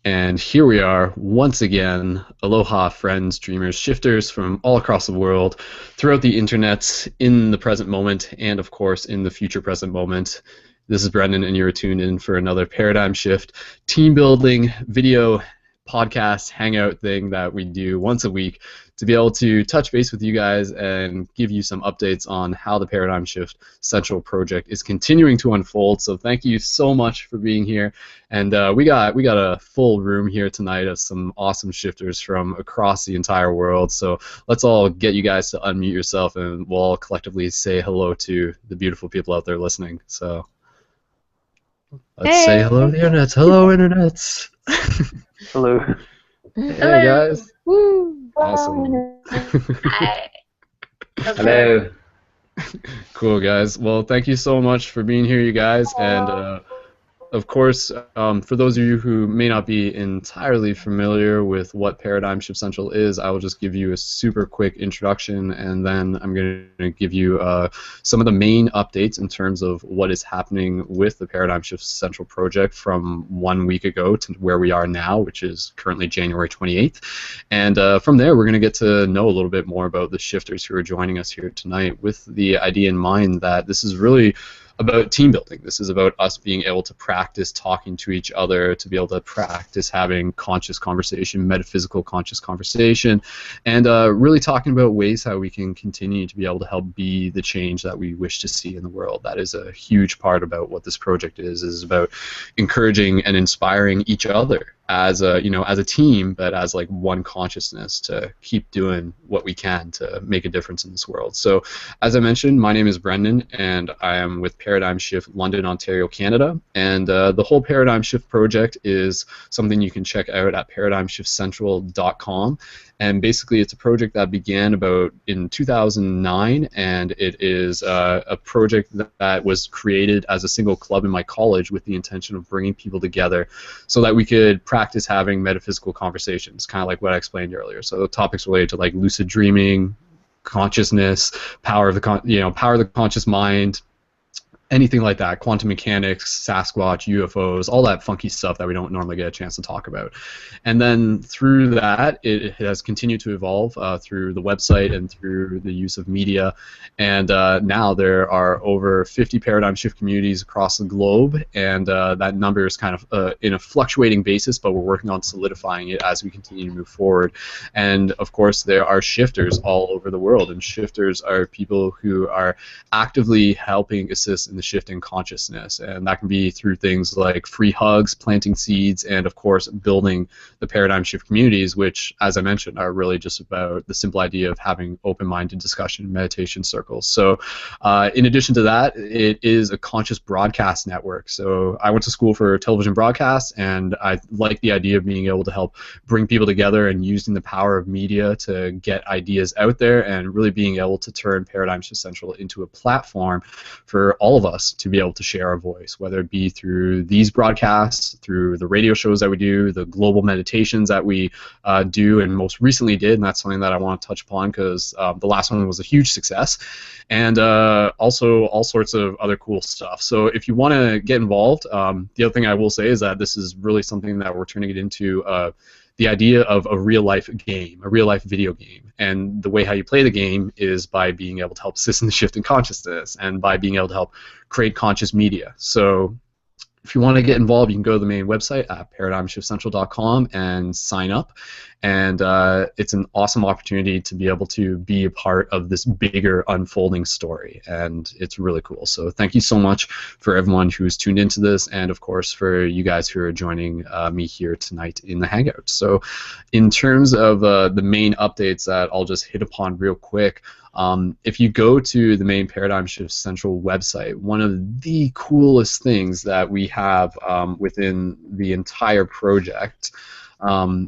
And here we are once again. Aloha, friends, dreamers, shifters from all across the world, throughout the internet, in the present moment, and of course in the future present moment. This is Brendan, and you're tuned in for another paradigm shift, team building, video, podcast, hangout thing that we do once a week to be able to touch base with you guys and give you some updates on how the Paradigm Shift Central project is continuing to unfold. So thank you so much for being here. And we got a full room here tonight of some awesome shifters from across the entire world. So let's all get you guys to unmute yourself, and we'll all collectively say hello to the beautiful people out there listening. So let's say hello to the internet. Hello, internets. Hello. Hey guys. Woo. Awesome. Hi. Hello. Cool, guys. Well, thank you so much for being here, you guys. And of course, for those of you who may not be entirely familiar with what Paradigm Shift Central is, I will just give you a super quick introduction, and then I'm going to give you some of the main updates in terms of what is happening with the Paradigm Shift Central project from 1 week ago to where we are now, which is currently January 28th. And from there, we're going to get to know a little bit more about the shifters who are joining us here tonight, with the idea in mind that this is really about team building. This is about us being able to practice talking to each other, to be able to practice having conscious conversation, metaphysical conscious conversation, and really talking about ways how we can continue to be able to help be the change that we wish to see in the world. That is a huge part about what this project is about encouraging and inspiring each other as a, as a team, but as like one consciousness to keep doing what we can to make a difference in this world. So as I mentioned, my name is Brendan, and I am with Paradigm Shift London, Ontario, Canada. And the whole Paradigm Shift project is something you can check out at paradigmshiftcentral.com. And basically, it's a project that began about in 2009, and it is a project that was created as a single club in my college with the intention of bringing people together so that we could practice having metaphysical conversations, kind of like what I explained earlier. So topics related to like lucid dreaming, consciousness, power of the power of the conscious mind, anything like that, quantum mechanics, Sasquatch, UFOs, all that funky stuff that we don't normally get a chance to talk about. And then through that, it has continued to evolve through the website and through the use of media. And now there are over 50 Paradigm Shift communities across the globe, and that number is kind of in a fluctuating basis, but we're working on solidifying it as we continue to move forward. And of course, there are shifters all over the world, and shifters are people who are actively helping assist in the shift in consciousness, and that can be through things like free hugs, planting seeds, and of course building the Paradigm Shift communities, which, as I mentioned, are really just about the simple idea of having open-minded discussion and meditation circles. So in addition to that, it is a conscious broadcast network. So I went to school for television broadcast, and I like the idea of being able to help bring people together and using the power of media to get ideas out there, and really being able to turn Paradigm Shift Central into a platform for all of us to be able to share our voice, whether it be through these broadcasts, through the radio shows that we do, the global meditations that we do and most recently did, and that's something that I want to touch upon because the last one was a huge success, and also all sorts of other cool stuff. So if you want to get involved, the other thing I will say is that this is really something that we're turning it into the idea of a real-life game, a real-life video game. And the way how you play the game is by being able to help assist in the shift in consciousness and by being able to help create conscious media. So if you want to get involved, you can go to the main website at paradigmshiftcentral.com and sign up. And it's an awesome opportunity to be able to be a part of this bigger unfolding story, and it's really cool. So thank you so much for everyone who's tuned into this, and of course for you guys who are joining me here tonight in the Hangout. So in terms of the main updates that I'll just hit upon real quick, if you go to the main Paradigm Shift Central website, one of the coolest things that we have within the entire project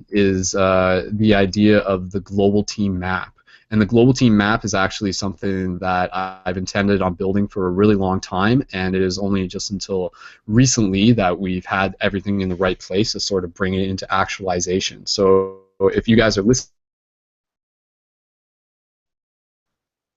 is the idea of the global team map. And the global team map is actually something that I've intended on building for a really long time, and it is only just until recently that we've had everything in the right place to sort of bring it into actualization. So if you guys are listening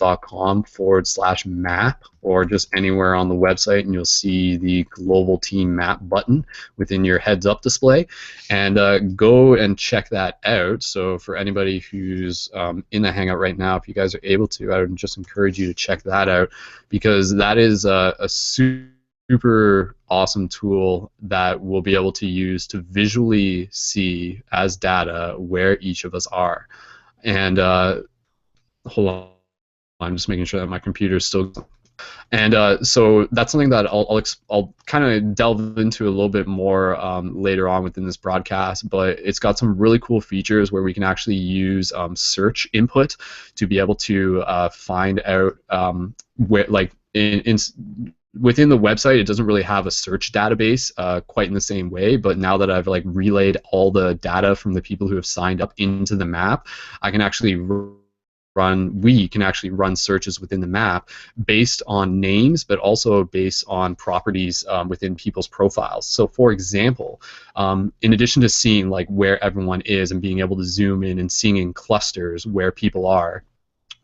hangout.com/map, or just anywhere on the website, and you'll see the global team map button within your heads up display. And go and check that out. So for anybody who's in the Hangout right now, if you guys are able to, I would just encourage you to check that out, because that is a super awesome tool that we'll be able to use to visually see as data where each of us are. And hold on, I'm just making sure that my computer is still. And so that's something that I'll kind of delve into a little bit more later on within this broadcast, but it's got some really cool features where we can actually use search input to be able to find out where, like, within the website, it doesn't really have a search database quite in the same way, but now that I've like relayed all the data from the people who have signed up into the map, I can actually we can actually run searches within the map based on names, but also based on properties within people's profiles. So for example, in addition to seeing like where everyone is and being able to zoom in and seeing in clusters where people are,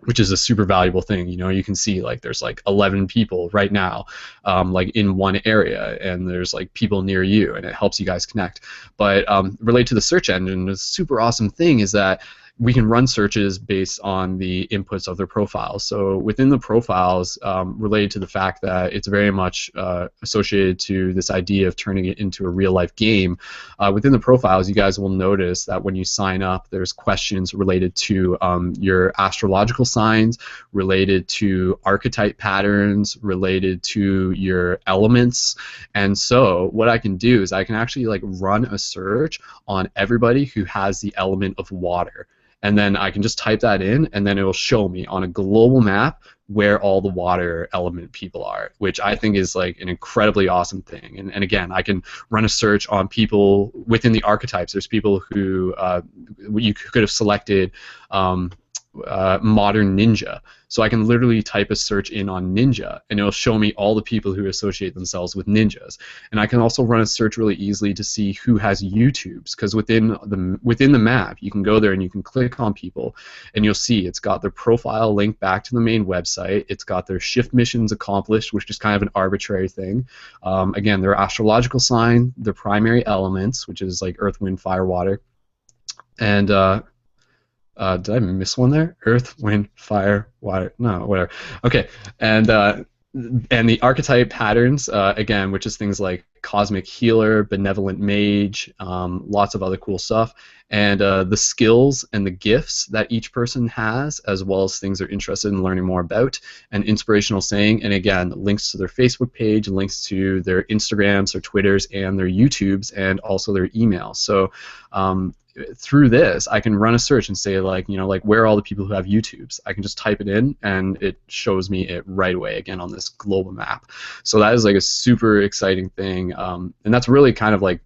which is a super valuable thing. You know, you can see like there's like 11 people right now, like in one area, and there's like people near you, and it helps you guys connect. But related to the search engine, the super awesome thing is that we can run searches based on the inputs of their profiles. So within the profiles, related to the fact that it's very much associated to this idea of turning it into a real-life game, within the profiles, you guys will notice that when you sign up, there's questions related to your astrological signs, related to archetype patterns, related to your elements. And so what I can do is I can actually like run a search on everybody who has the element of water. And then I can just type that in, and then it will show me on a global map where all the water element people are, which I think is like an incredibly awesome thing. And again, I can run a search on people within the archetypes. There's people who you could have selected modern ninja. So I can literally type a search in on ninja, and it'll show me all the people who associate themselves with ninjas. And I can also run a search really easily to see who has YouTubes, because within the map, you can go there and you can click on people, and you'll see it's got their profile linked back to the main website. It's got their shift missions accomplished, which is kind of an arbitrary thing. Again, their astrological sign, their primary elements, which is like earth, wind, fire, water, and did I miss one there? Earth, wind, fire, water. No, whatever. Okay, and the archetype patterns, again, which is things like cosmic healer, benevolent mage, lots of other cool stuff, and the skills and the gifts that each person has, as well as things they're interested in learning more about, and inspirational saying, and again, links to their Facebook page, links to their Instagrams, their Twitters, and their YouTubes, and also their emails. So through this, I can run a search and say, like, you know, like, where are all the people who have YouTubes? I can just type it in, and it shows me it right away, again, on this global map. So that is like a super exciting thing, and that's really kind of like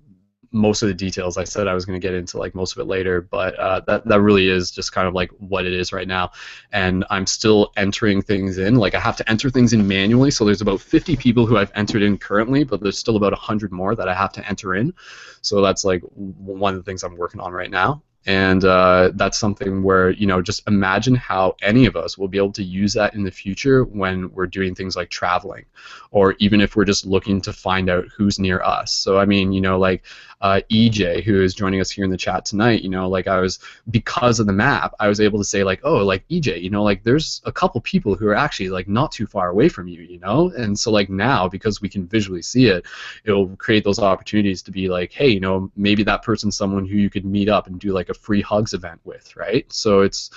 most of the details. I said I was going to get into like most of it later, but that really is just kind of like what it is right now. And I'm still entering things in. Like, I have to enter things in manually, so there's about 50 people who I've entered in currently, but there's still about 100 more that I have to enter in. So that's like one of the things I'm working on right now. And that's something where, you know, just imagine how any of us will be able to use that in the future when we're doing things like traveling, or even if we're just looking to find out who's near us. So, I mean, you know, like EJ, who is joining us here in the chat tonight, you know, like because of the map, I was able to say, like, oh, like, EJ, you know, like, there's a couple people who are actually, like, not too far away from you, you know? And so, like, now, because we can visually see it, it'll create those opportunities to be like, hey, you know, maybe that person's someone who you could meet up and do, like, a free hugs event with, right? So it's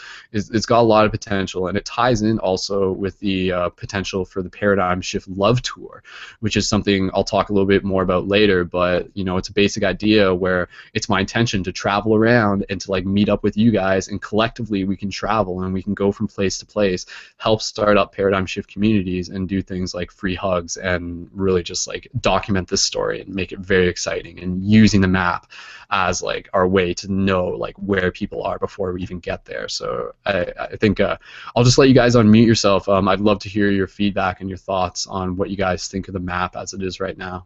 got a lot of potential, and it ties in also with the potential for the Paradigm Shift Love Tour, which is something I'll talk a little bit more about later. But, you know, it's a basic idea where it's my intention to travel around and to like meet up with you guys, and collectively we can travel and we can go from place to place, help start up paradigm shift communities, and do things like free hugs, and really just like document this story and make it very exciting, and using the map as like our way to know like where people are before we even get there. So I think I'll just let you guys unmute yourself. I'd love to hear your feedback and your thoughts on what you guys think of the map as it is right now.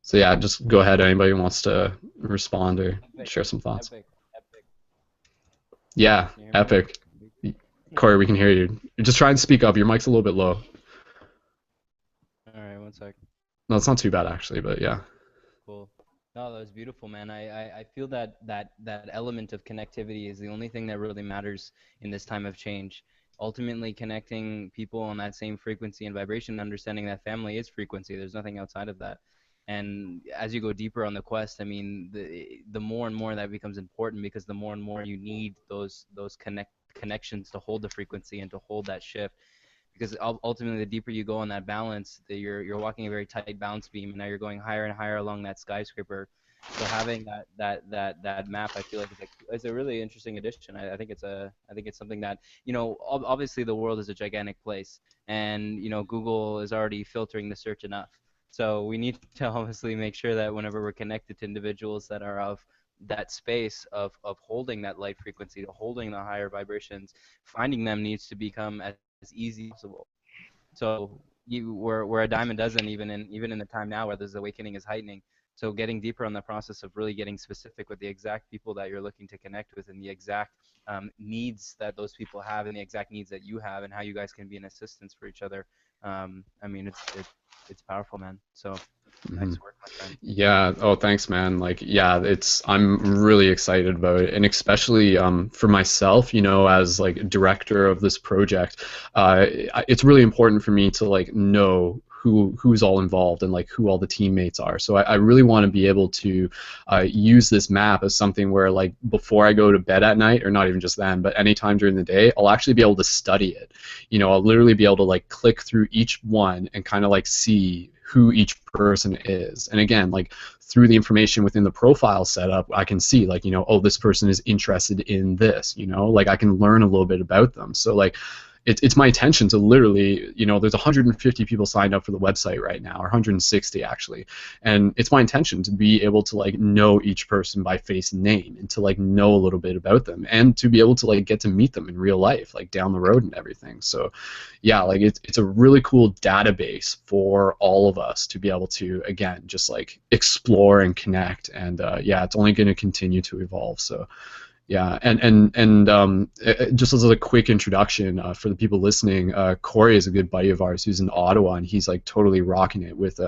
So yeah, just go ahead. Anybody who wants to respond or Epic, share some thoughts. epic, epic. Yeah, Can you hear me now? epic. Corey, we can hear you. Just try and speak up. Your mic's a little bit low. All right, one sec. No, it's not too bad actually, but yeah. Cool. No, that was beautiful, man. I feel that element of connectivity is the only thing that really matters in this time of change. Ultimately, connecting people on that same frequency and vibration, understanding that family is frequency. There's nothing outside of that. And as you go deeper on the quest, I mean, the more and more that becomes important because the more and more you need those connections to hold the frequency and to hold that shift because ultimately the deeper you go on that balance, you're walking a very tight bounce beam, and now you're going higher and higher along that skyscraper. So having that map, I feel like is a really interesting addition. I think it's something that obviously the world is a gigantic place, and Google is already filtering the search enough. So we need to obviously make sure that whenever we're connected to individuals that are of that space of holding that light frequency, to holding the higher vibrations, finding them needs to become as easy as possible. So we're a dime a dozen even in the time now where this awakening is heightening. So getting deeper on the process of really getting specific with the exact people that you're looking to connect with and the exact needs that those people have and the exact needs that you have and how you guys can be an assistance for each other. I mean, it's powerful, man. So Mhm. nice work, my friend. Yeah. Oh, thanks, man. Like, yeah, I'm really excited about it, and especially for myself, as like director of this project, it's really important for me to like know who's all involved and like who all the teammates are. So I really want to be able to use this map as something where like before I go to bed at night, or not even just then, but anytime during the day, I'll actually be able to study it. I'll literally be able to like click through each one and kind of like see who each person is. And again, like through the information within the profile setup, I can see like, oh, this person is interested in this, like I can learn a little bit about them. So like it's my intention to literally, there's 150 people signed up for the website right now, or 160 actually, and it's my intention to be able to like know each person by face and name, and to like know a little bit about them, and to be able to like get to meet them in real life, like down the road and everything. So yeah, like it's a really cool database for all of us to be able to again just like explore and connect, and yeah, it's only going to continue to evolve. So yeah, and just as a quick introduction for the people listening, Corey is a good buddy of ours who's in Ottawa, and he's like totally rocking it with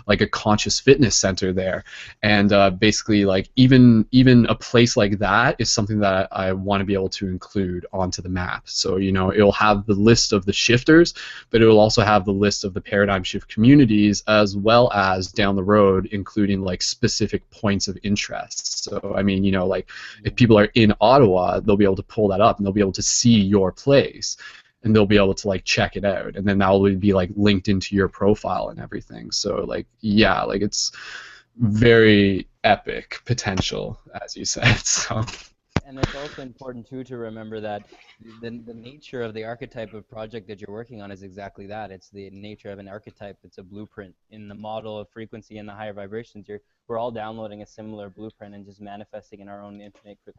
like a conscious fitness center there, and basically like even a place like that is something that I want to be able to include onto the map. So it'll have the list of the shifters, but it will also have the list of the paradigm shift communities, as well as down the road including like specific points of interest. So I mean, like if people are in Ottawa, they'll be able to pull that up and they'll be able to see your place, and they'll be able to like check it out, and then that will be like linked into your profile and everything. So like yeah, like it's very epic potential, as you said. So And it's also important too to remember that the nature of the archetype of project that you're working on is exactly that. It's the nature of an archetype. It's a blueprint in the model of frequency and the higher vibrations. We're all downloading a similar blueprint and just manifesting in our own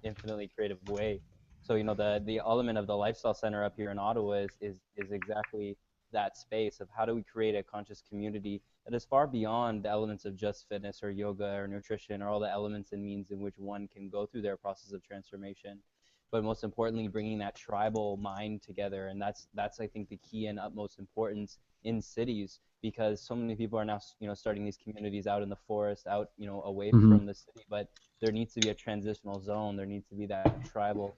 infinitely creative way. So the element of the lifestyle center up here in Ottawa is exactly that space of how do we create a conscious community that is far beyond the elements of just fitness or yoga or nutrition or all the elements and means in which one can go through their process of transformation. But most importantly, bringing that tribal mind together, and that's I think the key and utmost importance in cities because so many people are now starting these communities out in the forest, out away mhm, from the city. But there needs to be a transitional zone. There needs to be that tribal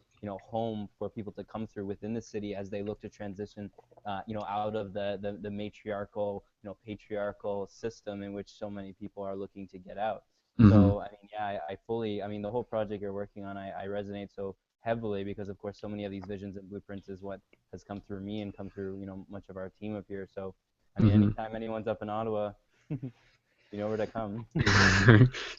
home for people to come through within the city as they look to transition out of the matriarchal, patriarchal system in which so many people are looking to get out. mhm. So, I mean, yeah, I fully, I mean, the whole project you're working on, I resonate so heavily because, of course, so many of these visions and blueprints is what has come through me and come through, much of our team up here. So, I mean, Mhm. anytime anyone's up in Ottawa, you know where to come.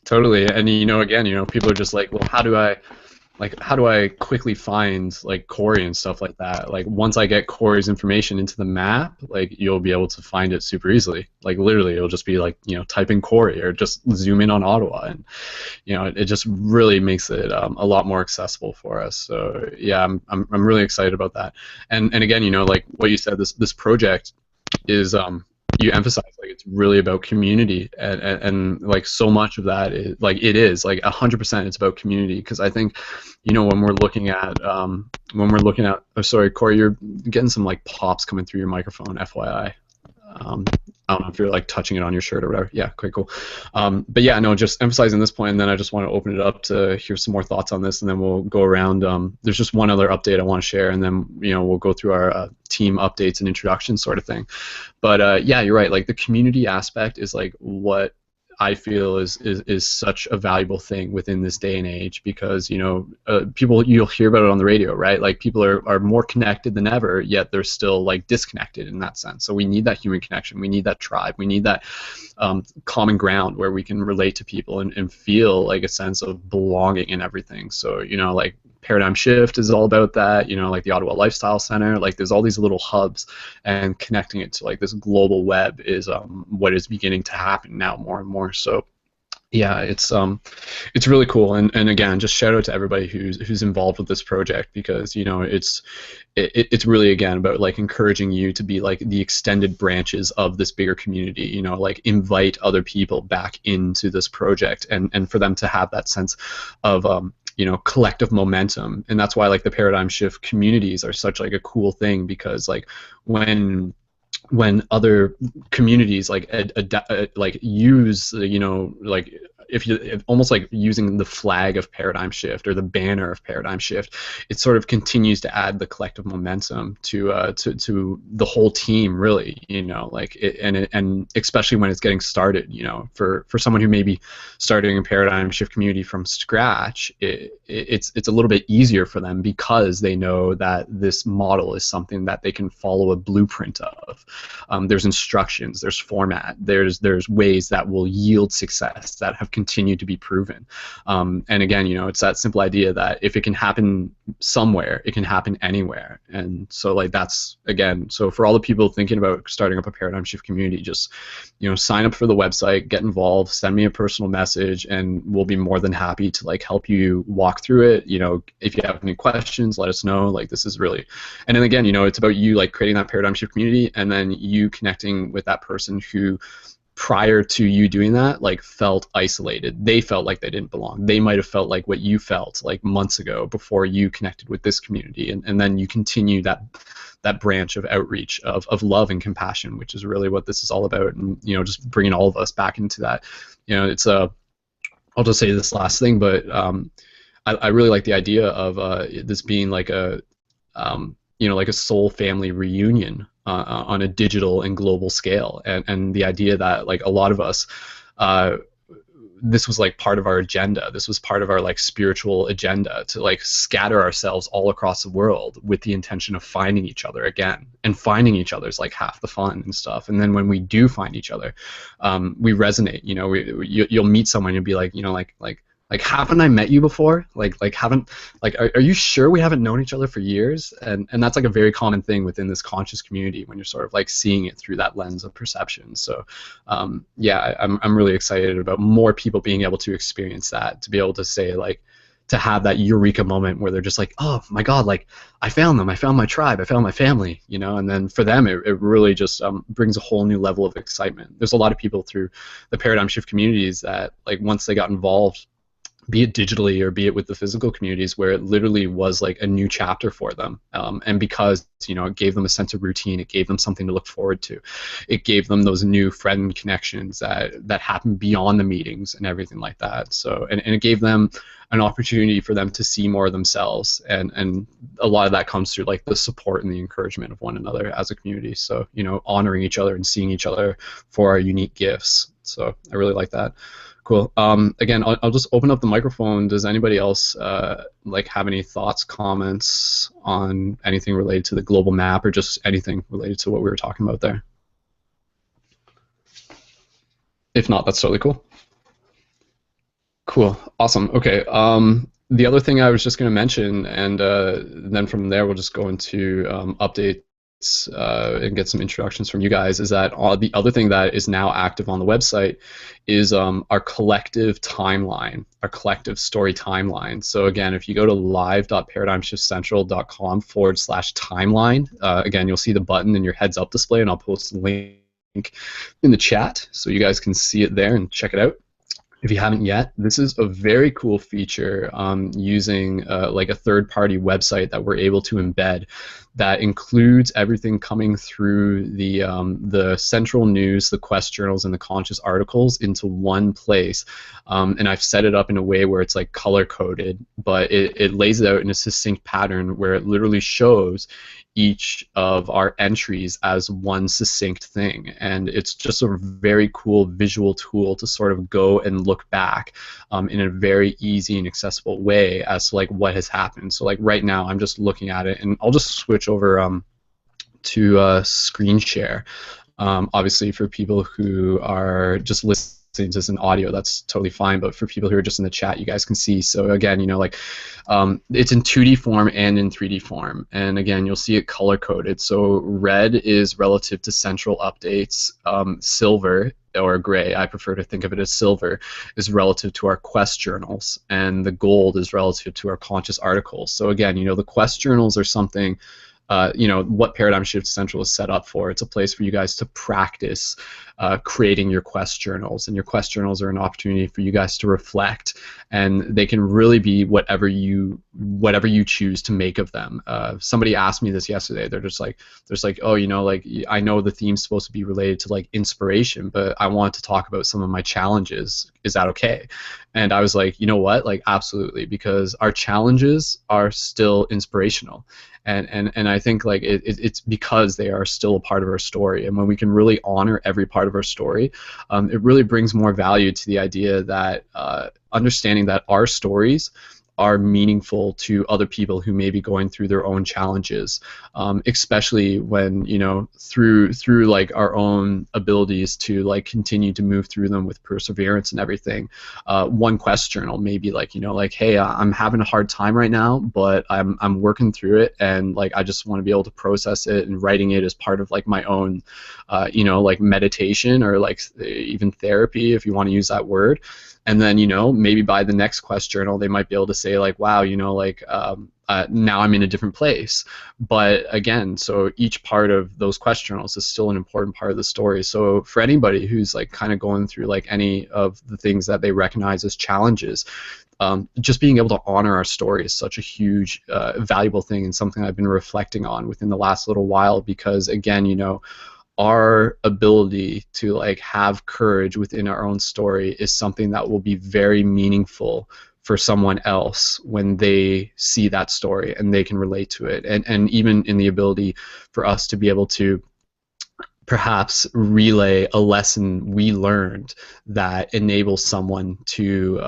Totally. And again, people are just like, well, how do I quickly find like Corey and stuff like that? Like once I get Corey's information into the map, like you'll be able to find it super easily. Like literally, it'll just be like type in Corey or just zoom in on Ottawa, and it just really makes it a lot more accessible for us. So yeah, I'm really excited about that. And again, like what you said, this project is you emphasize like it's really about community, and like so much of that is like it is like 100% it's about community, because I think, you know, when we're looking at, oh sorry Corey, you're getting some like pops coming through your microphone, FYI. I don't know if you're like touching it on your shirt or whatever. Yeah, quite cool. But yeah, no, just emphasizing this point, and then I just want to open it up to hear some more thoughts on this, and then we'll go around. There's just one other update I want to share, and then, you know, we'll go through our team updates and introduction sort of thing. But yeah, you're right. Like the community aspect is like what I feel is such a valuable thing within this day and age, because, you know, people, you'll hear about it on the radio, right? Like people are more connected than ever, yet they're still like disconnected in that sense. So we need that human connection. We need that tribe. We need that common ground where we can relate to people and feel like a sense of belonging in everything. So, you know, like Paradigm Shift is all about that, you know, like the Ottawa Lifestyle Center, like there's all these little hubs, and connecting it to like this global web is what is beginning to happen now more and more. So yeah, it's really cool, and again, just shout out to everybody who's involved with this project, because, you know, it's really again about like encouraging you to be like the extended branches of this bigger community, you know, like invite other people back into this project, and for them to have that sense of you know, collective momentum. And that's why like the Paradigm Shift communities are such like a cool thing, because like when other communities like like use, you know, like if almost like using the flag of Paradigm Shift or the banner of Paradigm Shift, it sort of continues to add the collective momentum to the whole team, really, you know, like and especially when it's getting started, you know, for someone who may be starting a Paradigm Shift community from scratch, it's a little bit easier for them, because they know that this model is something that they can follow a blueprint of. There's instructions, there's format, there's ways that will yield success that have continued to be proven. And again, you know, it's that simple idea that if it can happen somewhere, it can happen anywhere. And so like that's, again, so for all the people thinking about starting up a Paradigm Shift community, just, you know, sign up for the website, get involved, send me a personal message, and we'll be more than happy to like help you walk through it. You know, if you have any questions, let us know. Like this is really, and then again, you know, it's about you like creating that Paradigm Shift community, and then you connecting with that person who, prior to you doing that, like felt isolated. They felt like they didn't belong. They might have felt like what you felt like months ago before you connected with this community, and then you continue that branch of outreach of love and compassion, which is really what this is all about. And, you know, just bringing all of us back into that. You know, it's I'll just say this last thing, but I really like the idea of this being like a you know, like a soul family reunion on a digital and global scale, and the idea that like a lot of us, this was like part of our agenda. This was part of our like spiritual agenda, to like scatter ourselves all across the world with the intention of finding each other again. And finding each other is like half the fun and stuff. And then when we do find each other, we resonate. You know, you'll meet someone, you'll be like, you know, like haven't I met you before? Like haven't, like are you sure we haven't known each other for years? And that's like a very common thing within this conscious community, when you're sort of like seeing it through that lens of perception. So yeah, I'm really excited about more people being able to experience that, to be able to say like, to have that eureka moment where they're just like, oh my God, like I found them, I found my tribe, I found my family, you know. And then for them, it really just brings a whole new level of excitement. There's a lot of people through the Paradigm Shift communities that like once they got involved, be it digitally or be it with the physical communities, where it literally was like a new chapter for them. And because, you know, it gave them a sense of routine, it gave them something to look forward to. It gave them those new friend connections that happen beyond the meetings and everything like that. So, and it gave them an opportunity for them to see more of themselves. And a lot of that comes through like the support and the encouragement of one another as a community. So, you know, honoring each other and seeing each other for our unique gifts. So I really like that. Cool. Again, I'll just open up the microphone. Does anybody else like have any thoughts, comments on anything related to the global map, or just anything related to what we were talking about there? If not, that's totally cool. Cool. Awesome. Okay. The other thing I was just going to mention, and then from there we'll just go into updates and get some introductions from you guys, is that the other thing that is now active on the website is our collective timeline, our collective story timeline. So again, if you go to live.paradigmshiftcentral.com/timeline, again, you'll see the button in your heads up display, and I'll post a link in the chat so you guys can see it there and check it out. If you haven't yet, this is a very cool feature using like a third-party website that we're able to embed that includes everything coming through the central news, the quest journals, and the conscious articles into one place. And I've set it up in a way where it's like color-coded, but it lays it out in a succinct pattern where it literally shows each of our entries as one succinct thing, and it's just a very cool visual tool to sort of go and look back in a very easy and accessible way as to like what has happened. So like right now I'm just looking at it, and I'll just switch over to screen share. Obviously for people who are just listening to this in audio, that's totally fine, but for people who are just in the chat, you guys can see. So again, you know, like it's in 2D form and in 3D form, and again you'll see it color coded. So red is relative to central updates, silver or gray, I prefer to think of it as silver, is relative to our quest journals, and the gold is relative to our conscious articles. So again, you know, the quest journals are something you know, what Paradigm Shift Central is set up for. It's a place for you guys to practice creating your quest journals, and your quest journals are an opportunity for you guys to reflect, and they can really be whatever you choose to make of them. Somebody asked me this yesterday. They're just like, oh, you know, like I know the theme's supposed to be related to like inspiration, but I want to talk about some of my challenges. Is that okay? And I was like, you know what, like absolutely, because our challenges are still inspirational. And I think like it's because they are still a part of our story, and when we can really honor every part of our story, it really brings more value to the idea that understanding that our stories are meaningful to other people who may be going through their own challenges, especially when, you know, through like our own abilities to like continue to move through them with perseverance and everything. One quest journal may be like, you know, like, hey, I'm having a hard time right now, but I'm working through it, and like I just want to be able to process it, and writing it as part of like my own you know, like meditation or like even therapy, if you want to use that word. And then, you know, maybe by the next quest journal, they might be able to say like, wow, you know, like now I'm in a different place. But again, so each part of those quest journals is still an important part of the story. So for anybody who's like kind of going through like any of the things that they recognize as challenges, just being able to honor our story is such a huge, valuable thing, and something I've been reflecting on within the last little while, because again, you know, our ability to like have courage within our own story is something that will be very meaningful for someone else when they see that story and they can relate to it, and even in the ability for us to be able to perhaps relay a lesson we learned that enables someone to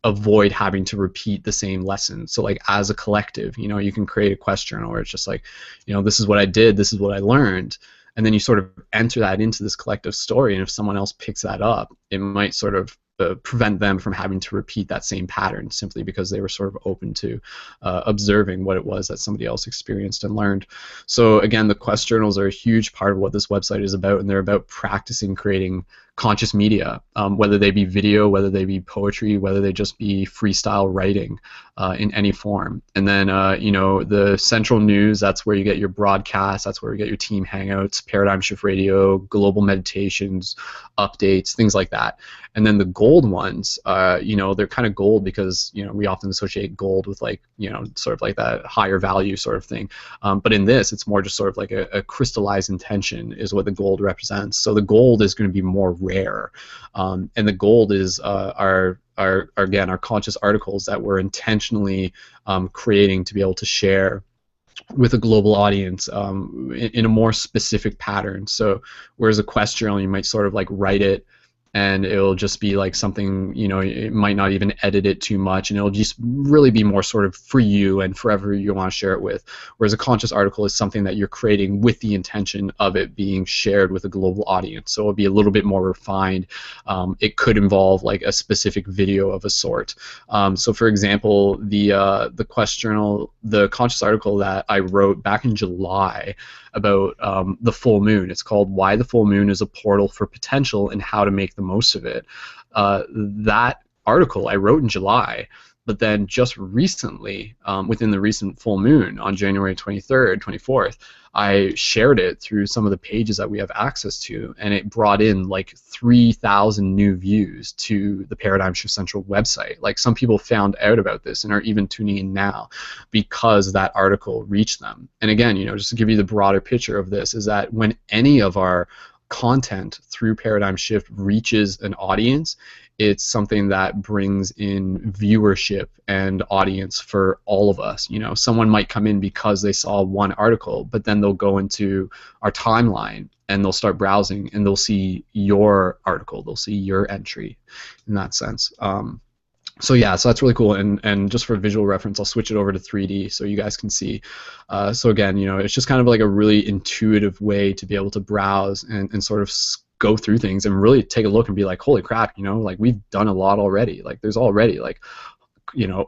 avoid having to repeat the same lesson. So like as a collective, you know, you can create a quest journal where it's just like, you know, this is what I did, this is what I learned, and then you sort of enter that into this collective story, and if someone else picks that up, it might sort of prevent them from having to repeat that same pattern simply because they were sort of open to observing what it was that somebody else experienced and learned. So again, the quest journals are a huge part of what this website is about, and they're about practicing creating conscious media, whether they be video, whether they be poetry, whether they just be freestyle writing in any form. And then, you know, the central news, that's where you get your broadcasts, that's where you get your team hangouts, Paradigm Shift Radio, global meditations, updates, things like that. And then the gold ones, you know, they're kind of gold because, you know, we often associate gold with like, you know, sort of like that higher value sort of thing. But in this, it's more just sort of like a crystallized intention is what the gold represents. So the gold is going to be more rare, and the gold is our again our conscious articles that we're intentionally creating to be able to share with a global audience in a more specific pattern. So whereas a quest journal, you might sort of like write it, and it'll just be like something, you know, it might not even edit it too much, and it'll just really be more sort of for you and forever you want to share it with. Whereas a conscious article is something that you're creating with the intention of it being shared with a global audience. So it'll be a little bit more refined. It could involve like a specific video of a sort. So for example, the quest journal, the conscious article that I wrote back in July about the full moon. It's called Why the Full Moon is a Portal for Potential and How to Make the Most of It. That article I wrote in July, But then just recently, within the recent full moon on January 23rd, 24th, I shared it through some of the pages that we have access to, and it brought in like 3,000 new views to the Paradigm Shift Central website. Like, some people found out about this and are even tuning in now because that article reached them. And again, just to give you the broader picture of this, is that when any of our content through Paradigm Shift reaches an audience, it's something that brings in viewership and audience for all of us. Someone might come in because they saw one article, but then they'll go into our timeline and they'll start browsing and they'll see your article, they'll see your entry in that sense. So yeah, so that's really cool, and just for visual reference, I'll switch it over to 3D so you guys can see. So again, it's just kind of like a really intuitive way to be able to browse and sort of go through things and really take a look and be like, holy crap, like we've done a lot already. Like there's already like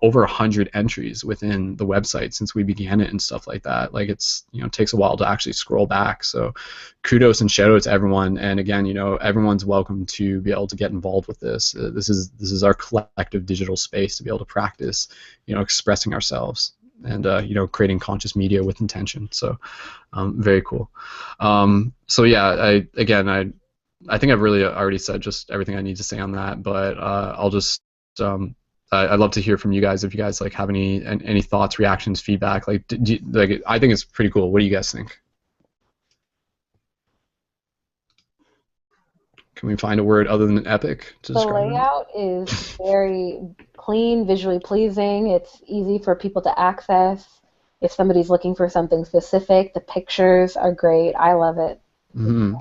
over 100 entries within the website since we began it and stuff like that. Like it's it takes a while to actually scroll back. So kudos and shout out to everyone. And again, everyone's welcome to be able to get involved with this. This is our collective digital space to be able to practice expressing ourselves and creating conscious media with intention. So very cool. So yeah, I think I've really already said just everything I need to say on that, but I'll just I'd love to hear from you guys if you guys like have any thoughts, reactions, feedback. Like, I think it's pretty cool. What do you guys think? Can we find a word other than epic to The describe it? layout is very clean, visually pleasing. It's easy for people to access. If somebody's looking for something specific, the pictures are great. I love it. Mm-hmm.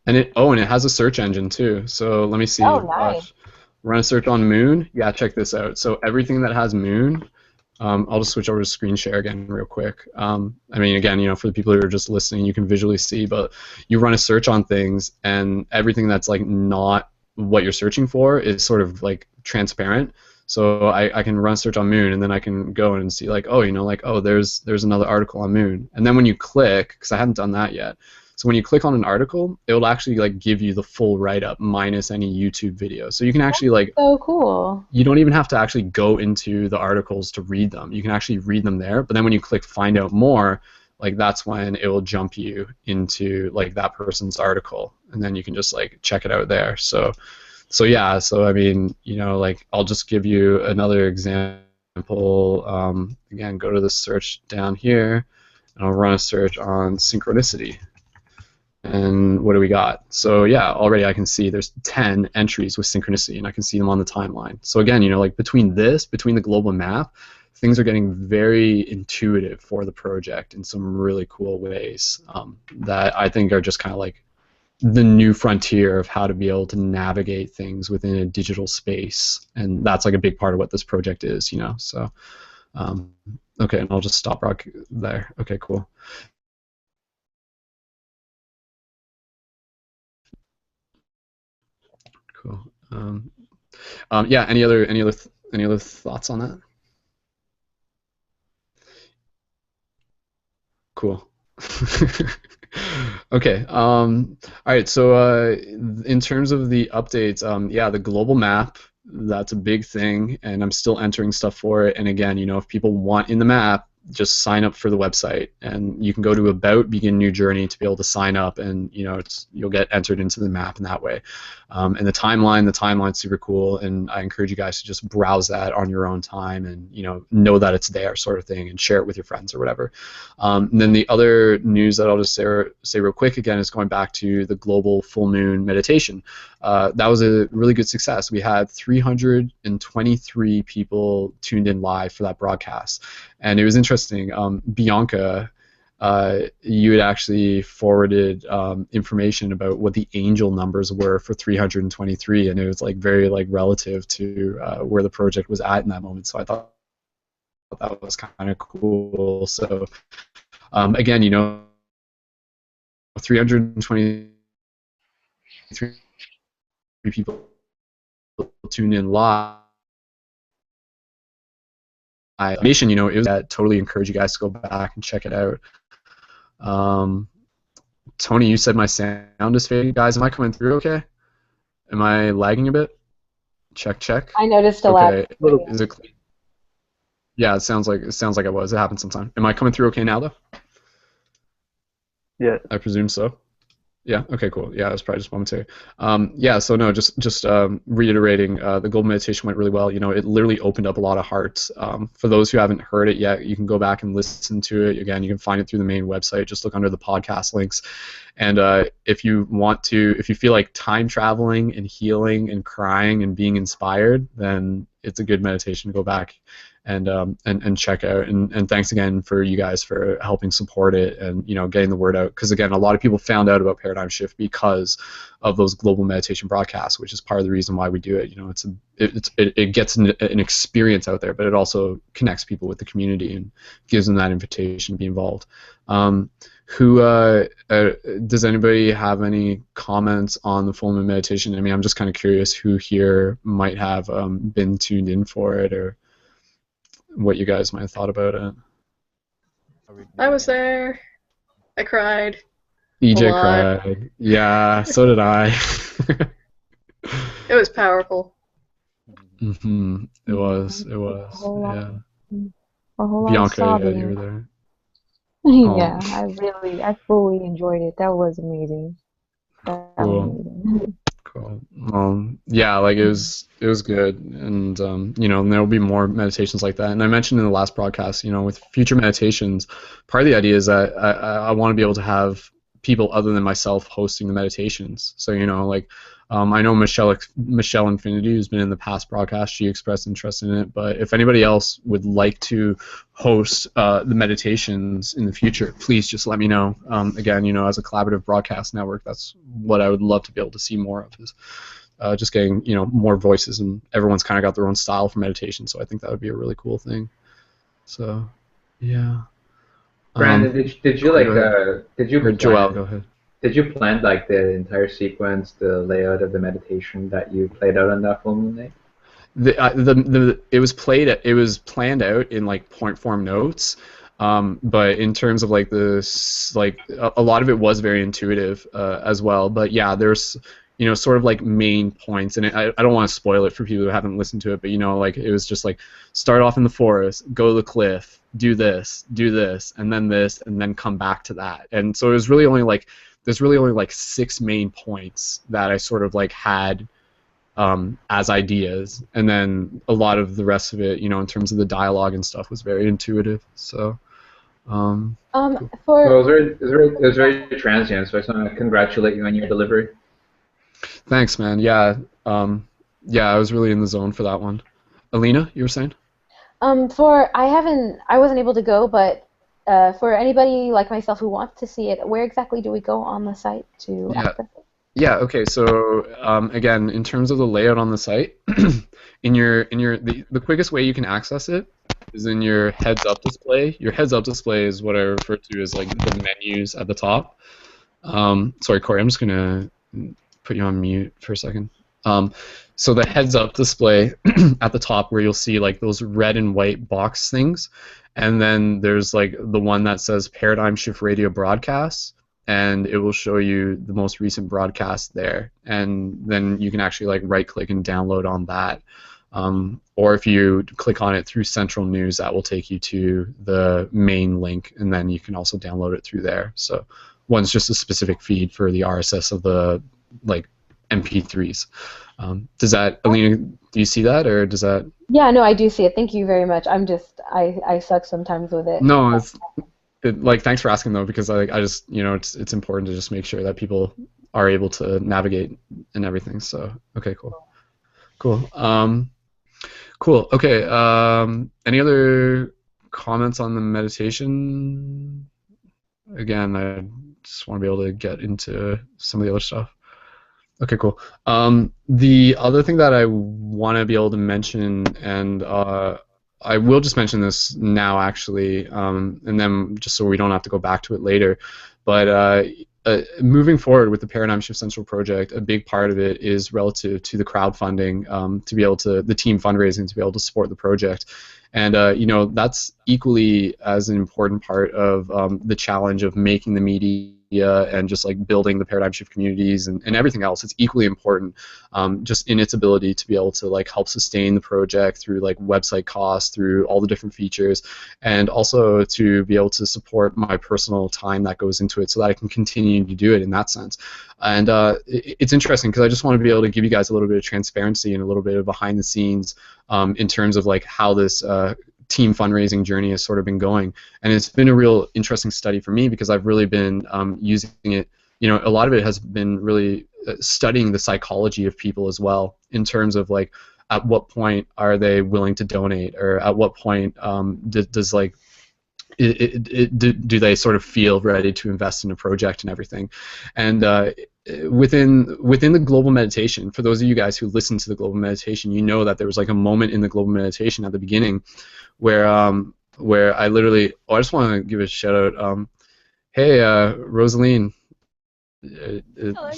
And it has a search engine too. So let me see. Oh, nice. Run a search on moon. Yeah, check this out. So everything that has moon, I'll just switch over to screen share again real quick. I mean, again, for the people who are just listening, you can visually see, but you run a search on things, and everything that's like not what you're searching for is sort of like transparent. So I can run a search on moon, and then I can go and see like, oh, there's another article on moon. And then when you click, because I haven't done that yet, so when you click on an article, it will actually like give you the full write-up minus any YouTube video. So you can actually like, So cool. you don't even have to actually go into the articles to read them. You can actually read them there. But then when you click find out more, like that's when it will jump you into like that person's article, and then you can just like check it out there. So yeah. So I mean, like I'll just give you another example. Again, go to the search down here, and I'll run a search on synchronicity. And what do we got? So yeah, already I can see there's 10 entries with synchronicity, and I can see them on the timeline. So again, like between the global map, things are getting very intuitive for the project in some really cool ways that I think are just kind of like the new frontier of how to be able to navigate things within a digital space. And that's like a big part of what this project is, So okay, and I'll just stop rock there. Okay, cool. Cool. Yeah. Any other thoughts on that? Cool. Okay. All right. So in terms of the updates, yeah, the global map, that's a big thing, and I'm still entering stuff for it. And again, if people want in the map, just sign up for the website, and you can go to About Begin New Journey to be able to sign up, and you'll get entered into the map in that way. And the timeline's super cool, and I encourage you guys to just browse that on your own time, and know that it's there, sort of thing, and share it with your friends or whatever. And then the other news that I'll just say real quick again is going back to the global full moon meditation. That was a really good success. We had 323 people tuned in live for that broadcast, and it was interesting. Bianca, you had actually forwarded information about what the angel numbers were for 323, and it was like very like relative to where the project was at in that moment. So I thought that was kind of cool. So again, 323 people tuned in live. Information, it was that. Totally encourage you guys to go back and check it out. Tony, you said my sound is fading. Guys, am I coming through okay? Am I lagging a bit? Check. I noticed a lag. Is it clean? Yeah, it sounds like it was. It happened sometime. Am I coming through okay now though? Yeah. I presume so. Yeah. Okay. Cool. Yeah, it was probably just momentary. Yeah. So no, just reiterating, the global meditation went really well. You know, it literally opened up a lot of hearts. For those who haven't heard it yet, you can go back and listen to it. Again, you can find it through the main website. Just look under the podcast links. And if you want to, if you feel like time traveling and healing and crying and being inspired, then it's a good meditation to go back and check out. And thanks again for you guys for helping support it and getting the word out. Because again, a lot of people found out about Paradigm Shift because of those global meditation broadcasts, which is part of the reason why we do it. It gets an experience out there, but it also connects people with the community and gives them that invitation to be involved. Does anybody have any comments on the full moon meditation? I mean, I'm just kind of curious who here might have been tuned in for it, or what you guys might have thought about it. I was there. I cried. EJ A lot. cried. Yeah, so did I. It was powerful. Mm-hmm. It was. It was. whole lot. Yeah. A whole lot of Bianca, yeah, sobbing. you were there. Yeah, I fully enjoyed it. That was amazing. That was Cool. amazing. Cool. Yeah, like it was good, and and there will be more meditations like that. And I mentioned in the last broadcast, with future meditations, part of the idea is that I want to be able to have people other than myself hosting the meditations. So I know Michelle Infinity, who's been in the past broadcast, she expressed interest in it. But if anybody else would like to host the meditations in the future, please just let me know. Again, as a collaborative broadcast network, that's what I would love to be able to see more of, is just getting more voices, and everyone's kind of got their own style for meditation. So I think that would be a really cool thing. So, yeah. Brandon, did you Or Joel, go ahead. Did you plan like the entire sequence, the layout of the meditation that you played out on that full moon night? It was planned out in like point form notes, but in terms of like a lot of it was very intuitive as well. But yeah, there's sort of like main points, and I don't want to spoil it for people who haven't listened to it, but like it was just like start off in the forest, go to the cliff, do this, and then come back to that. And so there's really only like 6 main points that I sort of like had as ideas, and then a lot of the rest of it, in terms of the dialogue and stuff, was very intuitive. So, cool. Well, it was very transient, so I just want to congratulate you on your delivery. Thanks, man. Yeah, I was really in the zone for that one. Alina, you were saying? I wasn't able to go, but for anybody like myself who wants to see it, where exactly do we go on the site to access it? Yeah. Okay. So again, in terms of the layout on the site, the quickest way you can access it is in your heads-up display. Your heads-up display is what I refer to as like the menus at the top. Sorry, Corey. I'm just gonna put you on mute for a second. So the heads-up display at the top, where you'll see like those red and white box things, and then there's like the one that says Paradigm Shift Radio Broadcasts, and it will show you the most recent broadcast there, and then you can actually like right-click and download on that. Or if you click on it through Central News, that will take you to the main link, and then you can also download it through there. So one's just a specific feed for the RSS of the like MP3s. Does that, Alina, do you see that, or does that? Yeah, no, I do see it. Thank you very much. I suck sometimes with it. No, thanks for asking though, because I just it's important to just make sure that people are able to navigate and everything. So okay, cool. Cool. Okay. Any other comments on the meditation? Again, I just want to be able to get into some of the other stuff. Okay, cool. The other thing that I want to be able to mention, and I will just mention this now actually, and then just so we don't have to go back to it later, but moving forward with the Paradigm Shift Central project, a big part of it is relative to the crowdfunding, to be able to, the team fundraising to be able to support the project. And that's equally as an important part of the challenge of making the media and just like building the paradigm shift communities and everything else. It's equally important, just in its ability to be able to like help sustain the project through like website costs, through all the different features, and also to be able to support my personal time that goes into it so that I can continue to do it in that sense. And it's interesting because I just want to be able to give you guys a little bit of transparency and a little bit of behind the scenes in terms of like how this team fundraising journey has sort of been going. And it's been a real interesting study for me because I've really been using it. You know, a lot of it has been really studying the psychology of people as well, in terms of like at what point are they willing to donate, or at what point does like do they sort of feel ready to invest in a project and everything. And within the global meditation, for those of you guys who listen to the global meditation, you know that there was like a moment in the global meditation at the beginning where I literally, I just want to give a shout out. Hey, Rosaline. Hello.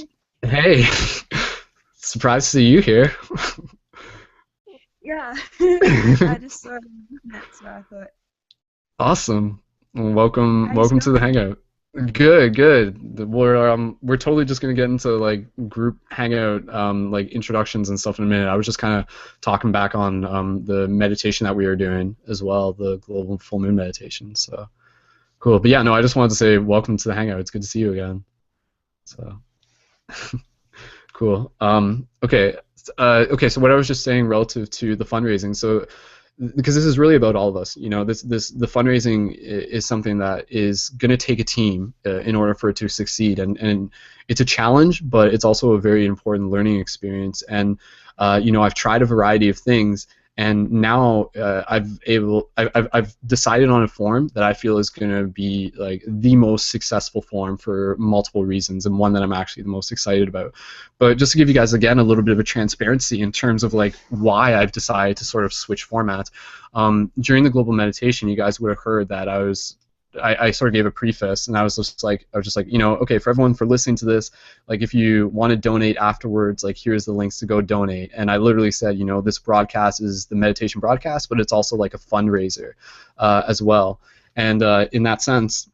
Hey, surprised to see you here. Yeah, I just saw it on the internet, so I thought. Awesome. Well, welcome How you to the Hangout. Good, good. We're totally just gonna get into like group Hangout like introductions and stuff in a minute. I was just kind of talking back on the meditation that we were doing as well, the global full moon meditation. So cool. But yeah, no, I just wanted to say welcome to the Hangout. It's good to see you again. So cool. Okay. Okay. So what I was just saying relative to the fundraising. So because this is really about all of us, you know, the fundraising is something that is going to take a team in order for it to succeed, and it's a challenge, but it's also a very important learning experience. And you know, I've tried a variety of things, and now I've decided on a form that I feel is going to be like the most successful form for multiple reasons, and one that I'm actually the most excited about. But just to give you guys again a little bit of a transparency in terms of like why I've decided to sort of switch formats. During the global meditation, you guys would have heard that I sort of gave a preface, and I was just like, you know, okay, for everyone for listening to this, like if you want to donate afterwards, like here's the links to go donate. And I literally said, you know, this broadcast is the meditation broadcast, but it's also like a fundraiser as well. And in that sense,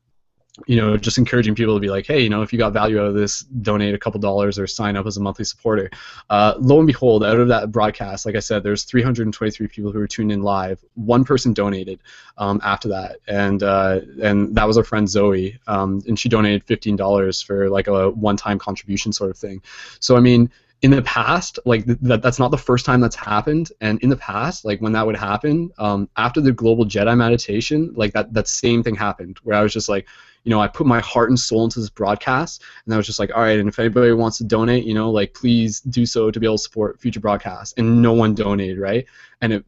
you know, just encouraging people to be like, hey, you know, if you got value out of this, donate a couple dollars or sign up as a monthly supporter. Lo and behold, out of that broadcast, like I said, there's 323 people who were tuned in live. One person donated after that, and that was our friend Zoe, and she donated $15 for like a one-time contribution sort of thing. So I mean, in the past, like that's not the first time that's happened, and in the past, like when that would happen, after the global Jedi meditation, like that same thing happened, where I was just like, you know, I put my heart and soul into this broadcast, and I was just like, all right, and if anybody wants to donate, you know, like please do so to be able to support future broadcasts, and no one donated, right? And it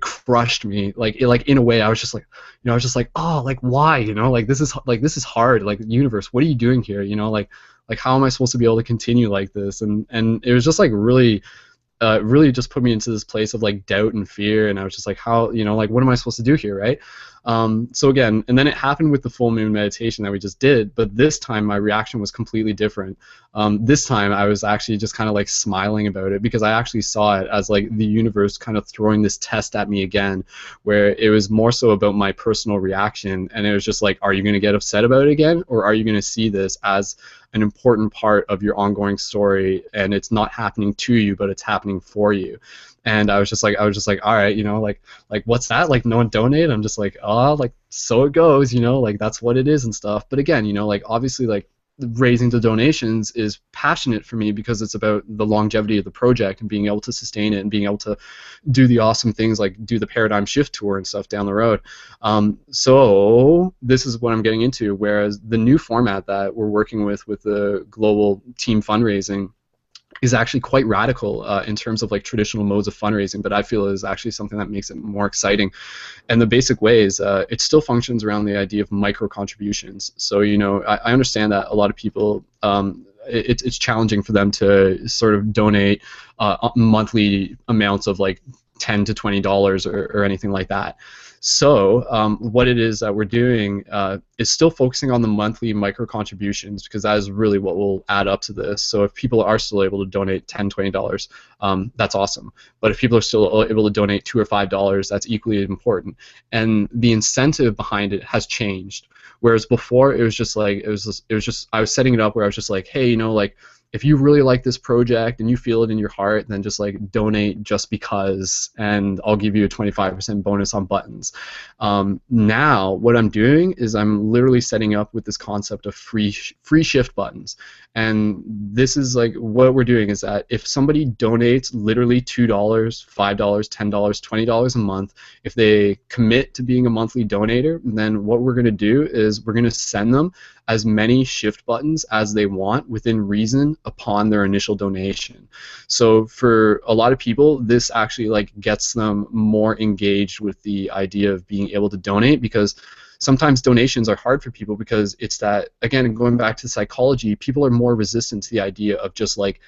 crushed me, like in a way, I was just like, you know, I was just like, oh, like why, you know, like this is hard, like universe, what are you doing here, you know, like how am I supposed to be able to continue like this? And it was just like really just put me into this place of like doubt and fear, and I was just like, how, you know, like what am I supposed to do here, right? So again, and then it happened with the full moon meditation that we just did, but this time my reaction was completely different. This time I was actually just kind of like smiling about it, because I actually saw it as like the universe kind of throwing this test at me again, where it was more so about my personal reaction, and it was just like, are you going to get upset about it again, or are you going to see this as an important part of your ongoing story, and it's not happening to you, but it's happening for you? And I was just like, all right, you know, like what's that? Like no one donated? I'm just like, oh, like so it goes, you know, like that's what it is and stuff. But again, you know, like obviously like raising the donations is passionate for me, because it's about the longevity of the project and being able to sustain it and being able to do the awesome things like do the paradigm shift tour and stuff down the road. So this is what I'm getting into, whereas the new format that we're working with the global team fundraising is actually quite radical in terms of like traditional modes of fundraising, but I feel is actually something that makes it more exciting. And the basic way is it still functions around the idea of micro contributions. So, you know, I understand that a lot of people, it's challenging for them to sort of donate monthly amounts of like $10 to $20 or anything like that. So what it is that we're doing is still focusing on the monthly micro contributions, because that is really what will add up to this. So if people are still able to donate $10, $20, that's awesome. But if people are still able to donate $2 or $5, that's equally important. And the incentive behind it has changed, Whereas before it was just like I was setting it up where I was just like, hey, like if you really like this project and you feel it in your heart, then just like donate just because, and I'll give you a 25% bonus on buttons. Now what I'm doing is I'm literally setting up with this concept of free shift buttons, and this is like what we're doing is that if somebody donates literally $2, $5, $10, $20 a month, if they commit to being a monthly donator, then what we're going to do is we're going to send them as many shift buttons as they want within reason upon their initial donation. So for a lot of people, this actually like gets them more engaged with the idea of being able to donate, because sometimes donations are hard for people because it's that, again, going back to psychology, people are more resistant to the idea of just like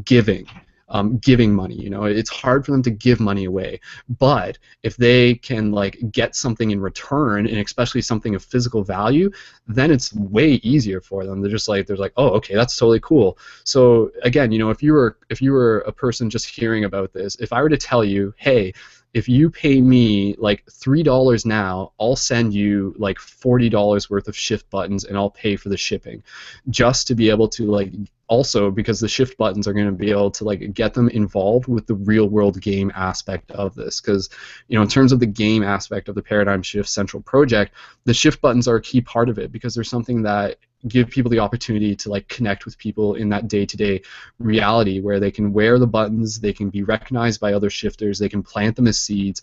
giving money. It's hard for them to give money away. But if they can like get something in return, and especially something of physical value, then it's way easier for them. They're like, oh, okay, that's totally cool. So again, if you were a person just hearing about this, if I were to tell you, hey, if you pay me like $3 now, I'll send you like $40 worth of shift buttons, and I'll pay for the shipping, just to be able to like, also because the shift buttons are going to be able to like get them involved with the real world game aspect of this. Because in terms of the game aspect of the Paradigm Shift Central project, the shift buttons are a key part of it, because there's something that give people the opportunity to like connect with people in that day-to-day reality where they can wear the buttons, they can be recognized by other shifters, they can plant them as seeds.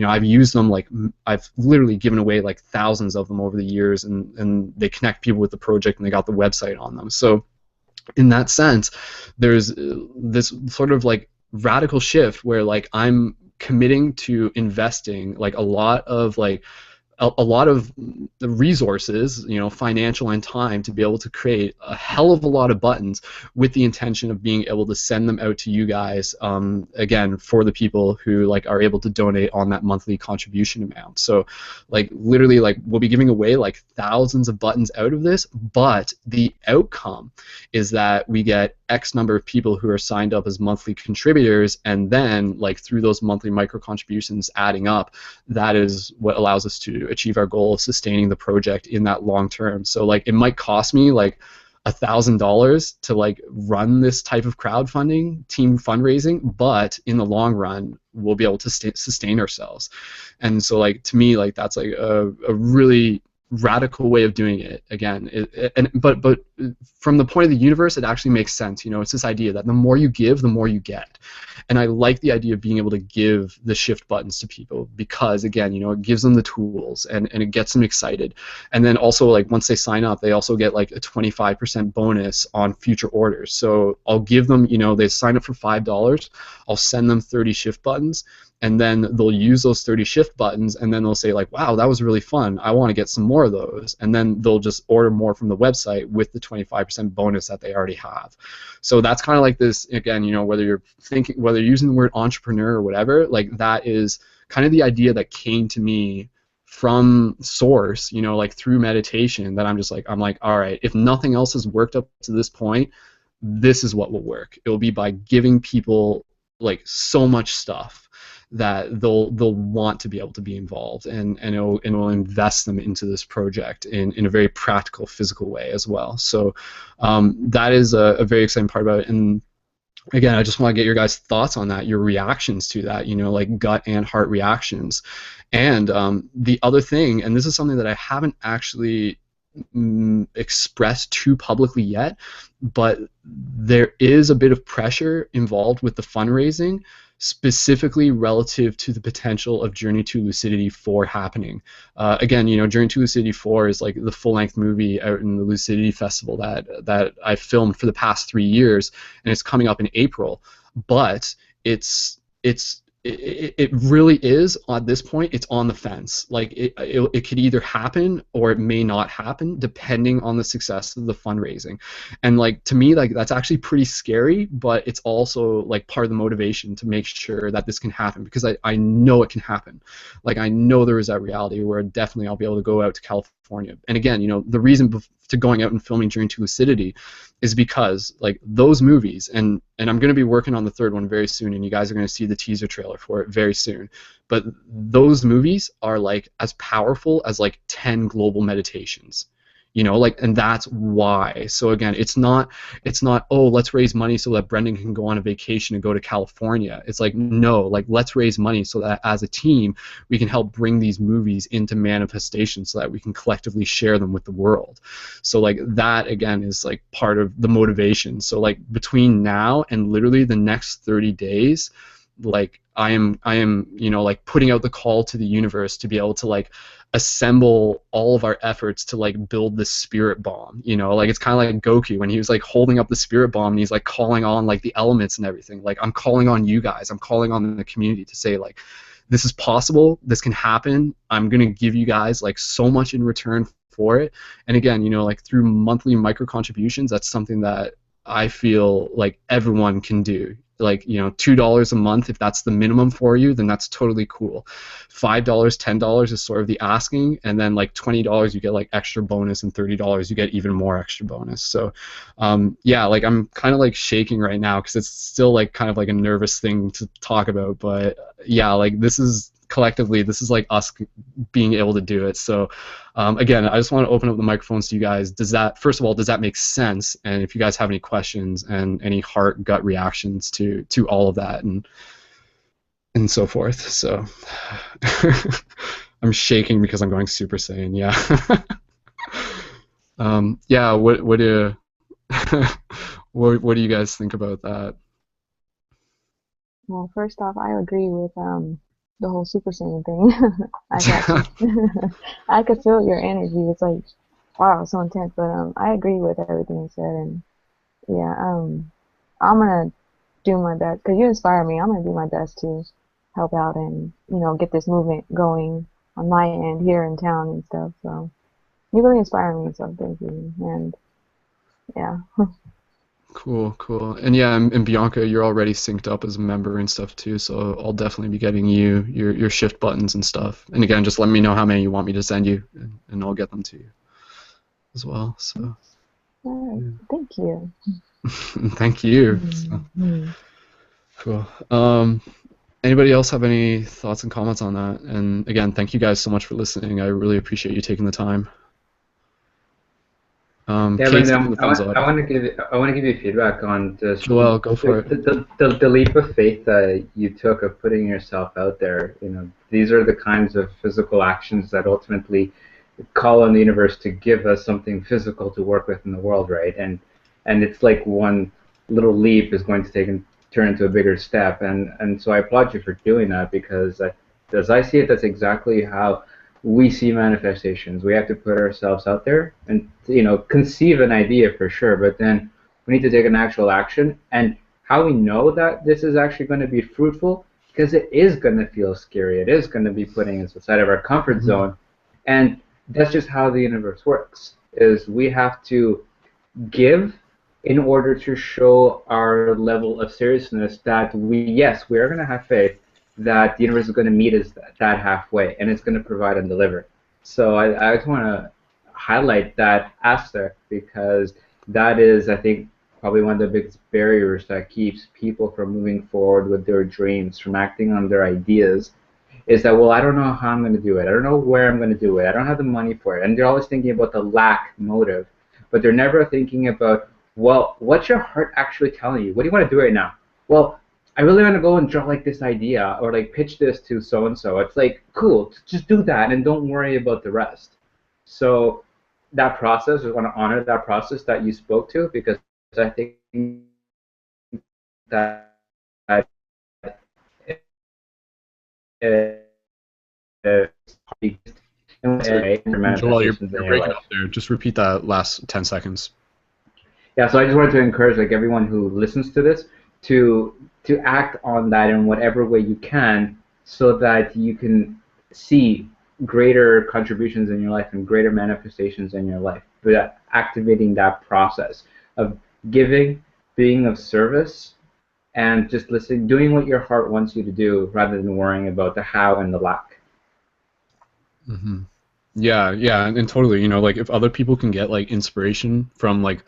I've used them, like I've literally given away like thousands of them over the years, and they connect people with the project, and they got the website on them. So in that sense, there's this sort of like radical shift where like I'm committing to investing like a lot of the resources, financial and time, to be able to create a hell of a lot of buttons with the intention of being able to send them out to you guys, again, for the people who like are able to donate on that monthly contribution amount. So like literally like we'll be giving away like thousands of buttons out of this, but the outcome is that we get X number of people who are signed up as monthly contributors, and then like through those monthly micro contributions adding up, that is what allows us to achieve our goal of sustaining the project in that long term. So like it might cost me like $1,000 to like run this type of crowdfunding team fundraising, but in the long run we'll be able to sustain ourselves. And so like to me, like that's like a really radical way of doing it. Again, but from the point of the universe, it actually makes sense. It's this idea that the more you give, the more you get. And I like the idea of being able to give the shift buttons to people, because again, it gives them the tools, and it gets them excited. And then also like once they sign up, they also get like a 25% bonus on future orders. So I'll give them, they sign up for $5, I'll send them 30 shift buttons, and then they'll use those 30 shift buttons, and then they'll say like, wow, that was really fun, I want to get some more of those, and then they'll just order more from the website with the 25% bonus that they already have. So that's kind of like this, again, whether you're using the word entrepreneur or whatever, like that is kind of the idea that came to me from source, like through meditation, that I'm like, all right, if nothing else has worked up to this point, this is what will work. It will be by giving people like so much stuff that they'll want to be able to be involved, and it'll invest them into this project in a very practical, physical way as well. So that is a very exciting part about it. And again, I just want to get your guys' thoughts on that, your reactions to that, like gut and heart reactions. And the other thing, and this is something that I haven't actually expressed too publicly yet, but there is a bit of pressure involved with the fundraising, specifically relative to the potential of Journey to Lucidity 4 happening. Again, Journey to Lucidity 4 is like the full-length movie out in the Lucidity Festival that I filmed for the past 3 years, and it's coming up in April. But it really is, at this point, it's on the fence. Like it could either happen or it may not happen, depending on the success of the fundraising. And like to me, like that's actually pretty scary, but it's also like part of the motivation to make sure that this can happen, because I know it can happen. Like I know there is that reality where definitely I'll be able to go out to California. And again, the reason to going out and filming during to lucidity is because like those movies, and I'm going to be working on the third one very soon, and you guys are going to see the teaser trailer for it very soon, but those movies are like as powerful as like 10 global meditations, you know, like, and that's why. So again, it's not oh, let's raise money so that Brendan can go on a vacation and go to California. It's like, no, like, let's raise money so that as a team we can help bring these movies into manifestation so that we can collectively share them with the world. So like that again is like part of the motivation. So like between now and literally the next 30 days, like I am, you know, like putting out the call to the universe to be able to like assemble all of our efforts to like build the spirit bomb, you know, like it's kind of like Goku when he was like holding up the spirit bomb and he's like calling on like the elements and everything. Like I'm calling on you guys, I'm calling on the community to say like, this is possible, this can happen, I'm gonna give you guys like so much in return for it. And again, you know, like through monthly micro contributions, that's something that I feel like everyone can do. Like, you know, $2 a month, if that's the minimum for you, then that's totally cool. $5, $10 is sort of the asking, and then like $20 you get like extra bonus, and $30 you get even more extra bonus. So yeah, like I'm kind of like shaking right now because it's still like kind of like a nervous thing to talk about, but yeah, like this is collectively, this is like us being able to do it. So again, I just want to open up the microphones to you guys. Does that, first of all, does that make sense? And if you guys have any questions and any heart gut reactions to all of that and so forth. So I'm shaking because I'm going Super Saiyan. Yeah. Yeah. What do what do you guys think about that? Well, first off, I agree with the whole Super Saiyan thing. I got you. I could feel your energy. It's like, wow, so intense. But I agree with everything you said, and yeah, I'm gonna do my best because you inspire me. I'm gonna do my best to help out and get this movement going on my end here in town and stuff. So you really inspire me. So thank you. And yeah. Cool, cool. And yeah, and Bianca, you're already synced up as a member and stuff too, so I'll definitely be getting you your shift buttons and stuff. And again, just let me know how many you want me to send you, and I'll get them to you as well. So All right. Thank you. thank you. So, cool. Anybody else have any thoughts and comments on that? And again, thank you guys so much for listening. I really appreciate you taking the time. Yeah, Kate's Brandon, giving the thumbs up. I want to give you feedback on just Joel, go for it. the leap of faith that you took of putting yourself out there. You know, these are the kinds of physical actions that ultimately call on the universe to give us something physical to work with in the world, right? And it's like one little leap is going to turn into a bigger step, and so I applaud you for doing that because as I see it, that's exactly how we see manifestations. We have to put ourselves out there and conceive an idea for sure, but then we need to take an actual action. And how we know that this is actually going to be fruitful, because it is going to feel scary. It is going to be putting us outside of our comfort zone, and that's just how the universe works. Is we have to give in order to show our level of seriousness that we are going to have faith that the universe is going to meet us that halfway, and it's going to provide and deliver. So I just want to highlight that aspect because that is, I think, probably one of the biggest barriers that keeps people from moving forward with their dreams, from acting on their ideas, is that, well, I don't know how I'm going to do it. I don't know where I'm going to do it. I don't have the money for it. And they're always thinking about the lack motive, but they're never thinking about, well, what's your heart actually telling you? What do you want to do right now? Well, I really want to go and draw like this idea or like pitch this to so and so. It's like, cool, just do that and don't worry about the rest. So that process, I want to honor that process that you spoke to, because I think that Joel, you're breaking up there. Just repeat that last 10 seconds. Yeah, so I just wanted to encourage like everyone who listens to this to act on that in whatever way you can, so that you can see greater contributions in your life and greater manifestations in your life. But activating that process of giving, being of service, and just listening, doing what your heart wants you to do, rather than worrying about the how and the lack. Mm-hmm. Yeah, and totally, like if other people can get like inspiration from like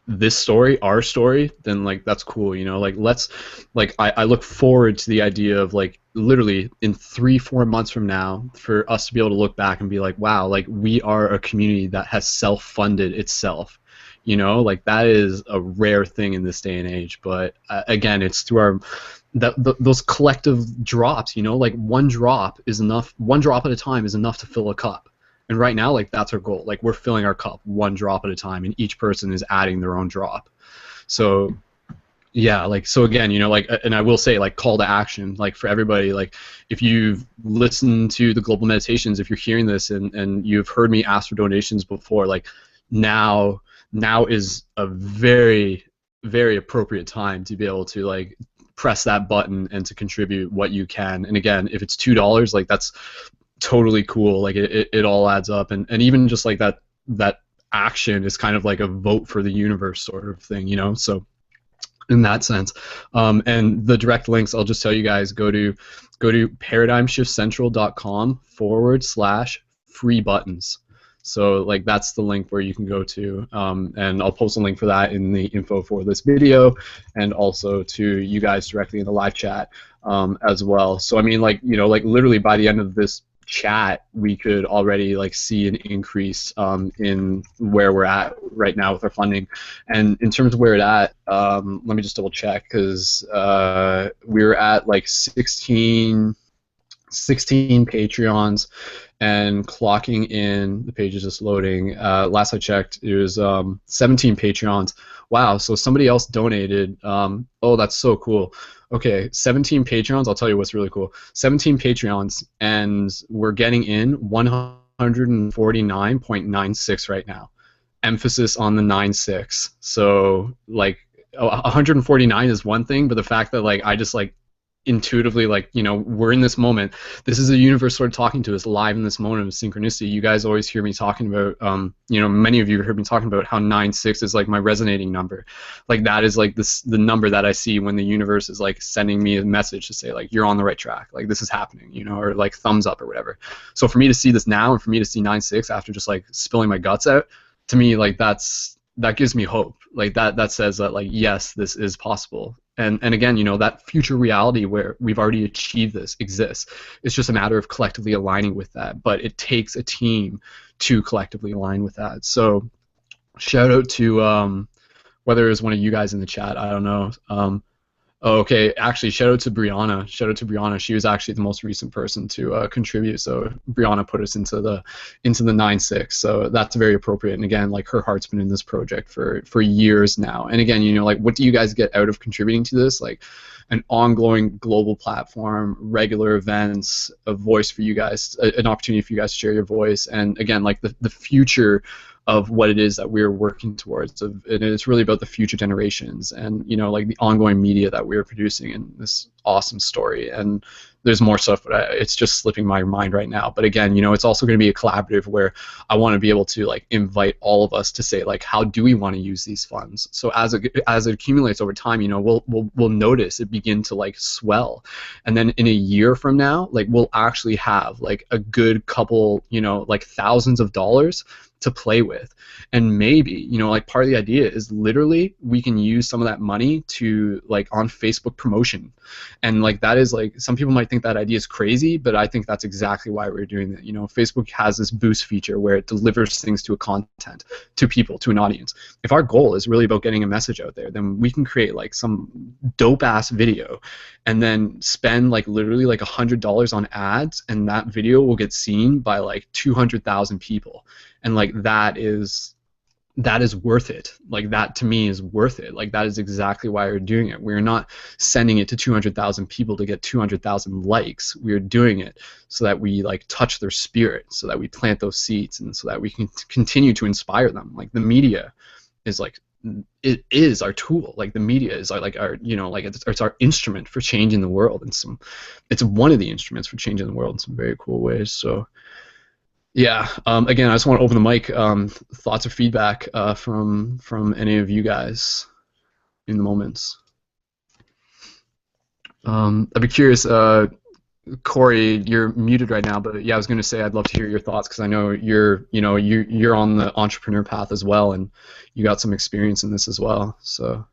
this story, our story, then like that's cool, like let's like I look forward to the idea of like literally in 3-4 months from now for us to be able to look back and be like, wow, like we are a community that has self-funded itself. Like that is a rare thing in this day and age, but again, it's through our those collective drops, like one drop is enough, one drop at a time is enough to fill a cup. And right now, like that's our goal. Like we're filling our cup one drop at a time, and each person is adding their own drop. So yeah, like so again, like, and I will say like call to action, like for everybody, like if you've listened to the global meditations, if you're hearing this and you've heard me ask for donations before, like now is a very very appropriate time to be able to like press that button and to contribute what you can. And again, if it's $2, like that's totally cool. Like it all adds up, and even just like that action is kind of like a vote for the universe sort of thing, so in that sense. And the direct links, I'll just tell you guys, go to paradigmshiftcentral.com/free buttons. So like that's the link where you can go to, and I'll post a link for that in the info for this video, and also to you guys directly in the live chat as well. So I mean, like like literally by the end of this chat, we could already like see an increase in where we're at right now with our funding. And in terms of where it's at, let me just double check, because we're at like 16 Patreons and clocking in, the page is just loading. Last I checked, it was 17 Patreons. Wow, so somebody else donated. Oh, that's so cool. Okay, 17 Patreons, I'll tell you what's really cool. 17 Patreons, and we're getting in 149.96 right now. Emphasis on the 96. So, like, 149 is one thing, but the fact that, like, I just, like, intuitively, like, we're in this moment. This is the universe sort of talking to us live in this moment of synchronicity. You guys always hear me talking about, many of you heard me talking about how 96 is like my resonating number. Like that is like the number that I see when the universe is like sending me a message to say like you're on the right track, like this is happening, or like thumbs up or whatever. So for me to see this now and for me to see 96 after just like spilling my guts out, to me, like that gives me hope. Like that says that like yes, this is possible. And again, that future reality where we've already achieved this exists. It's just a matter of collectively aligning with that. But it takes a team to collectively align with that. So shout out to whether it was one of you guys in the chat, I don't know. Oh, okay, actually, shout out to Brianna. Shout out to Brianna. She was actually the most recent person to contribute. So Brianna put us into the 9-6. So that's very appropriate. And again, like her heart's been in this project for years now. And again, like what do you guys get out of contributing to this? Like an ongoing global platform, regular events, a voice for you guys, an opportunity for you guys to share your voice, and again, like the future of what it is that we're working towards, and it's really about the future generations and like the ongoing media that we're producing in this awesome story. And there's more stuff, but it's just slipping my mind right now. But again, it's also going to be a collaborative where I want to be able to like invite all of us to say like how do we want to use these funds. So as it accumulates over time, we'll notice it begin to like swell, and then in a year from now, like we'll actually have like a good couple like thousands of dollars to play with. And maybe like part of the idea is literally we can use some of that money to like on Facebook promotion. And like that is like, some people might think that idea is crazy, but I think that's exactly why we're doing that. Facebook has this boost feature where it delivers things to a content, to people, to an audience. If our goal is really about getting a message out there, then we can create like some dope ass video and then spend like literally like $100 on ads, and that video will get seen by like 200,000 people. And like that is worth it. Like that to me is worth it. Like that is exactly why we're doing it. We're not sending it to 200,000 people to get 200,000 likes. We're doing it so that we like touch their spirit, so that we plant those seeds, and so that we can continue to inspire them. Like the media is like, it is our tool. Like the media is our, like our like it's our instrument for changing the world, and it's one of the instruments for changing the world in some very cool ways. So yeah, again, I just want to open the mic. Thoughts or feedback from any of you guys in the moments. I'd be curious. Corey, you're muted right now, but yeah, I was going to say I'd love to hear your thoughts because I know you're on the entrepreneur path as well, and you got some experience in this as well. So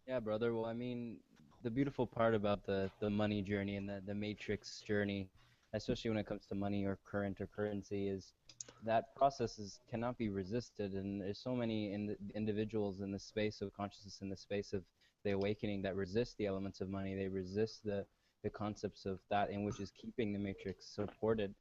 Yeah, brother. Well, I mean, the beautiful part about the money journey and the matrix journey, especially when it comes to money or current or currency, is that process cannot be resisted. And there's so many individuals in the space of consciousness, in the space of the awakening, that resist the elements of money. They resist the concepts of that in which is keeping the matrix supported.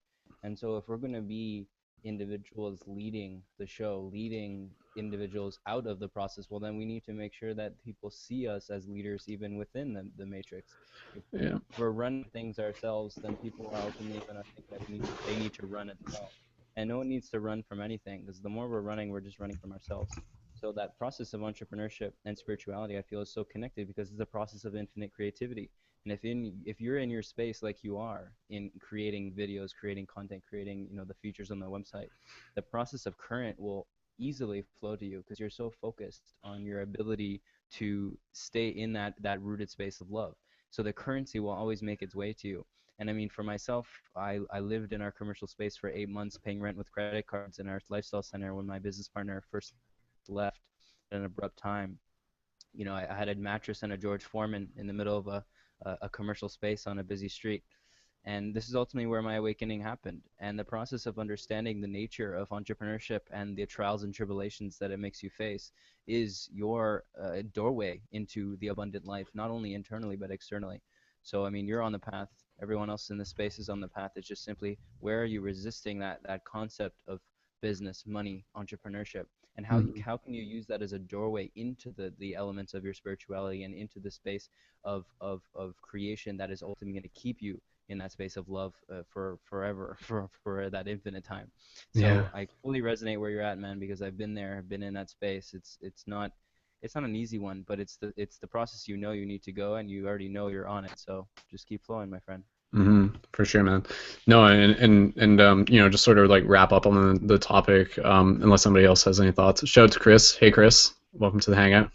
And so, if we're going to be individuals leading the show, leading individuals out of the process, well, then we need to make sure that people see us as leaders even within the matrix. If yeah, we're running things ourselves, then people are ultimately going to think that they need to run as well. And no one needs to run from anything, because the more we're running, we're just running from ourselves. So that process of entrepreneurship and spirituality, I feel, is so connected because it's a process of infinite creativity. And if you're in your space like you are in creating videos, creating content, creating the features on the website, the process of current will easily flow to you because you're so focused on your ability to stay in that rooted space of love. So the currency will always make its way to you. And I mean, for myself, I lived in our commercial space for 8 months, paying rent with credit cards in our lifestyle center when my business partner first left at an abrupt time. I had a mattress and a George Foreman in the middle of a commercial space on a busy street. And this is ultimately where my awakening happened. And the process of understanding the nature of entrepreneurship and the trials and tribulations that it makes you face is your doorway into the abundant life, not only internally, but externally. So, I mean, you're on the path. Everyone else in the space is on the path. It's just simply, where are you resisting that concept of business, money, entrepreneurship? And how can you use that as a doorway into the elements of your spirituality and into the space of creation that is ultimately going to keep you in that space of love for forever, for that infinite time. yeah. So I fully resonate where you're at, man, because I've been there, been in that space. It's not an easy one, but it's the process you need to go, and you already know you're on it. So just keep flowing, my friend. For sure, man. No, and just sort of like wrap up on the topic, unless somebody else has any thoughts. Shout out to Chris. Hey, Chris. Welcome to the Hangout.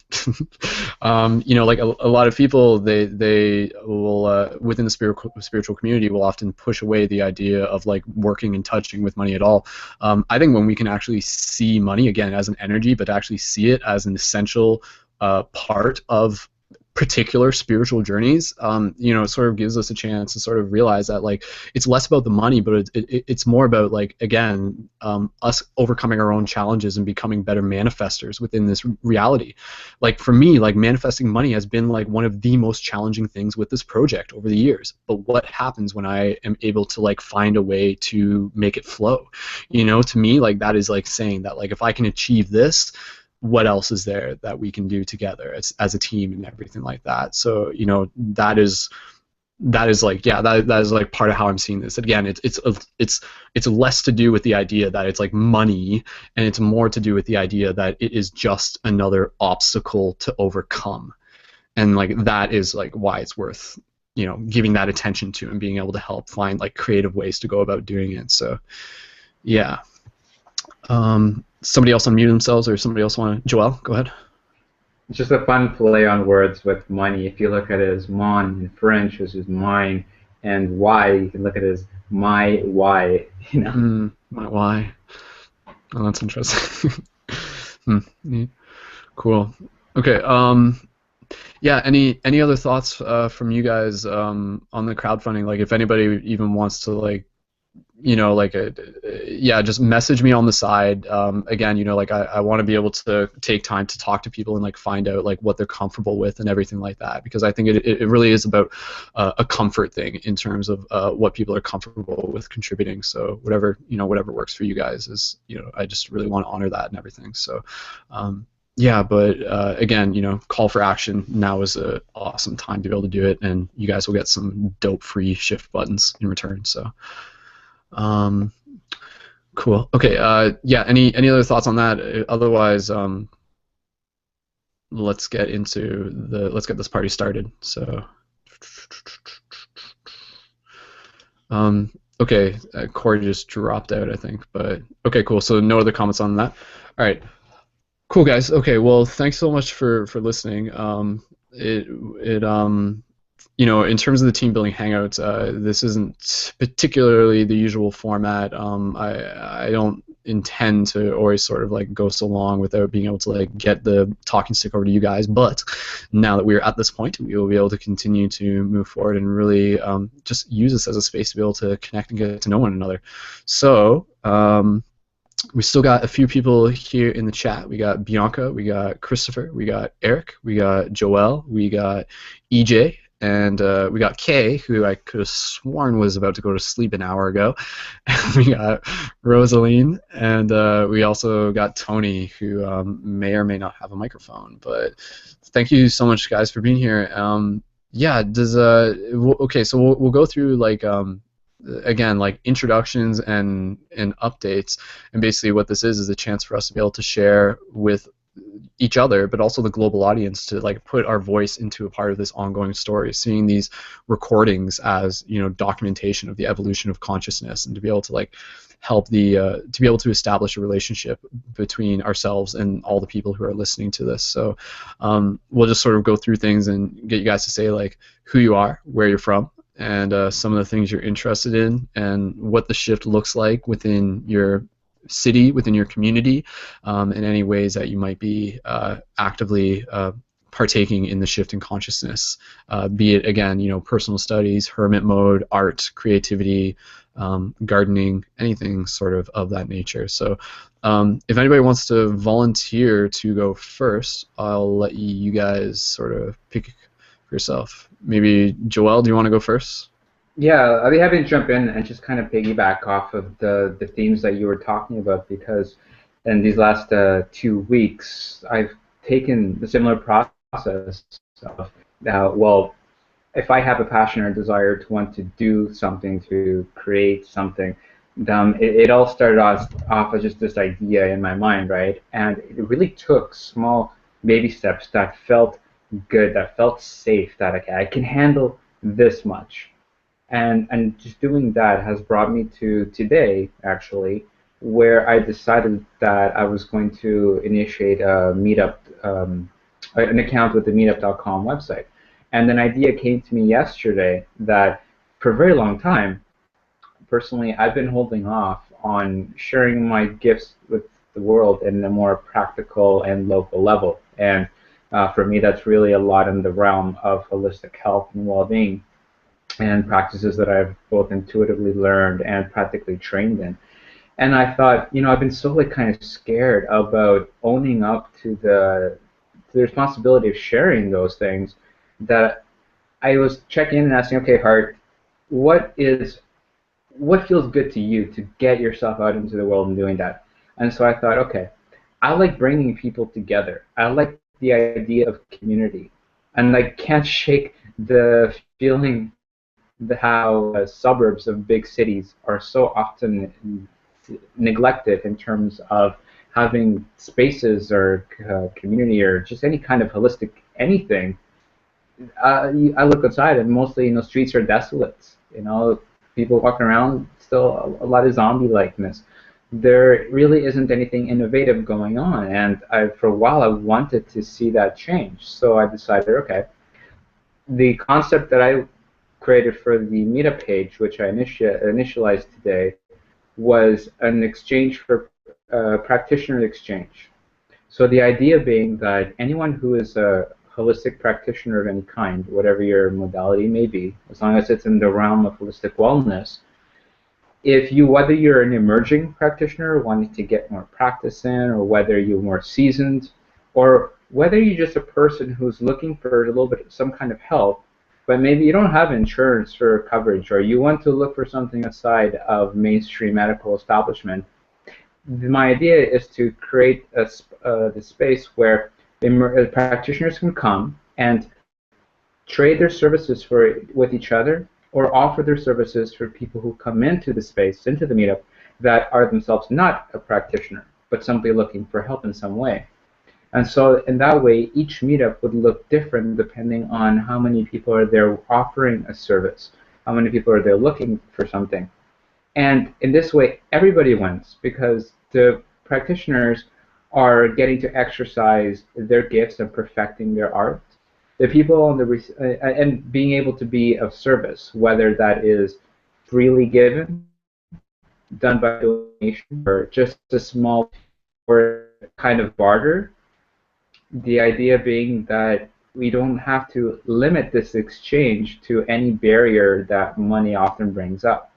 Like a lot of people, they will within the spiritual community will often push away the idea of like working and touching with money at all. I think when we can actually see money again as an energy, but actually see it as an essential part of particular spiritual journeys, it sort of gives us a chance to sort of realize that like it's less about the money, but it's more about like again us overcoming our own challenges and becoming better manifestors within this reality. Like for me, like manifesting money has been like one of the most challenging things with this project over the years. But what happens when I am able to like find a way to make it flow? To me, like that is like saying that like if I can achieve this, what else is there that we can do together as a team and everything like that. So that is like, yeah, that is like part of how I'm seeing this. Again, it's less to do with the idea that it's like money, and it's more to do with the idea that it is just another obstacle to overcome, and like that is like why it's worth giving that attention to and being able to help find like creative ways to go about doing it. So yeah. Somebody else unmute themselves, or somebody else want to? Joel, go ahead. It's just a fun play on words with money. If you look at it as mon in French, which is mine, and why, you can look at it as my why. My why. Oh, that's interesting. Yeah. Cool. Okay. Yeah. Any other thoughts from you guys on the crowdfunding? Like, if anybody even wants to like just message me on the side. Again, like I want to be able to take time to talk to people and like find out like what they're comfortable with and everything like that, because I think it really is about a comfort thing in terms of what people are comfortable with contributing. So whatever works for you guys is, I just really want to honor that and everything. So yeah, but again, call for action. Now is an awesome time to be able to do it, and you guys will get some dope free shift buttons in return. So cool. Okay. Yeah. Any other thoughts on that? Otherwise, let's get this party started. So, okay. Corey just dropped out, I think. But okay, cool. So no other comments on that. All right. Cool, guys. Okay. Well, thanks so much for listening. in terms of the team building hangouts, this isn't particularly the usual format. I don't intend to always sort of like go so long without being able to like get the talking stick over to you guys. But now that we're at this point, we will be able to continue to move forward and really just use this as a space to be able to connect and get to know one another. So. We still got a few people here in the chat. We got Bianca, we got Christopher, we got Eric, we got Joel, we got EJ, and we got Kay, who I could have sworn was about to go to sleep an hour ago. We got Rosaline, and we also got Tony, who may or may not have a microphone. But thank you so much, guys, for being here. Yeah, okay, so we'll go through like again, like introductions and updates, and basically what this is a chance for us to be able to share with each other, but also the global audience, to like put our voice into a part of this ongoing story, seeing these recordings as documentation of the evolution of consciousness, and to be able to like help to be able to establish a relationship between ourselves and all the people who are listening to this. So we'll just sort of go through things and get you guys to say like who you are, where you're from, and some of the things you're interested in, and what the shift looks like within your city, within your community, in any ways that you might be actively partaking in the shift in consciousness, be it, again, personal studies, hermit mode, art, creativity, gardening, anything sort of that nature. So if anybody wants to volunteer to go first, I'll let you guys sort of pick for yourself. Maybe Joel, do you want to go first? Yeah, I'd be happy to jump in and just kind of piggyback off of the themes that you were talking about, because in these last 2 weeks, I've taken the similar process of, well, if I have a passion or desire to want to do something, to create something, it all started off as just this idea in my mind, right? And it really took small baby steps that felt good, that felt safe, that okay, I can handle this much. And just doing that has brought me to today, actually, where I decided that I was going to initiate a meetup, an account with the meetup.com website. And an idea came to me yesterday that for a very long time, personally, I've been holding off on sharing my gifts with the world in a more practical and local level. And for me, that's really a lot in the realm of holistic health and well-being, and practices that I've both intuitively learned and practically trained in. And I thought, I've been so like kind of scared about owning up to the responsibility of sharing those things, that I was checking in and asking, okay, Hart, what feels good to you to get yourself out into the world and doing that? And so I thought, okay, I like bringing people together. I like the idea of community, and I can't shake the feeling how suburbs of big cities are so often neglected in terms of having spaces or community or just any kind of holistic anything. I look outside and mostly, streets are desolate. People walking around, still a lot of zombie-likeness. There really isn't anything innovative going on, and for a while I wanted to see that change. So I decided, okay, the concept that I created for the meetup page, which I initialized today, was an exchange for practitioner exchange. So the idea being that anyone who is a holistic practitioner of any kind, whatever your modality may be, as long as it's in the realm of holistic wellness, whether you're an emerging practitioner wanting to get more practice in, or whether you're more seasoned, or whether you're just a person who's looking for a little bit of some kind of help, but maybe you don't have insurance for coverage, or you want to look for something outside of mainstream medical establishment, my idea is to create the space where practitioners can come and trade their services with each other, or offer their services for people who come into the space, into the meetup, that are themselves not a practitioner, but simply looking for help in some way. And so in that way, each meetup would look different depending on how many people are there offering a service, how many people are there looking for something. And in this way, everybody wins, because the practitioners are getting to exercise their gifts and perfecting their art. the people on and being able to be of service, whether that is freely given, done by donation, or just a small or kind of barter. The idea being that we don't have to limit this exchange to any barrier that money often brings up.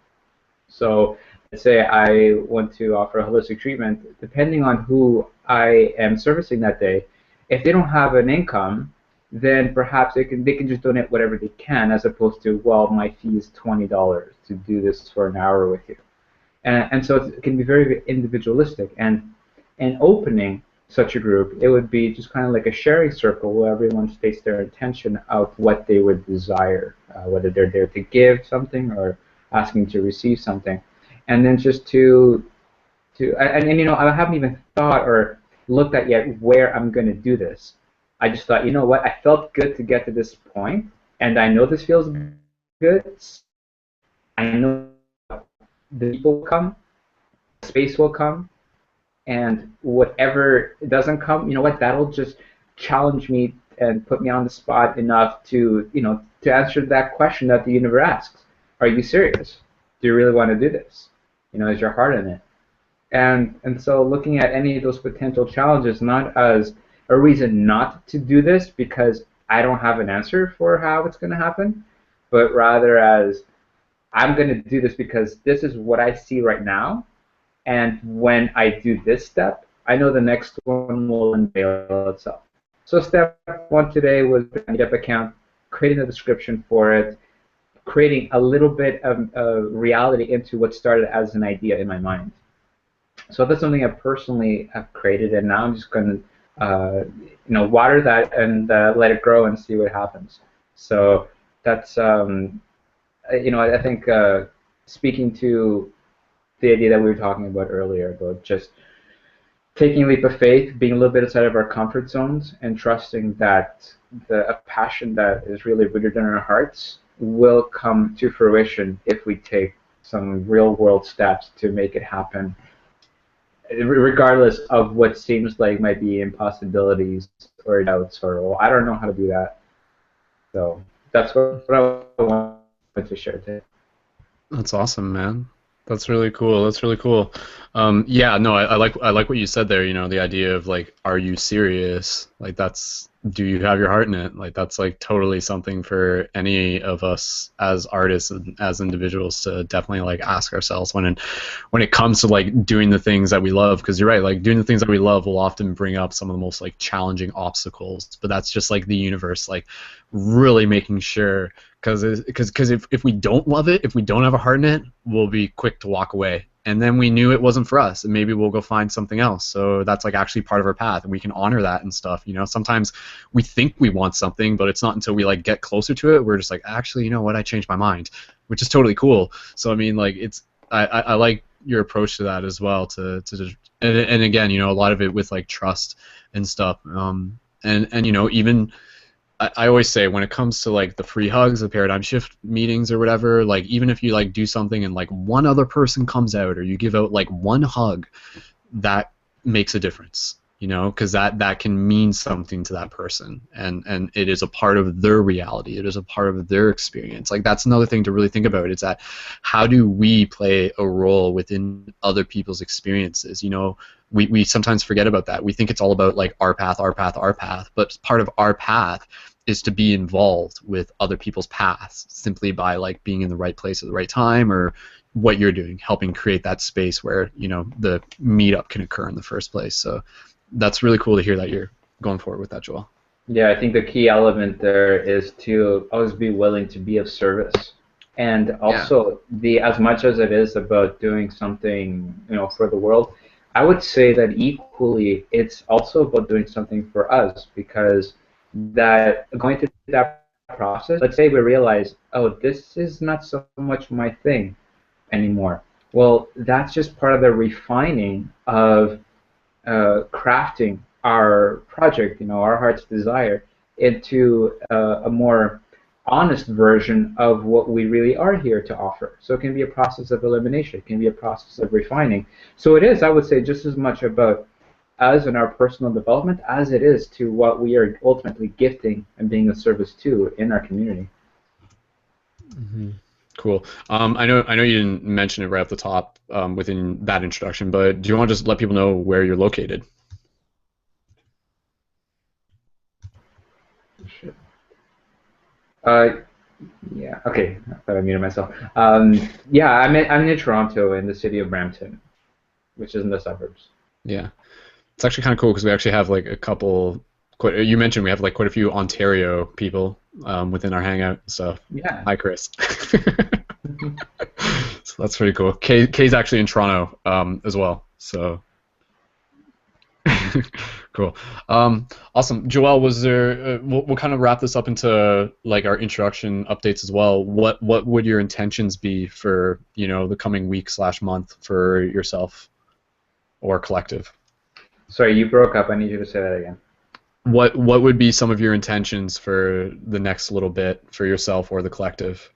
So let's say I want to offer a holistic treatment, depending on who I am servicing that day, if they don't have an income, then perhaps they can just donate whatever they can, as opposed to, well, my fee is $20 to do this for an hour with you. And so it can be very individualistic. And opening such a group, it would be just kind of like a sharing circle where everyone states their intention of what they would desire, whether they're there to give something or asking to receive something. And then just and you know, I haven't even thought or looked at yet where I'm going to do this. I just thought, you know what, I felt good to get to this point, and I know this feels good. I know the people will come, space will come, and whatever doesn't come, you know what, that'll just challenge me and put me on the spot enough to, you know, to answer that question that the universe asks. Are you serious? Do you really want to do this? You know, is your heart in it? And so looking at any of those potential challenges not as a reason not to do this because I don't have an answer for how it's going to happen, but rather as I'm going to do this because this is what I see right now, and when I do this step, I know the next one will unveil itself. So step one today was the Meetup account, creating a description for it, creating a little bit of reality into what started as an idea in my mind. So that's something I personally have created, and now I'm just going to you know, water that and let it grow and see what happens. So that's you know, I think speaking to the idea that we were talking about earlier about just taking a leap of faith, being a little bit outside of our comfort zones, and trusting that a passion that is really rooted in our hearts will come to fruition if we take some real world steps to make it happen, regardless of what seems like might be impossibilities or doubts or, well, I don't know how to do that. So that's what I wanted to share today. That's awesome, man. That's really cool. That's really cool. Yeah, no, I like what you said there. You know, the idea of like, are you serious? Like, do you have your heart in it? Like, that's like totally something for any of us as artists and as individuals to definitely like ask ourselves when it comes to like doing the things that we love. Because you're right, like doing the things that we love will often bring up some of the most like challenging obstacles. But that's just like the universe, like really making sure. Because if we don't love it, if we don't have a heart in it, we'll be quick to walk away. And then we knew it wasn't for us, and maybe we'll go find something else. So that's like actually part of our path, and we can honor that and stuff. You know, sometimes we think we want something, but it's not until we like get closer to it we're just like, actually, you know what, I changed my mind, which is totally cool. So I mean, like I like your approach to that as well. And again, you know, a lot of it with like trust and stuff. And you know, even. I always say when it comes to like the free hugs, the paradigm shift meetings or whatever, like even if you like do something and like one other person comes out or you give out like one hug, that makes a difference, you know, because that can mean something to that person, and it is a part of their reality, it is a part of their experience. Like that's another thing to really think about. It's that how do we play a role within other people's experiences, you know. We sometimes forget about that. We think it's all about like our path, but part of our path is to be involved with other people's paths simply by like being in the right place at the right time, or what you're doing, helping create that space where, you know, the meetup can occur in the first place. So that's really cool to hear that you're going forward with that, Joel. Yeah, I think the key element there is to always be willing to be of service. And also, as much as it is about doing something, you know, for the world, I would say that equally it's also about doing something for us, because that going through that process, let's say we realize, oh, this is not so much my thing anymore. Well, that's just part of the refining of crafting our project, you know, our heart's desire, into a more honest version of what we really are here to offer. So it can be a process of elimination, it can be a process of refining. So it is, I would say, just as much about us in our personal development as it is to what we are ultimately gifting and being of service to in our community. Mm-hmm. Cool. I know you didn't mention it right off the top within that introduction, but do you want to just let people know where you're located? Shit. Yeah. Okay. I thought I muted myself. Yeah, I'm in Toronto, in the city of Brampton, which is in the suburbs. Yeah. It's actually kind of cool because we actually have like a couple. You mentioned we have like quite a few Ontario people within our Hangout. So Yeah. hi, Chris. So that's pretty cool. Kay's actually in Toronto as well. So cool. Awesome. Joel, was there? We'll kind of wrap this up into like our introduction updates as well. What would your intentions be for the coming week/month for yourself or collective? Sorry, you broke up. I need you to say that again. What would be some of your intentions for the next little bit for yourself or the collective?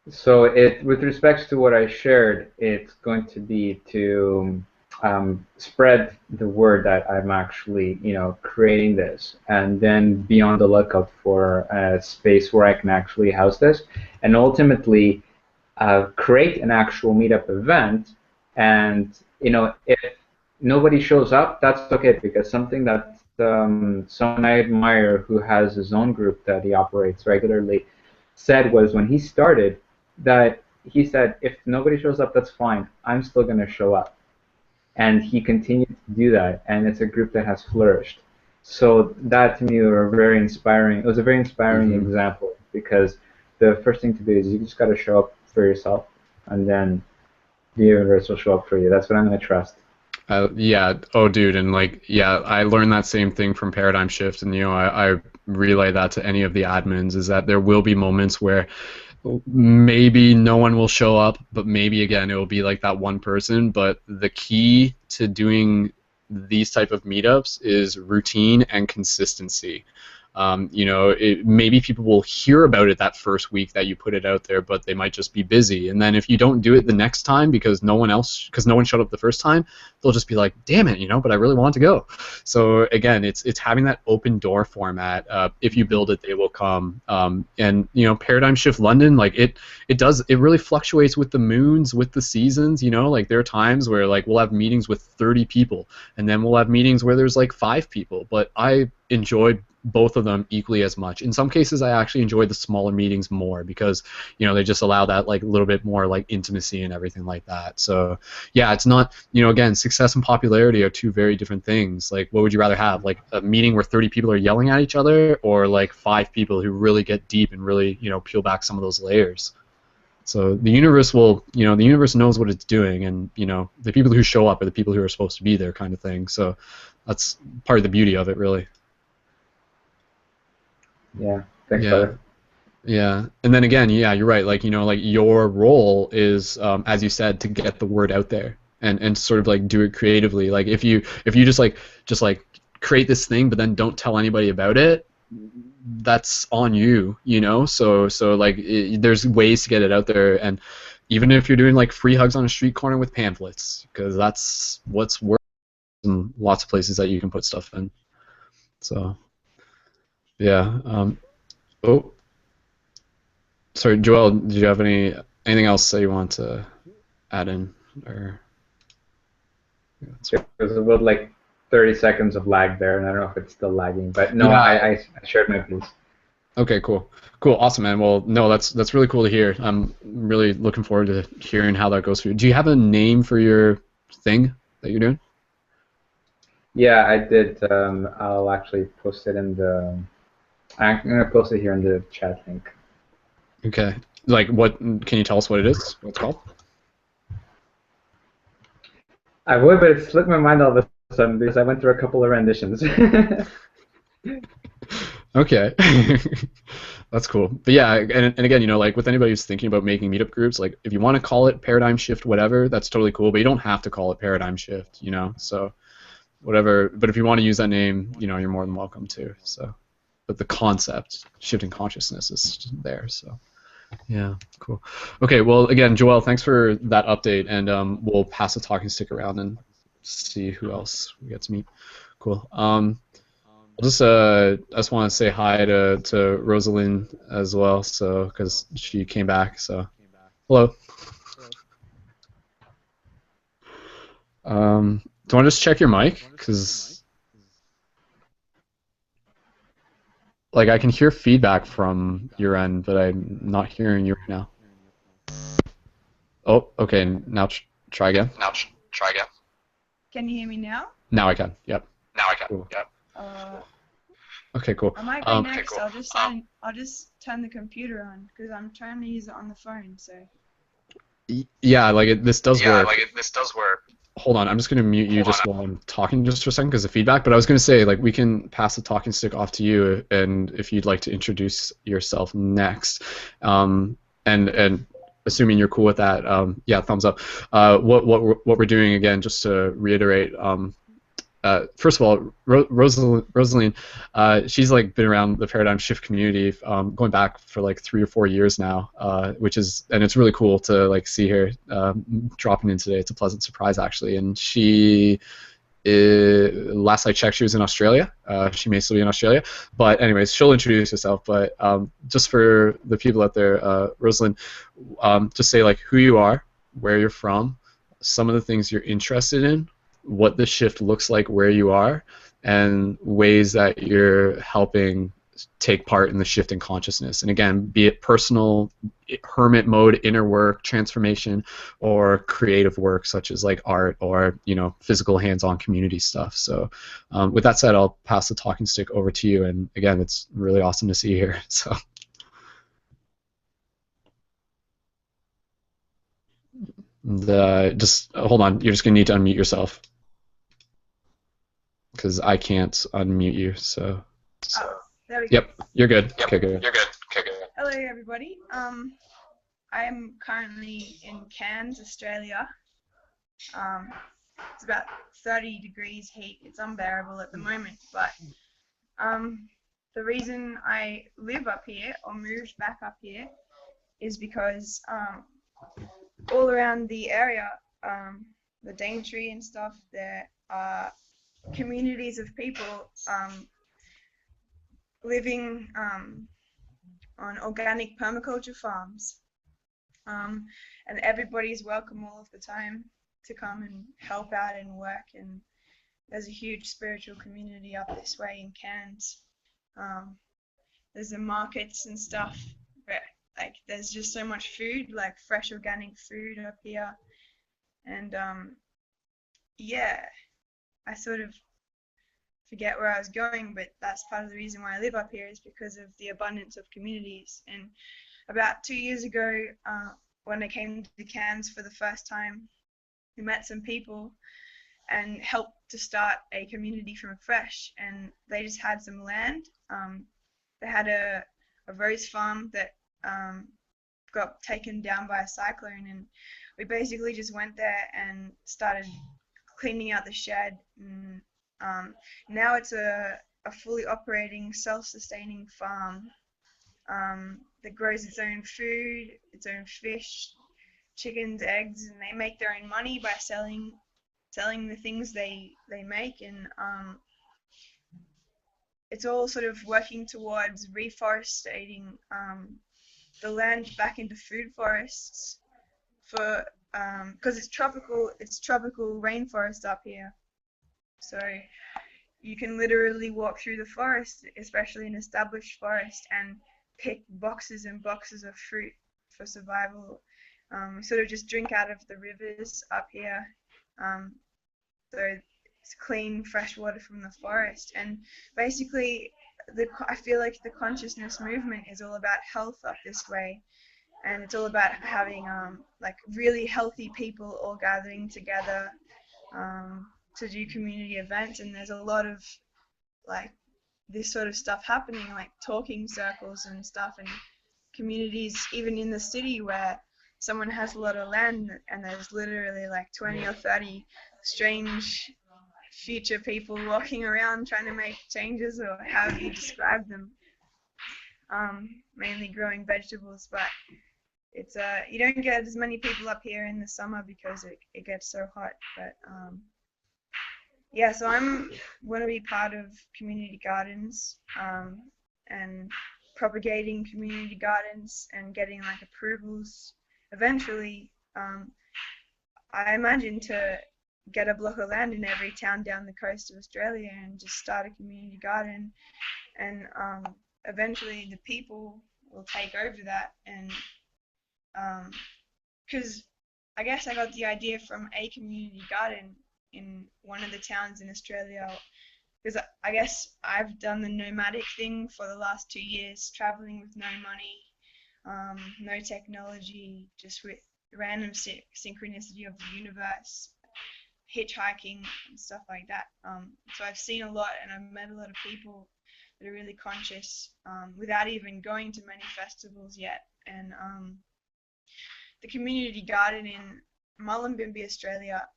So with respects to what I shared, it's going to be to spread the word that I'm actually, creating this, and then be on the lookout for a space where I can actually house this, and ultimately create an actual meetup event. And if nobody shows up, that's okay, because something that someone I admire who has his own group that he operates regularly said was when he started that he said, if nobody shows up, that's fine. I'm still going to show up. And he continued to do that, and it's a group that has flourished. So that to me were very inspiring. It was a very inspiring example, because the first thing to do is you just got to show up for yourself, and then the universe will show up for you. That's what I'm going to trust. Yeah. Oh, dude, and like, yeah, I learned that same thing from Paradigm Shift, and I relay that to any of the admins is that there will be moments where maybe no one will show up, but maybe again it will be like that one person. But the key to doing these type of meetups is routine and consistency. Maybe people will hear about it that first week that you put it out there, but they might just be busy. And then if you don't do it the next time because no one showed up the first time, they'll just be like, "Damn it, but I really want to go." So again, it's having that open door format. If you build it, they will come. And Paradigm Shift London, like it really fluctuates with the moons, with the seasons. Like there are times where like we'll have meetings with 30 people, and then we'll have meetings where there's like 5 people. But I enjoy both of them equally as much. In some cases, I actually enjoy the smaller meetings more because they just allow that like a little bit more like intimacy and everything like that. So yeah, it's not again, success and popularity are two very different things. Like, what would you rather have? Like a meeting where 30 people are yelling at each other, or like 5 people who really get deep and really peel back some of those layers? So the universe the universe knows what it's doing, and the people who show up are the people who are supposed to be there, kind of thing. So that's part of the beauty of it, really. Yeah. Thanks, brother. Yeah, and then again, yeah, you're right. Like like your role is, as you said, to get the word out there and sort of like do it creatively. Like if you just like create this thing, but then don't tell anybody about it, that's on you. So like there's ways to get it out there, and even if you're doing like free hugs on a street corner with pamphlets, because that's what's working in lots of places that you can put stuff in. So yeah. Oh. Sorry, Joel, did you have anything else that you want to add in? Or There's about like 30 seconds of lag there, and I don't know if it's still lagging, but no, yeah. I shared my piece. Okay, cool, awesome, man. Well, no, that's really cool to hear. I'm really looking forward to hearing how that goes for you. Do you have a name for your thing that you're doing? Yeah, I did. I'll actually post it in the. I'm gonna post it here in the chat link. Okay. Like, what? Can you tell us what it is? What it's called? I would, but it slipped my mind all of a sudden because I went through a couple of renditions. Okay. That's cool. But yeah, and again, like with anybody who's thinking about making meetup groups, like if you want to call it Paradigm Shift, whatever, that's totally cool. But you don't have to call it Paradigm Shift, So whatever. But if you want to use that name, you're more than welcome to. So, but the concept, shifting consciousness, is there. So. Yeah, cool. Okay, well, again, Joel, thanks for that update, and we'll pass the talking stick around and see who else we get to meet. Cool. I just want to say hi to Rosalind as well, so because she came back. So hello. Do you want to just check your mic? Because like I can hear feedback from your end, but I'm not hearing you right now. Oh, okay. Now try again. Can you hear me now? Now I can. Yep. Cool. Okay, cool. I might go next. I'll just turn the computer on because I'm trying to use it on the phone. So. Yeah, this does work. Hold on, I'm just gonna mute you just while I'm talking just for a second because of feedback. But I was gonna say we can pass the talking stick off to you, and if you'd like to introduce yourself next, and assuming you're cool with that, yeah, thumbs up. What we're doing again, just to reiterate, first of all, Rosaline, she's been around the paradigm shift community, going back for 3 or 4 years now, and it's really cool to see her dropping in today. It's a pleasant surprise actually, and she. Last I checked, she was in Australia. She may still be in Australia, but anyways, she'll introduce herself. But just for the people out there, Rosalind, just say who you are, where you're from, some of the things you're interested in, what the shift looks like where you are, and ways that you're helping take part in the shift in consciousness. And again, be it personal, hermit mode, inner work, transformation, or creative work such as art or physical hands-on community stuff. So with that said, I'll pass the talking stick over to you. And again, it's really awesome to see you here. So. Just hold on. You're just gonna need to unmute yourself because I can't unmute you. So. There we go. Yep, you're good. Okay, good. Hello, everybody. I am currently in Cairns, Australia. It's about 30 degrees heat. It's unbearable at the moment, but the reason I live up here or moved back up here is because all around the area, the Daintree and stuff, there are communities of people living on organic permaculture farms, and everybody's welcome all of the time to come and help out and work. And there's a huge spiritual community up this way in Cairns. There's the markets and stuff, but there's just so much food, fresh organic food up here. And yeah, I sort of forget where I was going, but that's part of the reason why I live up here is because of the abundance of communities. And about 2 years ago, when I came to Cairns for the first time, we met some people and helped to start a community from fresh. And they just had some land. They had a rose farm that got taken down by a cyclone, and we basically just went there and started cleaning out the shed. And now it's a fully operating, self-sustaining farm that grows its own food, its own fish, chickens, eggs, and they make their own money by selling the things they make. And it's all sort of working towards reforestating the land back into food forests for because it's tropical rainforest up here. So you can literally walk through the forest, especially an established forest, and pick boxes and boxes of fruit for survival. We sort of just drink out of the rivers up here. So it's clean, fresh water from the forest. And basically, I feel like the consciousness movement is all about health up this way. And it's all about having really healthy people all gathering together to do community events. And there's a lot of this sort of stuff happening, talking circles and stuff, and communities even in the city where someone has a lot of land and there's literally 20 or 30 strange future people walking around trying to make changes, or however you describe them, mainly growing vegetables. But it's you don't get as many people up here in the summer because it gets so hot. But yeah, so I'm want to be part of community gardens, and propagating community gardens and getting like approvals eventually. I imagine to get a block of land in every town down the coast of Australia and just start a community garden, and eventually the people will take over that, and because I guess I got the idea from a community garden in one of the towns in Australia, because I guess I've done the nomadic thing for the last 2 years, traveling with no money, no technology, just with random synchronicity of the universe, hitchhiking and stuff like that. So I've seen a lot, and I've met a lot of people that are really conscious, without even going to many festivals yet. And the community garden in Mullumbimby, Australia,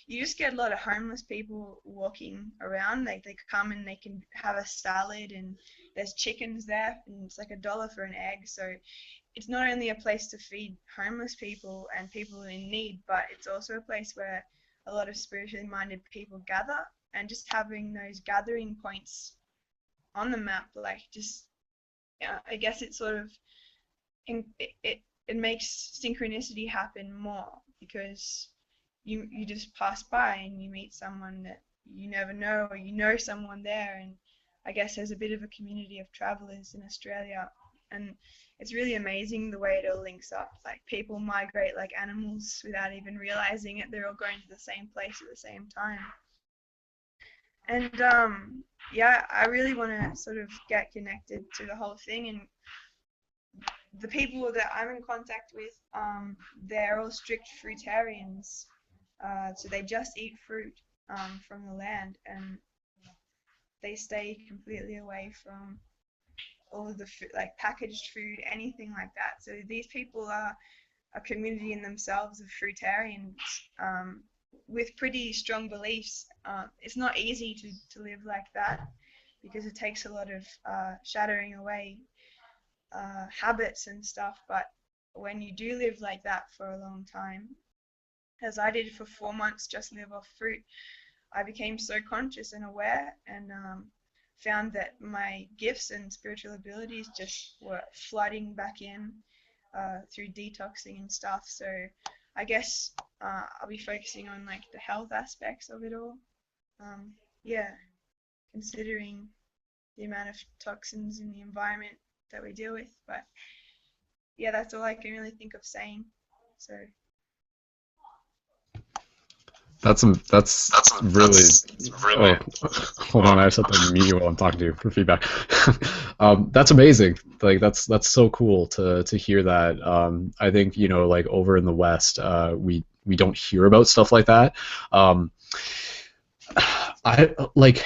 you just get a lot of homeless people walking around. Like they come and they can have a salad, and there's chickens there, and it's like $1 for an egg. So it's not only a place to feed homeless people and people in need, but it's also a place where a lot of spiritually minded people gather. And just having those gathering points on the map, like just, I guess it sort of it makes synchronicity happen more, because you just pass by and you meet someone that you never know, or you know someone there. And I guess there's a bit of a community of travelers in Australia, and it's really amazing the way it all links up. Like people migrate like animals without even realizing it. They're all going to the same place at the same time. And yeah, I really want to sort of get connected to the whole thing. And the people that I'm in contact with, they're all strict fruitarians. So they just eat fruit from the land, and they stay completely away from all of the like packaged food, anything like that. So these people are a community in themselves of fruitarians, with pretty strong beliefs. It's not easy to live like that, because it takes a lot of shattering away habits and stuff. But when you do live like that for a long time, as I did for 4 months, just live off fruit, I became so conscious and aware, and found that my gifts and spiritual abilities just were flooding back in through detoxing and stuff. So I guess I'll be focusing on like the health aspects of it all. Yeah, considering the amount of toxins in the environment that we deal with. But yeah, that's all I can really think of saying. So That's really. Oh, hold on, I have something to mute you while I'm talking to you for feedback. That's amazing. Like that's so cool to hear that. I think like over in the West, we don't hear about stuff like that. I like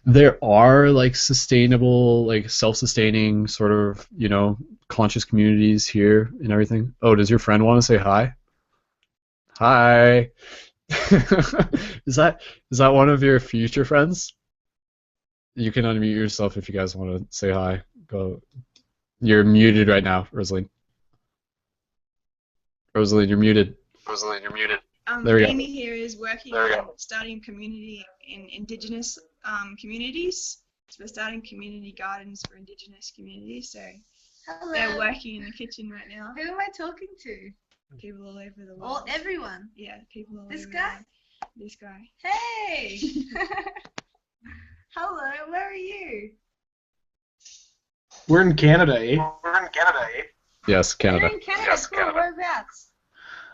there are like sustainable, like self-sustaining sort of conscious communities here and everything. Oh, does your friend want to say hi? Hi. Is that one of your future friends? You can unmute yourself if you guys want to say hi. Go. You're muted right now, Rosaline. Rosaline, you're muted. There we go. Amy here is working on starting a community in Indigenous communities. So we're starting community gardens for Indigenous communities. So Hello. they're working in the kitchen right now. Who am I talking to? People all over the world. All everyone. Yeah, people all This over guy? the world. This guy. Hey. Hello. Where are you? We're in Canada, eh? Yes, Canada. You're in Canada. Cool. Whereabouts?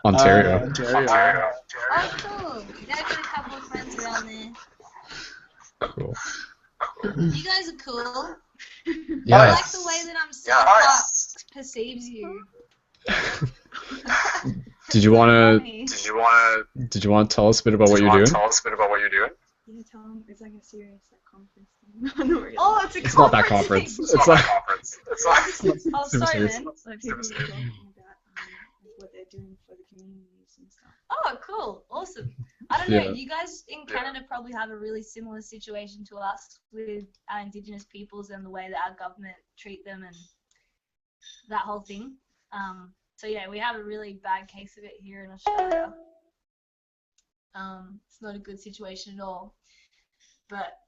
Ontario. Ontario. Oh, cool. Yeah, I've got a couple of friends around there. Cool. You guys are cool. Yeah. I like the way that I'm set up perceives you. Did you want Funny. to tell us a bit about what you're doing? Yeah, tell them it's like a serious like conference thing. No, really. Oh, it's a It's not that conference. conference. It's like Oh, super sorry, serious. man. Like people are talking about what they're doing for the communities and stuff. Oh, cool. Awesome. I don't know. Yeah. You guys in Canada probably have a really similar situation to us with our Indigenous peoples and the way that our government treat them and that whole thing. So yeah, we have a really bad case of it here in Australia. It's not a good situation at all. But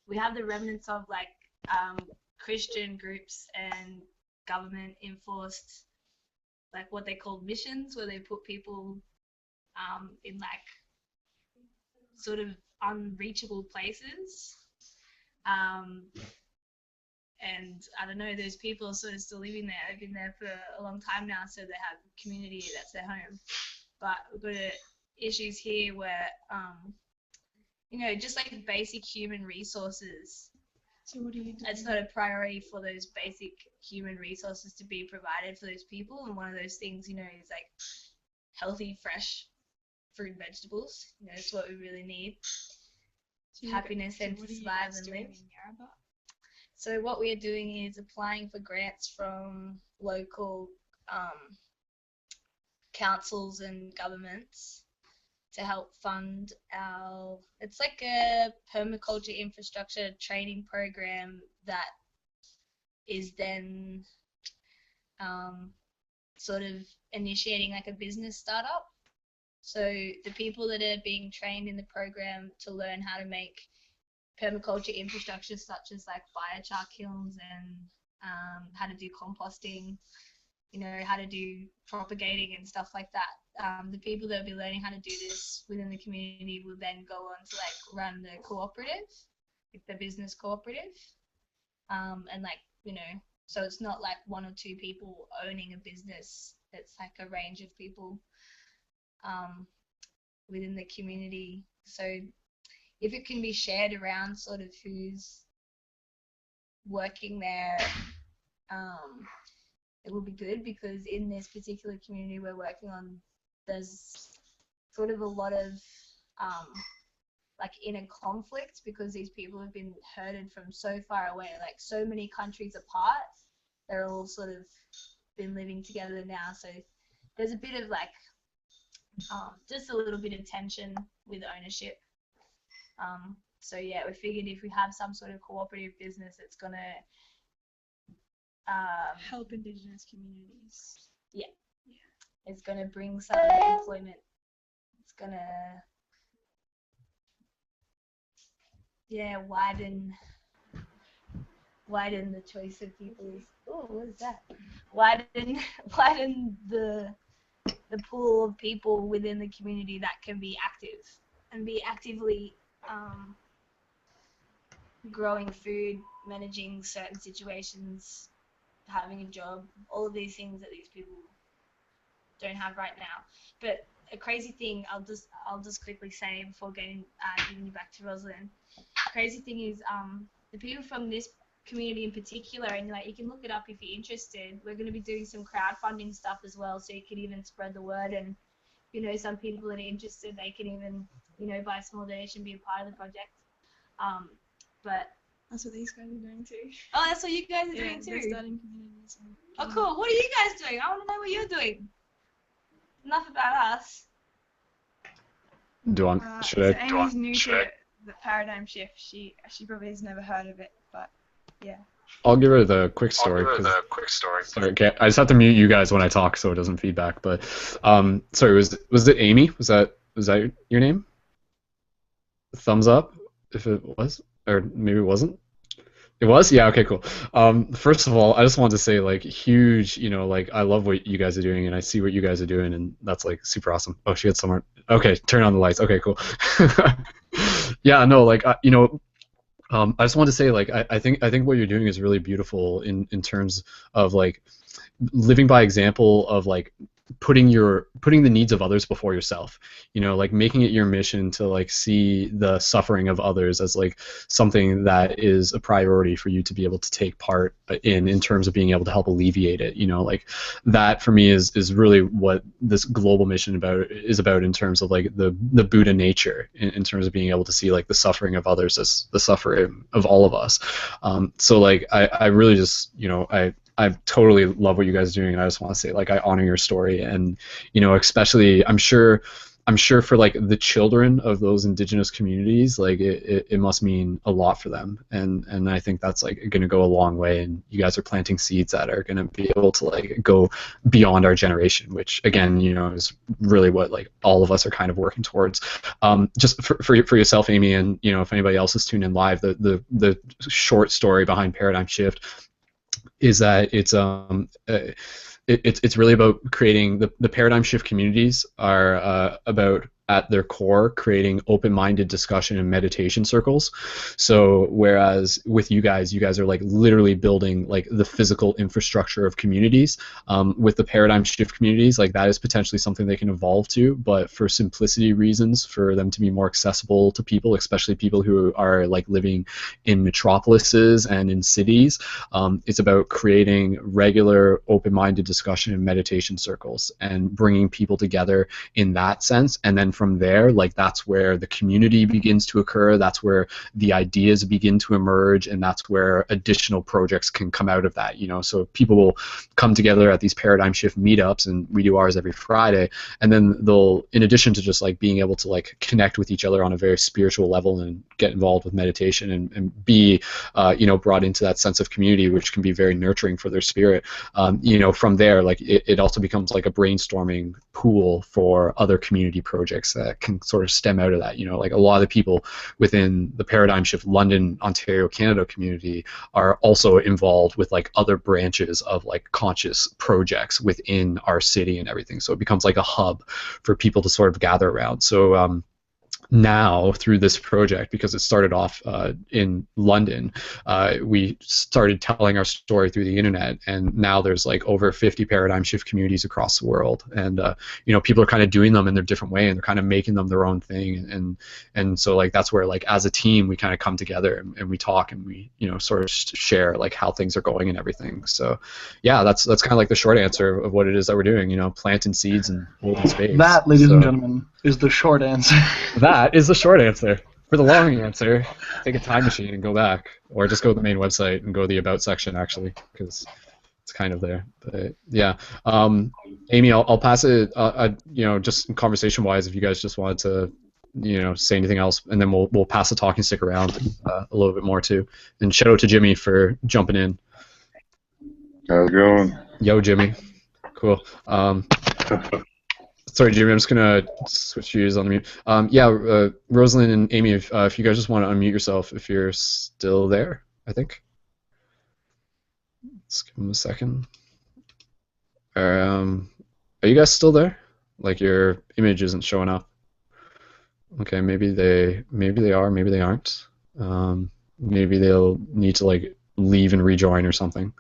we have the remnants of like Christian groups and government enforced like what they call missions, where they put people in like sort of unreachable places. And I don't know, those people are sort of still living there. They've been there for a long time now, so they have community, that's their home. But we've got issues here where, just like basic human resources. So what do you do? It's not a priority for those basic human resources to be provided for those people. And one of those things, is like healthy, fresh fruit and vegetables. It's what we really need. Happiness and to survive and live. So what we are doing is applying for grants from local councils and governments to help fund it's like a permaculture infrastructure training program that is then sort of initiating like a business startup. So the people that are being trained in the program to learn how to make permaculture infrastructure such as like biochar kilns and how to do composting, how to do propagating and stuff like that. The people that will be learning how to do this within the community will then go on to like run the cooperative, like the business cooperative, and like so it's not like one or two people owning a business. It's like a range of people within the community. So if it can be shared around sort of who's working there, it will be good, because in this particular community we're working on, there's sort of a lot of like inner conflict, because these people have been herded from so far away, like so many countries apart. They're all sort of been living together now, so there's a bit of like just a little bit of tension with ownership. So yeah, we figured if we have some sort of cooperative business, it's gonna help Indigenous communities. Yeah. It's gonna bring some employment. It's gonna widen the choice of people's. Oh, what is that? Widen the pool of people within the community that can be active and be actively growing food, managing certain situations, having a job, all of these things that these people don't have right now. But a crazy thing, I'll just quickly say before giving you back to Rosalind. Crazy thing is the people from this community in particular, and like you can look it up if you're interested. We're going to be doing some crowdfunding stuff as well, so you can even spread the word, and some people that are interested, they can even buy a small donation, be a part of the project. But that's what these guys are doing too. Oh, that's what you guys are doing too. They're starting communities. Oh, cool. What are you guys doing? I want to know what you're doing. Enough about us. Should I? Amy's new to the paradigm shift. She probably has never heard of it, but yeah. I'll give her the quick story. Sorry, okay, I just have to mute you guys when I talk so it doesn't feedback. But sorry, was it Amy? Was that your name? Thumbs up if it was, or maybe it wasn't. It was? Yeah, okay, cool. First of all, I just wanted to say, like, huge, like, I love what you guys are doing, and I see what you guys are doing, and that's, like, super awesome. Oh, she had somewhere. Okay, turn on the lights. Okay, cool. Yeah, no, like, I just wanted to say, like, I think what you're doing is really beautiful in terms of, like, living by example of, like, putting the needs of others before yourself, like making it your mission to like see the suffering of others as like something that is a priority for you to be able to take part in terms of being able to help alleviate it. Like that for me is really what this global mission is about in terms of like the Buddha nature in terms of being able to see like the suffering of others as the suffering of all of us. So like I really just I totally love what you guys are doing, and I just want to say, like, I honor your story, and especially, I'm sure I'm sure for like the children of those indigenous communities, like it must mean a lot for them, and I think that's like going to go a long way. And you guys are planting seeds that are going to be able to like go beyond our generation, which again, you know, is really what like all of us are kind of working towards. Just for yourself, Amy, and you know, if anybody else is tuned in live, the short story behind Paradigm Shift is that it's really about creating the paradigm shift communities are about at their core creating open-minded discussion and meditation circles. So whereas with you guys are like literally building like the physical infrastructure of communities, with the paradigm shift communities, like that is potentially something they can evolve to, but for simplicity reasons, for them to be more accessible to people, especially people who are like living in metropolises and in cities, it's about creating regular open-minded discussion and meditation circles and bringing people together in that sense. And then from there, like that's where the community begins to occur, that's where the ideas begin to emerge, and that's where additional projects can come out of that, you know. So people will come together at these paradigm shift meetups, and we do ours every Friday, and then they'll, in addition to just like being able to like connect with each other on a very spiritual level and get involved with meditation and be you know, brought into that sense of community, which can be very nurturing for their spirit, you know, from there, like it also becomes like a brainstorming pool for other community projects that can sort of stem out of that. You know, like a lot of the people within the Paradigm Shift London, Ontario, Canada community are also involved with like other branches of like conscious projects within our city and everything. So it becomes like a hub for people to sort of gather around. So now through this project, because it started off in London, we started telling our story through the internet, and now there's like over 50 paradigm shift communities across the world, and you know, people are kind of doing them in their different way, and they're kind of making them their own thing, and so like that's where like as a team we kind of come together and we talk and we, you know, sort of share like how things are going and everything. So yeah, that's kind of like the short answer of what it is that we're doing, you know, planting seeds and holding space. That, ladies and gentlemen, is the short answer. That is the short answer. For the long answer, take a time machine and go back, or just go to the main website and go to the About section, actually, because it's kind of there. But yeah, Amy, I'll pass it. You know, just conversation-wise, if you guys just wanted to, you know, say anything else, and then we'll pass the talking stick around a little bit more too. And shout out to Jimmy for jumping in. How's it going? Yo, Jimmy. Cool. Sorry, Jimmy, I'm just going to switch views on the mute. Yeah, Rosalind and Amy, if you guys just want to unmute yourself, if you're still there, I think. Let's give them a second. Are you guys still there? Like your image isn't showing up. Okay, maybe they are, maybe they aren't. Maybe they'll need to like leave and rejoin or something.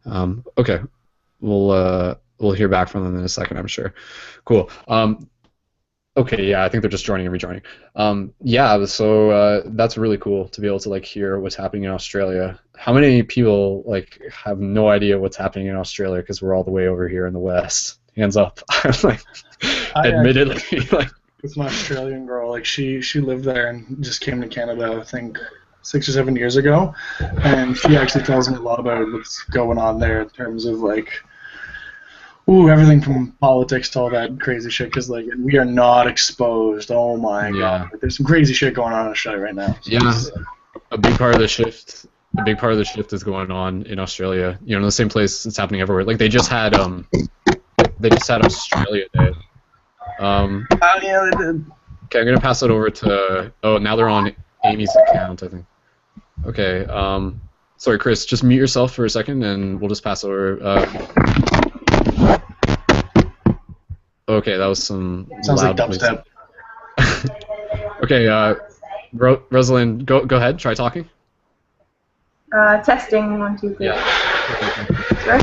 Okay, we'll hear back from them in a second, I'm sure. Cool. Okay, yeah, I think they're just joining and rejoining. Yeah, so that's really cool to be able to like hear what's happening in Australia. How many people like have no idea what's happening in Australia because we're all the way over here in the West? Hands up. Like, admittedly, like it's an Australian girl. Like she lived there and just came to Canada, I think 6 or 7 years ago, and she actually tells me a lot about what's going on there in terms of like, everything from politics to all that crazy shit, because like we are not exposed. Oh my god, like, there's some crazy shit going on in Australia right now. So yeah, a big part of the shift. A big part of the shift is going on in Australia. You know, in the same place it's happening everywhere. Like they just had Australia Day. Yeah, they did. Okay, I'm gonna pass it over to. Oh, now they're on Amy's account, I think. Okay. Sorry, Chris. Just mute yourself for a second, and we'll just pass it over. Okay, that was some sounds loud like dubstep. Okay, Rosalind, go ahead. Try talking. Testing 1, 2, 3. Yeah. Okay.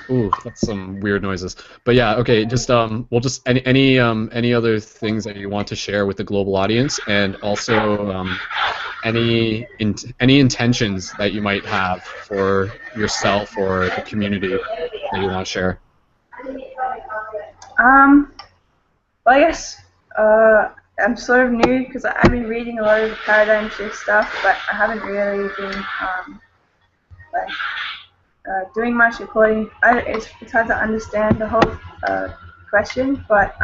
Ooh, that's some weird noises. But yeah, okay. Just we'll just any other things that you want to share with the global audience, and also any intentions that you might have for yourself or the community that you want to share. Well, I guess I'm sort of new because I've been reading a lot of the paradigm shift stuff, but I haven't really been doing much according. It's hard to understand the whole question, but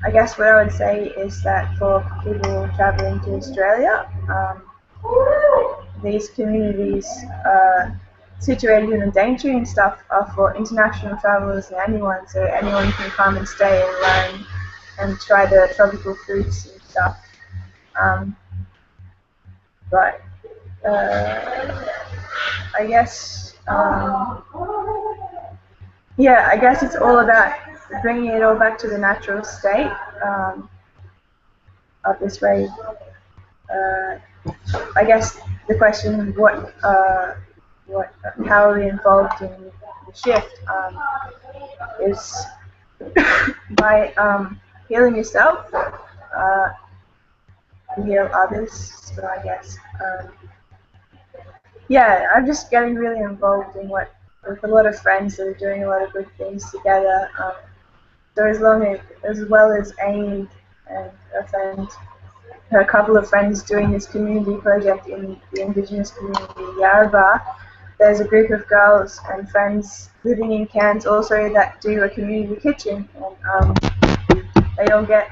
I guess what I would say is that for people traveling to Australia, these communities situated in the Daintree and stuff are for international travelers and anyone, so anyone can come and stay and learn and try the tropical fruits and stuff. But I guess, yeah, I guess it's all about bringing it all back to the natural state of this way. I guess the question, how are we involved in the shift, is by healing yourself, you heal others. So I guess, yeah, I'm just getting really involved in with a lot of friends that are doing a lot of good things together. So as well as Amy and her friend, a couple of friends doing this community project in the Indigenous community Yarrabah. There's a group of girls and friends living in Cairns also that do a community kitchen, and they all get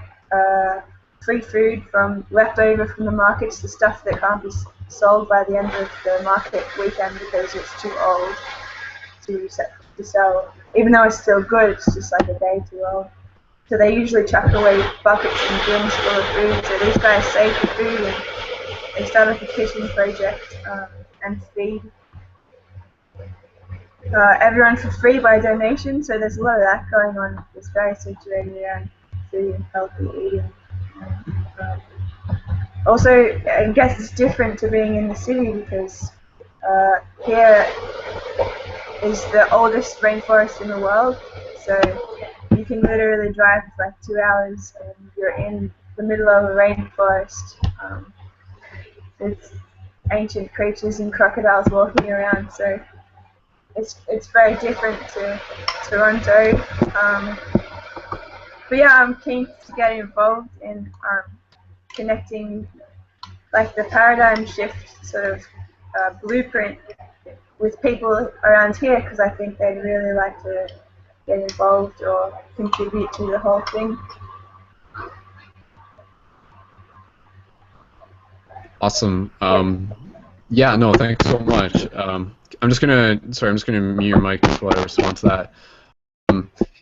free food from leftover from the markets, the stuff that can't be sold by the end of the market weekend because it's too old to sell. Even though it's still good, it's just like a day too old. So they usually chuck away buckets and bins full of food. So these guys save the food and they start up a kitchen project and feed everyone for free by donation. So there's a lot of that going on. It's very situated around food and healthy eating. Also, I guess it's different to being in the city because here is the oldest rainforest in the world. So you can literally drive for like 2 hours and you're in the middle of a rainforest with ancient creatures and crocodiles walking around. So it's very different to Toronto. But yeah, I'm keen to get involved in connecting like the paradigm shift sort of blueprint with people around here because I think they'd really like to get involved or contribute to the whole thing. Awesome. Yeah, no, thanks so much. I'm just gonna mute your mic just while I respond to that.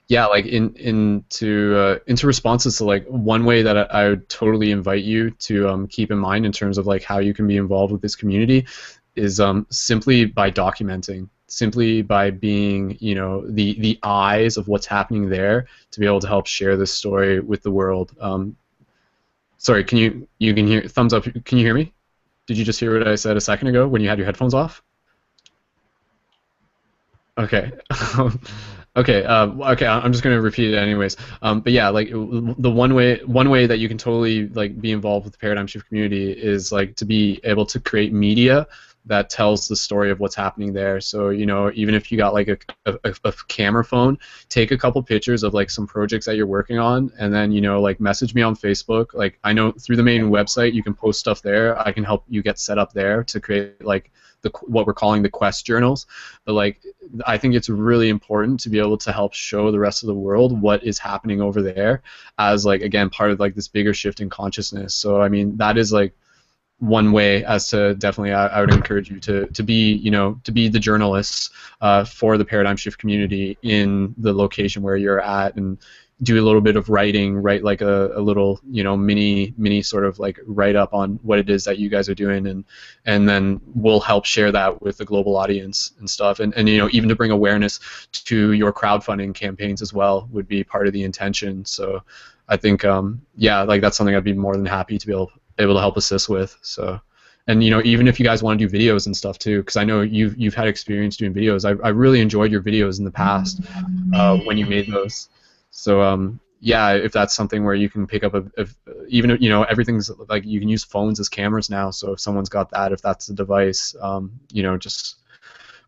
Yeah, like into responses to like one way that I would totally invite you to keep in mind in terms of like how you can be involved with this community is simply by documenting, simply by being, you know, the eyes of what's happening there to be able to help share this story with the world. Sorry, you can hear thumbs up? Can you hear me? Did you just hear what I said a second ago when you had your headphones off? Okay. Okay. Okay. I'm just gonna repeat it anyways. But yeah, like the one way that you can totally like be involved with the paradigm shift community is like to be able to create media that tells the story of what's happening there. So, you know, even if you got like a camera phone, take a couple pictures of like some projects that you're working on, and then, you know, like message me on Facebook. Like I know through the main website you can post stuff there. I can help you get set up there to create like what we're calling the quest journals. But like I think it's really important to be able to help show the rest of the world what is happening over there as like, again, part of like this bigger shift in consciousness. So I mean, that is like one way as to definitely I would encourage you to be, you know, to be the journalists for the paradigm shift community in the location where you're at, and do a little bit of writing, write like a little, you know, mini sort of like write up on what it is that you guys are doing, and then we'll help share that with the global audience and stuff, and you know, even to bring awareness to your crowdfunding campaigns as well would be part of the intention. So I think yeah, like that's something I'd be more than happy to be able to help assist with. So, and you know, even if you guys want to do videos and stuff too, because I know you've had experience doing videos. I really enjoyed your videos in the past when you made those. So yeah, if that's something where you can pick up even if, you know, everything's like you can use phones as cameras now. So if someone's got that, if that's the device, you know, just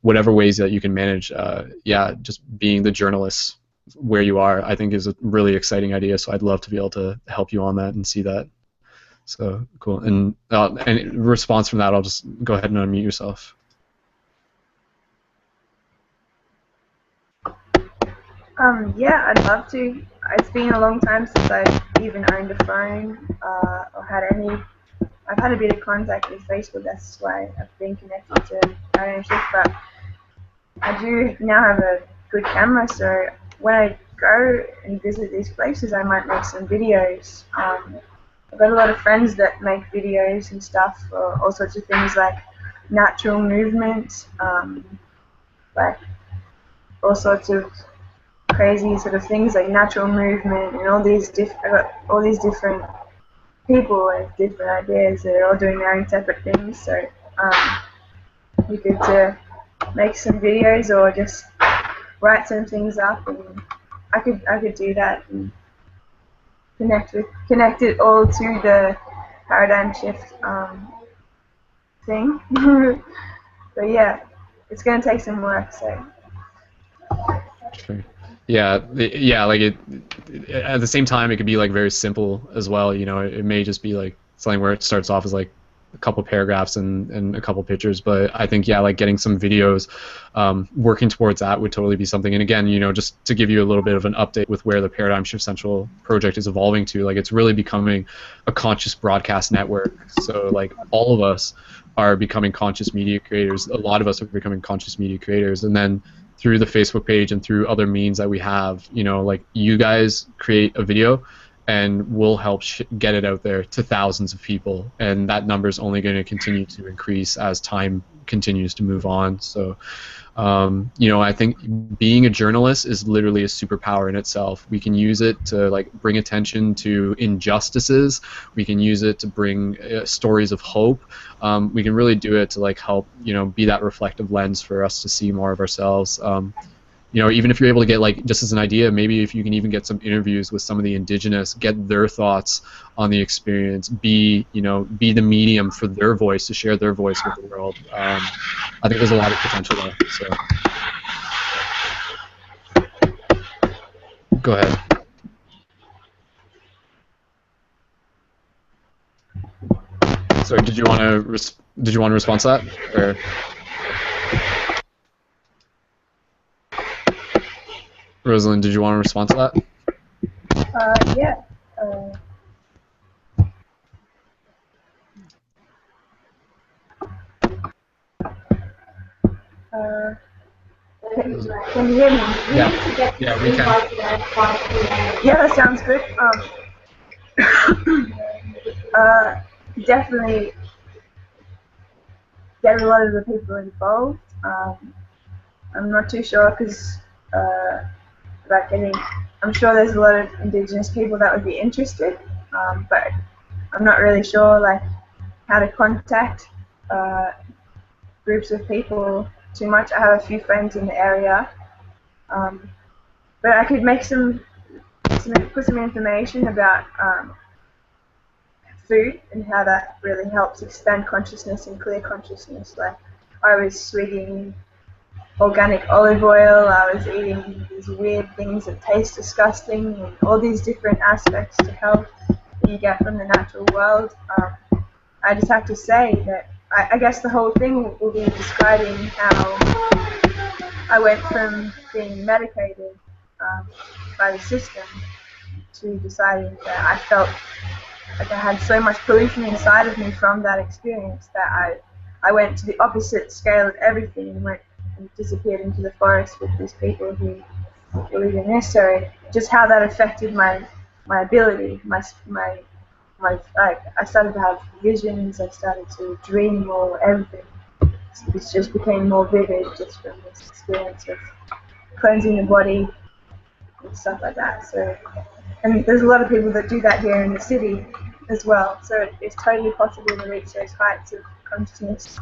whatever ways that you can manage. Yeah, just being the journalist where you are, I think is a really exciting idea. So I'd love to be able to help you on that and see that. So cool. And in response from that, I'll just go ahead and unmute yourself. Yeah, I'd love to. it's been a long time since I've even owned a phone or had any. I've had a bit of contact with Facebook. That's why I've been connected to Paradigm Shift. But I do now have a good camera, so when I go and visit these places, I might make some videos. I've got a lot of friends that make videos and stuff for all sorts of things like natural movement, like all sorts of crazy sort of things like natural movement and all these different people with different ideas that are all doing their own separate things. So we could make some videos or just write some things up, and I could do that and connect it all to the paradigm shift thing. But yeah, it's gonna take some work. So. Sure. Yeah, yeah. Like at the same time, it could be like very simple as well. You know, it may just be like something where it starts off as like a couple paragraphs and a couple pictures. But I think, yeah, like getting some videos, working towards that would totally be something. And again, you know, just to give you a little bit of an update with where the Paradigm Shift Central project is evolving to, like it's really becoming a conscious broadcast network. So like all of us are becoming conscious media creators. A lot of us are becoming conscious media creators, and then through the Facebook page and through other means that we have, you know, like you guys create a video and we'll help get it out there to thousands of people, and that number is only going to continue to increase as time continues to move on. So you know, I think being a journalist is literally a superpower in itself. We can use it to like bring attention to injustices. We can use it to bring stories of hope. We can really do it to like help, you know, be that reflective lens for us to see more of ourselves. You know, even if you're able to get, like, just as an idea, maybe if you can even get some interviews with some of the indigenous, get their thoughts on the experience, be the medium for their voice, to share their voice with the world. I think there's a lot of potential there. So, go ahead. Sorry, did you want to respond to that, or? Rosalind, did you want to respond to that? Yeah. Can you hear me? Yeah, yeah, we can. Yeah, that sounds good. Definitely get a lot of the people involved. I'm not too sure because about getting. I'm sure there's a lot of Indigenous people that would be interested, but I'm not really sure like how to contact groups of people too much. I have a few friends in the area, but I could make put some information about food and how that really helps expand consciousness and clear consciousness. Like I was swigging organic olive oil, I was eating these weird things that taste disgusting, and all these different aspects to health that you get from the natural world. I just have to say that I guess the whole thing will be describing how I went from being medicated by the system to deciding that I felt like I had so much pollution inside of me from that experience that I went to the opposite scale of everything and went and disappeared into the forest with these people who believe in this. So just how that affected my ability, I started to have visions, I started to dream more, everything. It just became more vivid just from this experience of cleansing the body and stuff like that. So, and there's a lot of people that do that here in the city as well. So it's totally possible to reach those heights of consciousness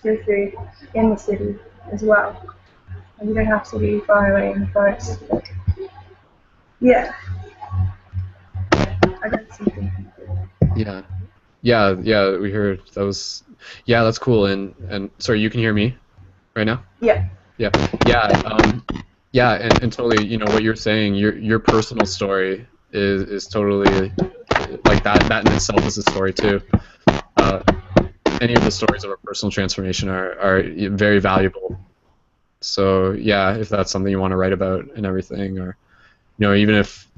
through food in the city as well. And you don't have to be far away in the forest. But yeah. I got something. Yeah, we heard those. Yeah, that's cool. And sorry, you can hear me right now? Yeah. Yeah, and totally, you know, what you're saying, your personal story is totally, like, that in itself is a story too. Any of the stories of our personal transformation are very valuable. So yeah, if that's something you want to write about and everything, or, you know, even if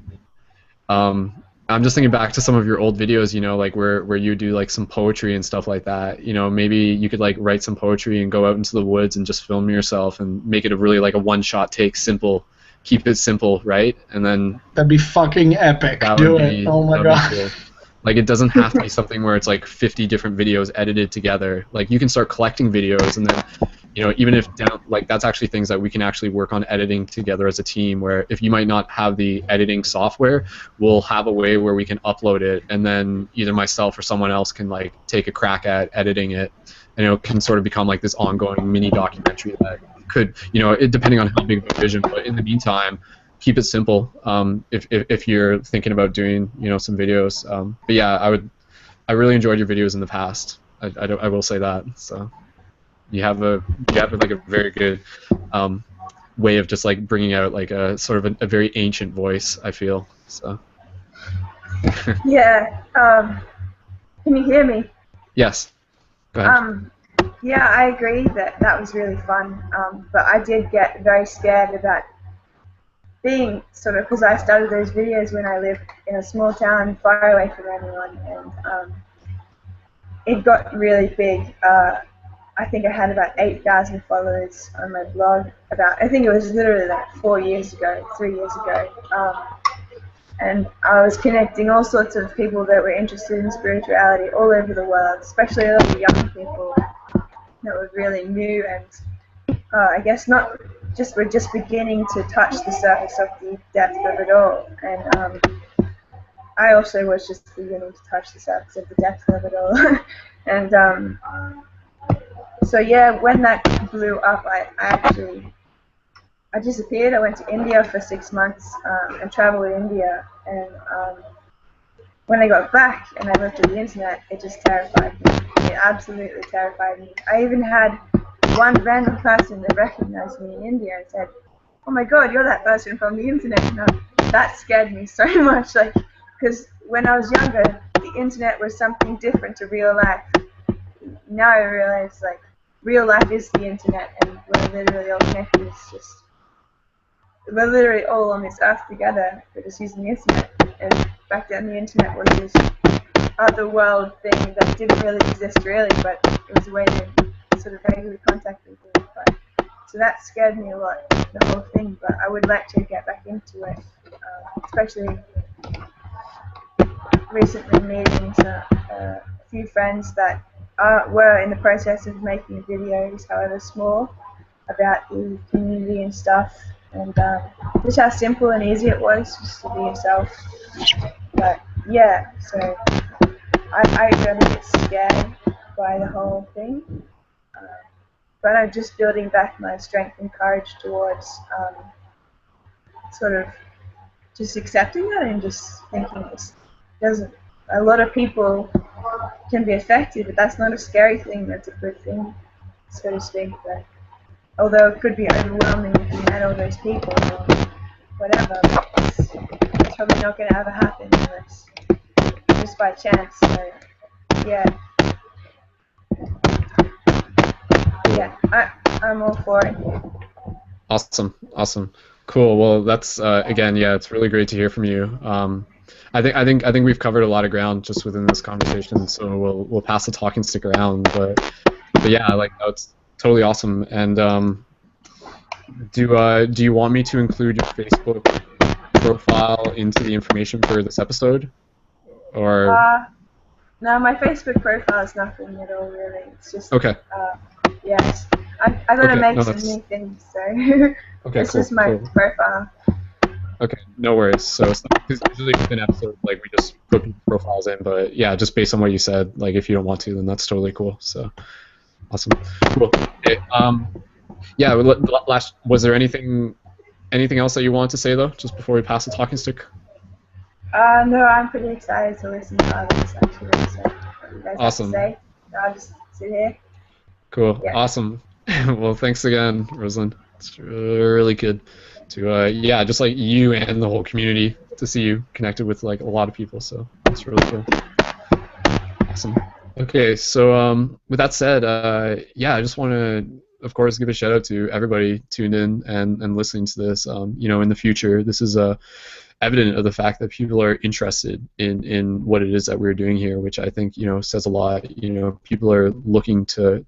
I'm just thinking back to some of your old videos, like where you do like some poetry and stuff like that. Maybe you could like write some poetry and go out into the woods and just film yourself and make it a really like a one-shot take, simple, keep it simple, right? And then That'd be fucking epic. Do it. Oh my god. cool. Like, it doesn't have to be something where it's like 50 different videos edited together. Like, you can start collecting videos, and then, even if that's actually things that we can actually work on editing together as a team, where if you might not have the editing software, we'll have a way where we can upload it, and then either myself or someone else can like take a crack at editing it, and it can sort of become like this ongoing mini documentary that could, depending on how big of a vision, but in the meantime, keep it simple. If you're thinking about doing some videos, but yeah, I really enjoyed your videos in the past. I will say that. So you have like a very good way of just like bringing out like a sort of a very ancient voice, I feel. So Yeah. Can you hear me? yes. Go ahead. Yeah, I agree that was really fun. But I did get very scared about being sort of, because I started those videos when I lived in a small town far away from anyone, and it got really big. I think I had about 8,000 followers on my blog. I think it was literally like 3 years ago. And I was connecting all sorts of people that were interested in spirituality all over the world, especially a lot of young people that were really new and I guess we're just beginning to touch the surface of the depth of it all. And I also was just beginning to touch the surface of the depth of it all. And so yeah, when that blew up, I disappeared. I went to India for 6 months and traveled in India. And when I got back and I looked at the internet, it just terrified me. It absolutely terrified me. I even had one random person that recognized me in India and said, "Oh my God, you're that person from the internet." And that scared me so much, like, because when I was younger, the internet was something different to real life. Now I realize, like, real life is the internet, and we're literally all connected. It's just, we're literally all on this earth together. We're just using the internet. And back then, the internet was this other world thing that didn't really exist really, but it was a way to sort of vaguely contact people. So that scared me a lot, the whole thing. But I would like to get back into it, especially recently meeting a few friends that were in the process of making videos, however small, about the community and stuff, and just how simple and easy it was just to be yourself. But yeah, so I really get scared by the whole thing, but I'm just building back my strength and courage towards sort of just accepting it and just thinking this doesn't. A lot of people can be affected, but that's not a scary thing. That's a good thing, so to speak. But although it could be overwhelming if you had all those people or whatever, it's probably not going to ever happen unless just by chance. So yeah, I'm all for it. Awesome, cool. Well, that's again, yeah, it's really great to hear from you. I think we've covered a lot of ground just within this conversation, so we'll pass the talking stick around. But yeah, like, that's totally awesome. And do you want me to include your Facebook profile into the information for this episode, or? No, my Facebook profile is nothing at all really. It's just okay. Yes, I gotta make some new things, so okay, it's cool, just my profile. Okay, no worries. So because usually with an episode, like, we just put people's profiles in, but yeah, just based on what you said, like, if you don't want to, then that's totally cool. So awesome, cool. Okay, yeah. Last, was there anything else that you wanted to say though, just before we pass the talking stick? No, I'm pretty excited to listen to others actually. So what you guys awesome. have to say. So I'll just sit here. Cool. Yeah. Awesome. Well, thanks again, Rosalind. It's really good to yeah, just like you and the whole community, to see you connected with like a lot of people. So it's really cool. Awesome. Okay, so with that said, yeah, I just want to of course, give a shout out to everybody tuned in and listening to this. You know, in the future, this is evident of the fact that people are interested in what it is that we're doing here, which I think, you know, says a lot. You know, people are looking to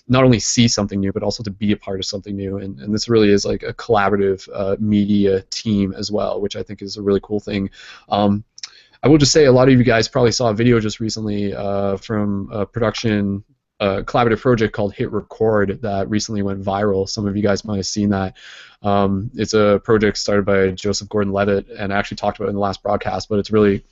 not only see something new, but also to be a part of something new. And this really is like a collaborative media team as well, which I think is a really cool thing. I will just say a lot of you guys probably saw a video just recently from a production collaborative project called Hit Record that recently went viral. Some of you guys might have seen that. It's a project started by Joseph Gordon-Levitt, and I actually talked about it in the last broadcast, but it's really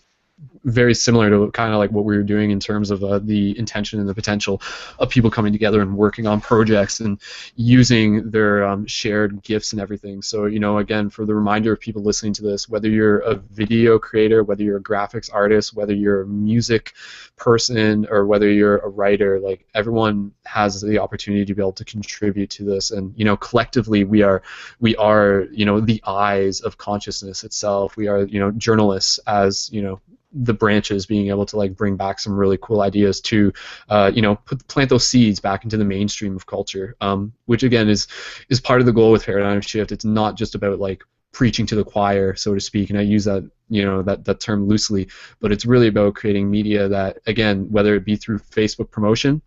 very similar to kind of like what we were doing in terms of the intention and the potential of people coming together and working on projects and using their shared gifts and everything. So, you know, again, for the reminder of people listening to this, whether you're a video creator, whether you're a graphics artist, whether you're a music person, or whether you're a writer, like everyone has the opportunity to be able to contribute to this. And, you know, collectively we are, you know, the eyes of consciousness itself. We are, you know, journalists as, you know, the branches being able to like bring back some really cool ideas to, you know, plant those seeds back into the mainstream of culture, which again is part of the goal with Paradigm Shift. It's not just about like preaching to the choir, so to speak, and I use that, you know, that term loosely, but it's really about creating media that, again, whether it be through Facebook promotion,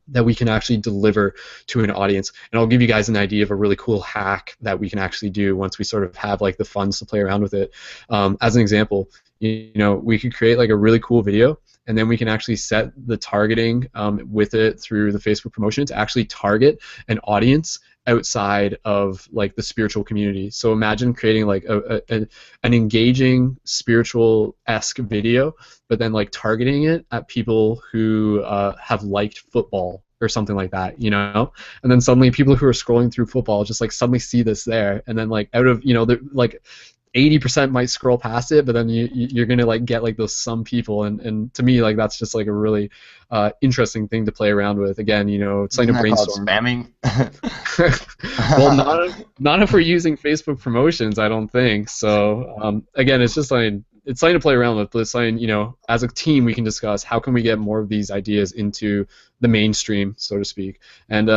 that we can actually deliver to an audience. And I'll give you guys an idea of a really cool hack that we can actually do once we sort of have like the funds to play around with it. As an example, you know, we could create like a really cool video, and then we can actually set the targeting with it through the Facebook promotion to actually target an audience outside of like the spiritual community. So imagine creating like an engaging spiritual-esque video, but then like targeting it at people who have liked football or something like that, you know? And then suddenly people who are scrolling through football just like suddenly see this there, and then like out of, you know, like 80% might scroll past it, but then you're gonna like get like those some people, and to me like that's just like a really interesting thing to play around with. Again, you know, it's like a brainstorm. Spamming. Well, not if we're using Facebook promotions, I don't think. So again, it's just like it's something to play around with, but it's something, you know, as a team we can discuss how can we get more of these ideas into the mainstream, so to speak. And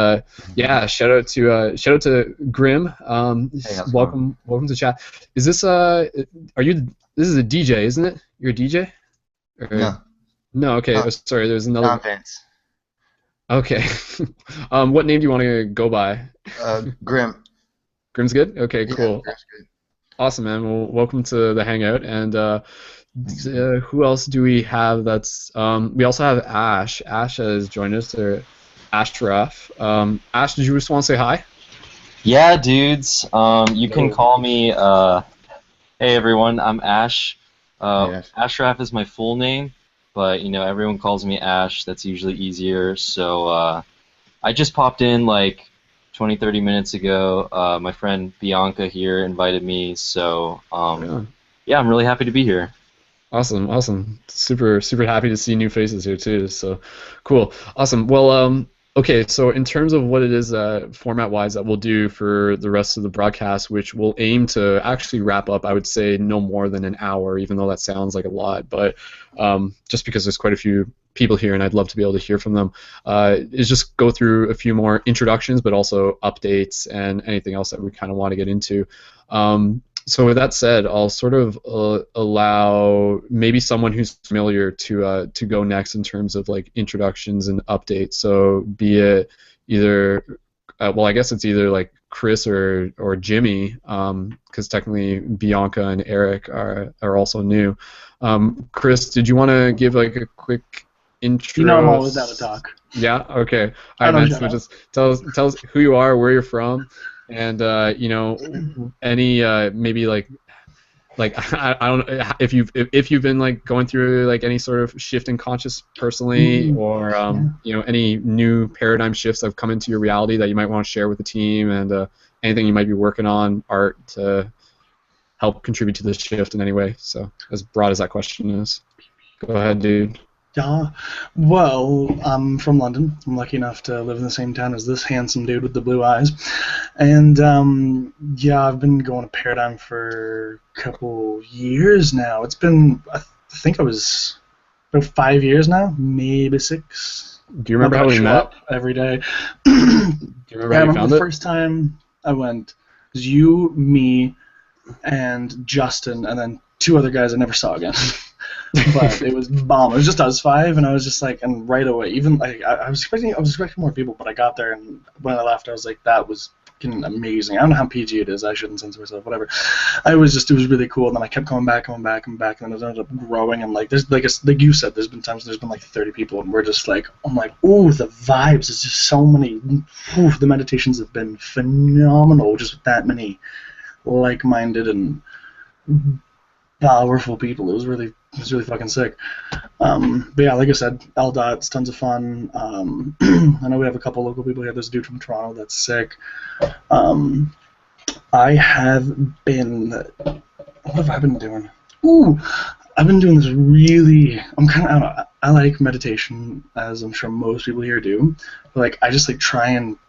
yeah, shout out to Grim. Hey, welcome to chat. Is this this is a DJ, isn't it? You're a DJ? Or, no. No, okay. Oh, sorry, there's another. Not Vince. Okay. What name do you want to go by? Grim. Grim's good? Okay, cool. Yeah, Grim's good. Awesome, man. Well, welcome to the Hangout. And who else do we have? That's we also have Ash. Ash has joined us. Or Ashraf. Ash, did you just want to say hi? Yeah, dudes. You can call me. Hey, everyone. I'm Ash. Hey, Ashraf is my full name, but you know everyone calls me Ash. That's usually easier. So I just popped in like 20-30 minutes ago. My friend Bianca here invited me, so yeah, I'm really happy to be here. Awesome. Super happy to see new faces here too. So cool. Awesome. Well, okay, so in terms of what it is format-wise that we'll do for the rest of the broadcast, which we'll aim to actually wrap up, I would say no more than an hour, even though that sounds like a lot, but just because there's quite a few people here and I'd love to be able to hear from them, is just go through a few more introductions, but also updates and anything else that we kind of want to get into. So with that said, I'll sort of allow maybe someone who's familiar to go next in terms of like introductions and updates. So be it either, well, I guess it's either like Chris or Jimmy, because technically Bianca and Eric are also new. Chris, did you want to give like a quick intro? You know I'm always down to talk. Yeah. Okay. All right, man. So just tell us who you are, where you're from. And you know, any maybe like I don't know if you've been like going through like any sort of shift in conscious personally, or you know, any new paradigm shifts that have come into your reality that you might want to share with the team, and anything you might be working on, art, to help contribute to this shift in any way. So as broad as that question is, go ahead, dude. Yeah, well, I'm from London. I'm lucky enough to live in the same town as this handsome dude with the blue eyes. And, yeah, I've been going to Paradigm for a couple years now. It's been, I think it was about 5 years now, maybe 6. Do you remember how we show met? up every day. Do you remember Yeah, I how you remember found the it? first time I went. It was you, me, and Justin, and then two other guys I never saw again. But it was bomb. It was just us five, and I was just like, and right away, even like I was expecting more people, but I got there, and when I left, I was like, that was fucking amazing. I don't know how PG it is. I shouldn't censor myself. Whatever. It was really cool. And then I kept coming back, and then it ended up growing. And like there's like you said, there's been times there's been like 30 people, and we're just like, I'm like, ooh, the vibes. There's just so many. Ooh, the meditations have been phenomenal. Just with that many like-minded and powerful people. It was really fucking sick. But yeah, like I said, LDOT's tons of fun. I know we have a couple local people here. There's a dude from Toronto that's sick. I have been. What have I been doing? Ooh, I've been doing this really. I don't know. I like meditation, as I'm sure most people here do. But like, I just like trying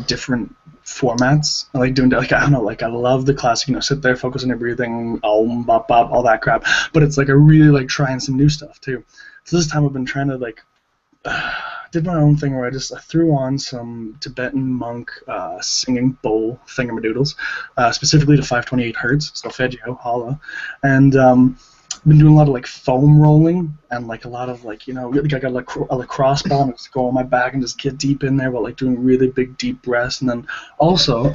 different formats. I like doing like I don't know, like I love the classic, sit there, focus on your breathing, bop bop, all that crap. But it's like I really like trying some new stuff too. So this time I've been trying to like did my own thing where I threw on some Tibetan monk singing bowl thingamadoodles, specifically to 528 hertz, solfeggio, holla, and been doing a lot of like foam rolling and like a lot of like like I got a lacrosse ball and just go on my back and just get deep in there while like doing really big deep breaths, and then also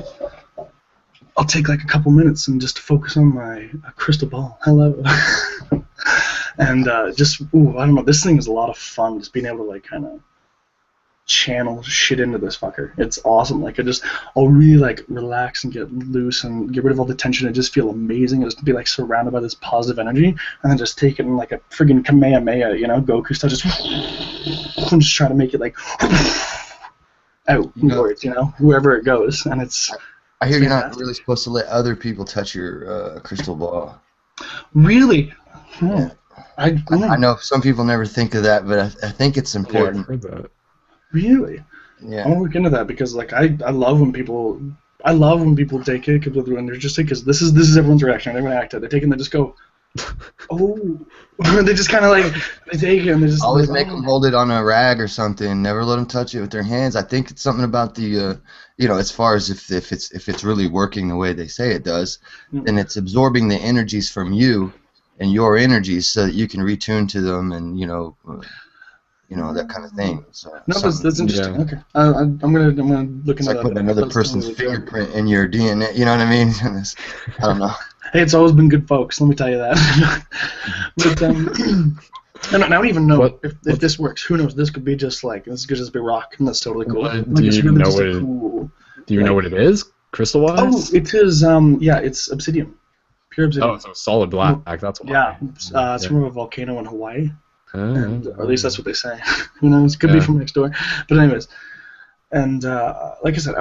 I'll take like a couple minutes and just focus on my crystal ball. Hello. And I don't know, this thing is a lot of fun, just being able to like kind of channel shit into this fucker. It's awesome. Like I'll really like relax and get loose and get rid of all the tension and just feel amazing and just be like surrounded by this positive energy, and then just take it in like a friggin' Kamehameha, Goku style, I'm just trying to make it like outwards, wherever it goes, and it's. I hear you're not really supposed to let other people touch your crystal ball. Really? Yeah. I know some people never think of that, but I think it's important. Yeah, I've heard that. Really? Yeah. I want to look into that because like I love when people take it and they're just like, because this is everyone's reaction. They're gonna act it. They take it and they just go, oh, they just kind of like they take it and they just always like, make them hold it on a rag or something. Never let them touch it with their hands. I think it's something about the as far as if it's really working the way they say it does, then it's absorbing the energies from you and your energies so that you can retune to them and that kind of thing. So no, that's interesting. Yeah. Okay, I'm gonna look into that. It's like putting another person's fingerprint in your DNA. You know what I mean? I don't know. Hey, it's always been good, folks. Let me tell you that. But I don't even know if this works. Who knows? This could be just like this could just be rock, and that's totally cool. Do you know what it is, crystal wise? Oh, it is. It's obsidian, pure obsidian. Oh, so solid black. That's why. Yeah, it's from a volcano in Hawaii. And, or at least that's what they say. Who knows? Could be from next door. But anyways, and like I said,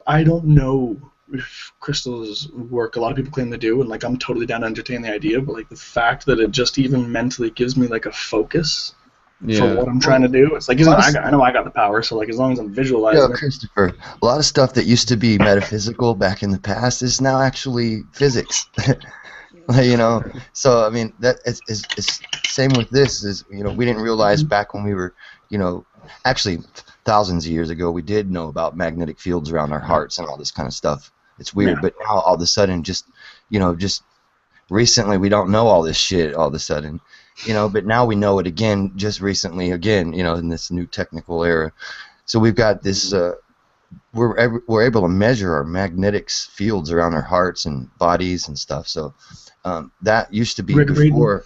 I don't know if crystals work. A lot of people claim they do, and like I'm totally down to entertain the idea. But like the fact that it just even mentally gives me like a focus for what I'm trying to do. It's like I know I got the power, so like as long as I'm visualizing. Yeah, Christopher. A lot of stuff that used to be metaphysical back in the past is now actually physics. So I mean that is same with this is we didn't realize back when we were actually thousands of years ago we did know about magnetic fields around our hearts and all this kind of stuff. It's weird, but now all of a sudden just recently we don't know all this shit all of a sudden, but now we know it again just recently again in this new technical era. So we've got this we're able to measure our magnetic fields around our hearts and bodies and stuff. So that used to be before,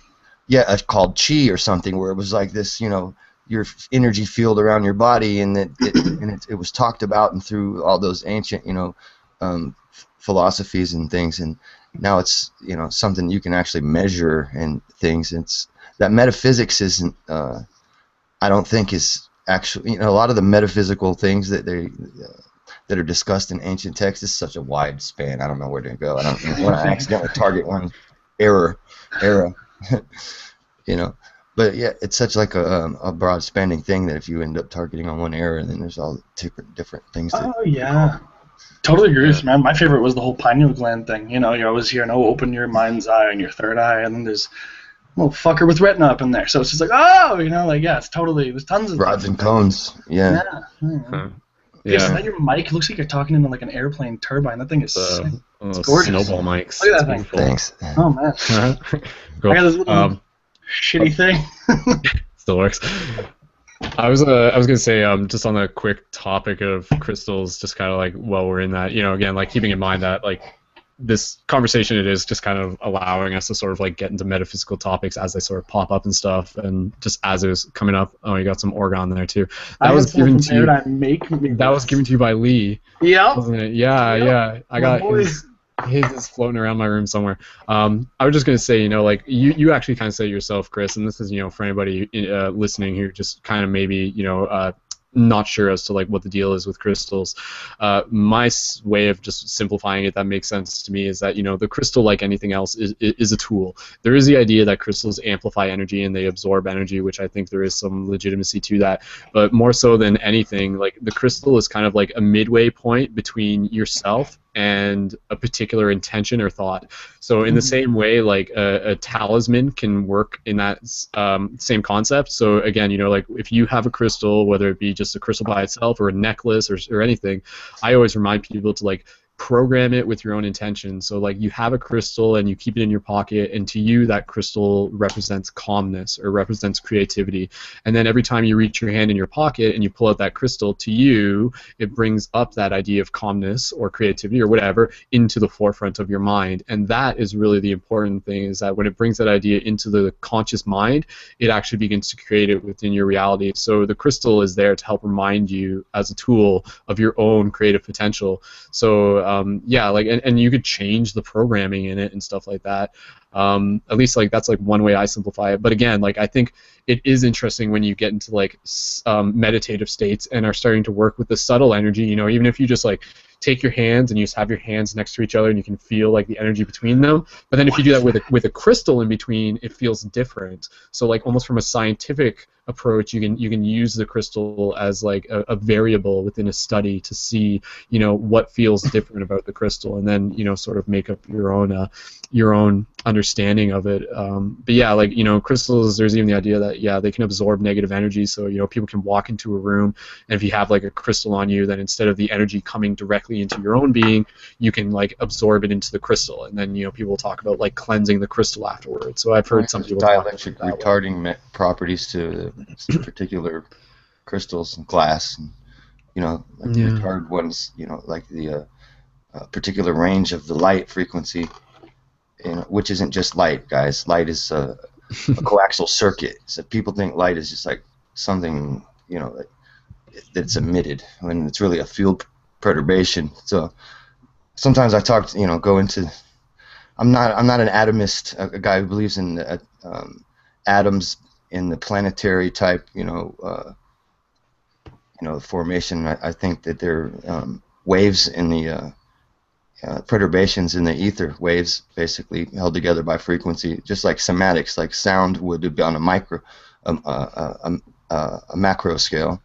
it's called chi or something, where it was like this, your energy field around your body, and it was talked about and through all those ancient, philosophies and things, and now it's something you can actually measure and things. It's that metaphysics isn't, I don't think is actually, a lot of the metaphysical things that that are discussed in ancient texts is such a wide span. I don't know where to go. I don't want to accidentally target one era, But yeah, it's such like a broad spanning thing that if you end up targeting on one era, then there's all different things. Totally agree with you, man. My favorite was the whole pineal gland thing. You're always hearing, open your mind's eye and your third eye, and then there's little fucker with retina up in there. So it's just like, oh, you know, like, yeah, it's totally, there's tons of rods and cones. Yeah. Yeah. Yeah. Is that your mic? It looks like you're talking into like an airplane turbine. That thing is sick. It's Those gorgeous. snowball mics. Look at that It's thing. Thanks. Oh man. Cool. I got this little shitty thing. Still works. I was gonna say just on the quick topic of crystals, just kind of like while we're in that, you know, again, like keeping in mind that like this conversation, it is just kind of allowing us to sort of like get into metaphysical topics as they sort of pop up and stuff, and just as it was coming up, oh, you got some Oregon there too. That was given to you. That was given to you by Lee. Yeah. Wasn't it? Yeah, yeah. I got his is floating around my room somewhere. I was just gonna say, you know, like you actually kind of said it yourself, Chris, and this is, you know, for anybody listening who just kind of maybe, you know, not sure as to like what the deal is with crystals. My way of just simplifying it that makes sense to me is that, you know, the crystal, like anything else, is a tool. There is the idea that crystals amplify energy and they absorb energy, which I think there is some legitimacy to that. But more so than anything, like the crystal is kind of like a midway point between yourself and a particular intention or thought. So in the same way, like a talisman can work in that same concept. So again, you know, like if you have a crystal, whether it be just a crystal by itself or a necklace or anything, I always remind people to like program it with your own intention. So like you have a crystal and you keep it in your pocket, and to you that crystal represents calmness or represents creativity. And then every time you reach your hand in your pocket and you pull out that crystal, to you it brings up that idea of calmness or creativity or whatever into the forefront of your mind. And that is really the important thing, is that when it brings that idea into the conscious mind, it actually begins to create it within your reality. So the crystal is there to help remind you as a tool of your own creative potential. So yeah, like, and you could change the programming in it and stuff like that. At least like that's like one way I simplify it. But again, like I think it is interesting when you get into like meditative states and are starting to work with the subtle energy. You know, even if you just like take your hands and you just have your hands next to each other and you can feel like the energy between them. But then if you do that with a crystal in between, it feels different. So like almost from a scientific approach, you can use the crystal as like a variable within a study to see, you know, what feels different about the crystal, and then, you know, sort of make up your own understanding of it. But yeah, like, you know, crystals, there's even the idea that, yeah, they can absorb negative energy. So, you know, people can walk into a room, and if you have like a crystal on you, then instead of the energy coming directly into your own being, you can like absorb it into the crystal, and then, you know, people talk about like cleansing the crystal afterwards. So I've heard some people talk about dielectric that retarding properties to particular crystals and glass, and, you know, like retard ones, you know, like the particular range of the light frequency, you know, which isn't just light, guys. Light is a coaxial circuit. So people think light is just like something, you know, that's emitted, when it's really a field perturbation. So sometimes I talk, you know, go into. I'm not an atomist, a guy who believes in atoms in the planetary type, you know, formation. I think that they're waves in the perturbations in the ether, waves basically held together by frequency, just like somatics, like sound would be on a macro scale.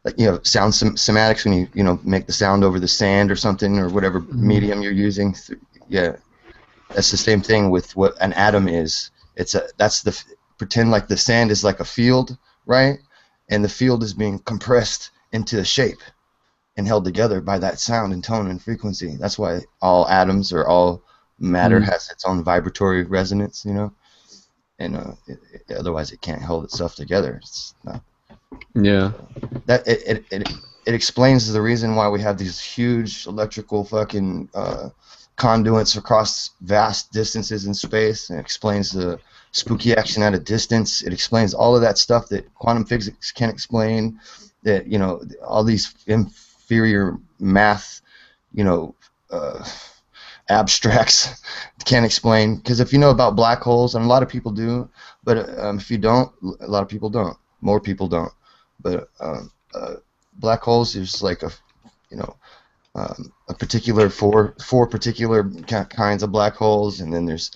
Like, you know, sound somatics, when you know, make the sound over the sand or something, or whatever medium you're using. Yeah, that's the same thing with what an atom is. Pretend like the sand is like a field, right? And the field is being compressed into a shape and held together by that sound and tone and frequency. That's why all atoms or all matter has its own vibratory resonance, you know, and otherwise it can't hold itself together. It's not. Yeah. That it explains the reason why we have these huge electrical fucking conduits across vast distances in space. It explains the spooky action at a distance. It explains all of that stuff that quantum physics can't explain. That, you know, all these inferior math, you know, abstracts can't explain. Because if you know about black holes, and a lot of people do, but if you don't, a lot of people don't. More people don't. But black holes is like a, you know, a particular four particular kinds of black holes, and then there's,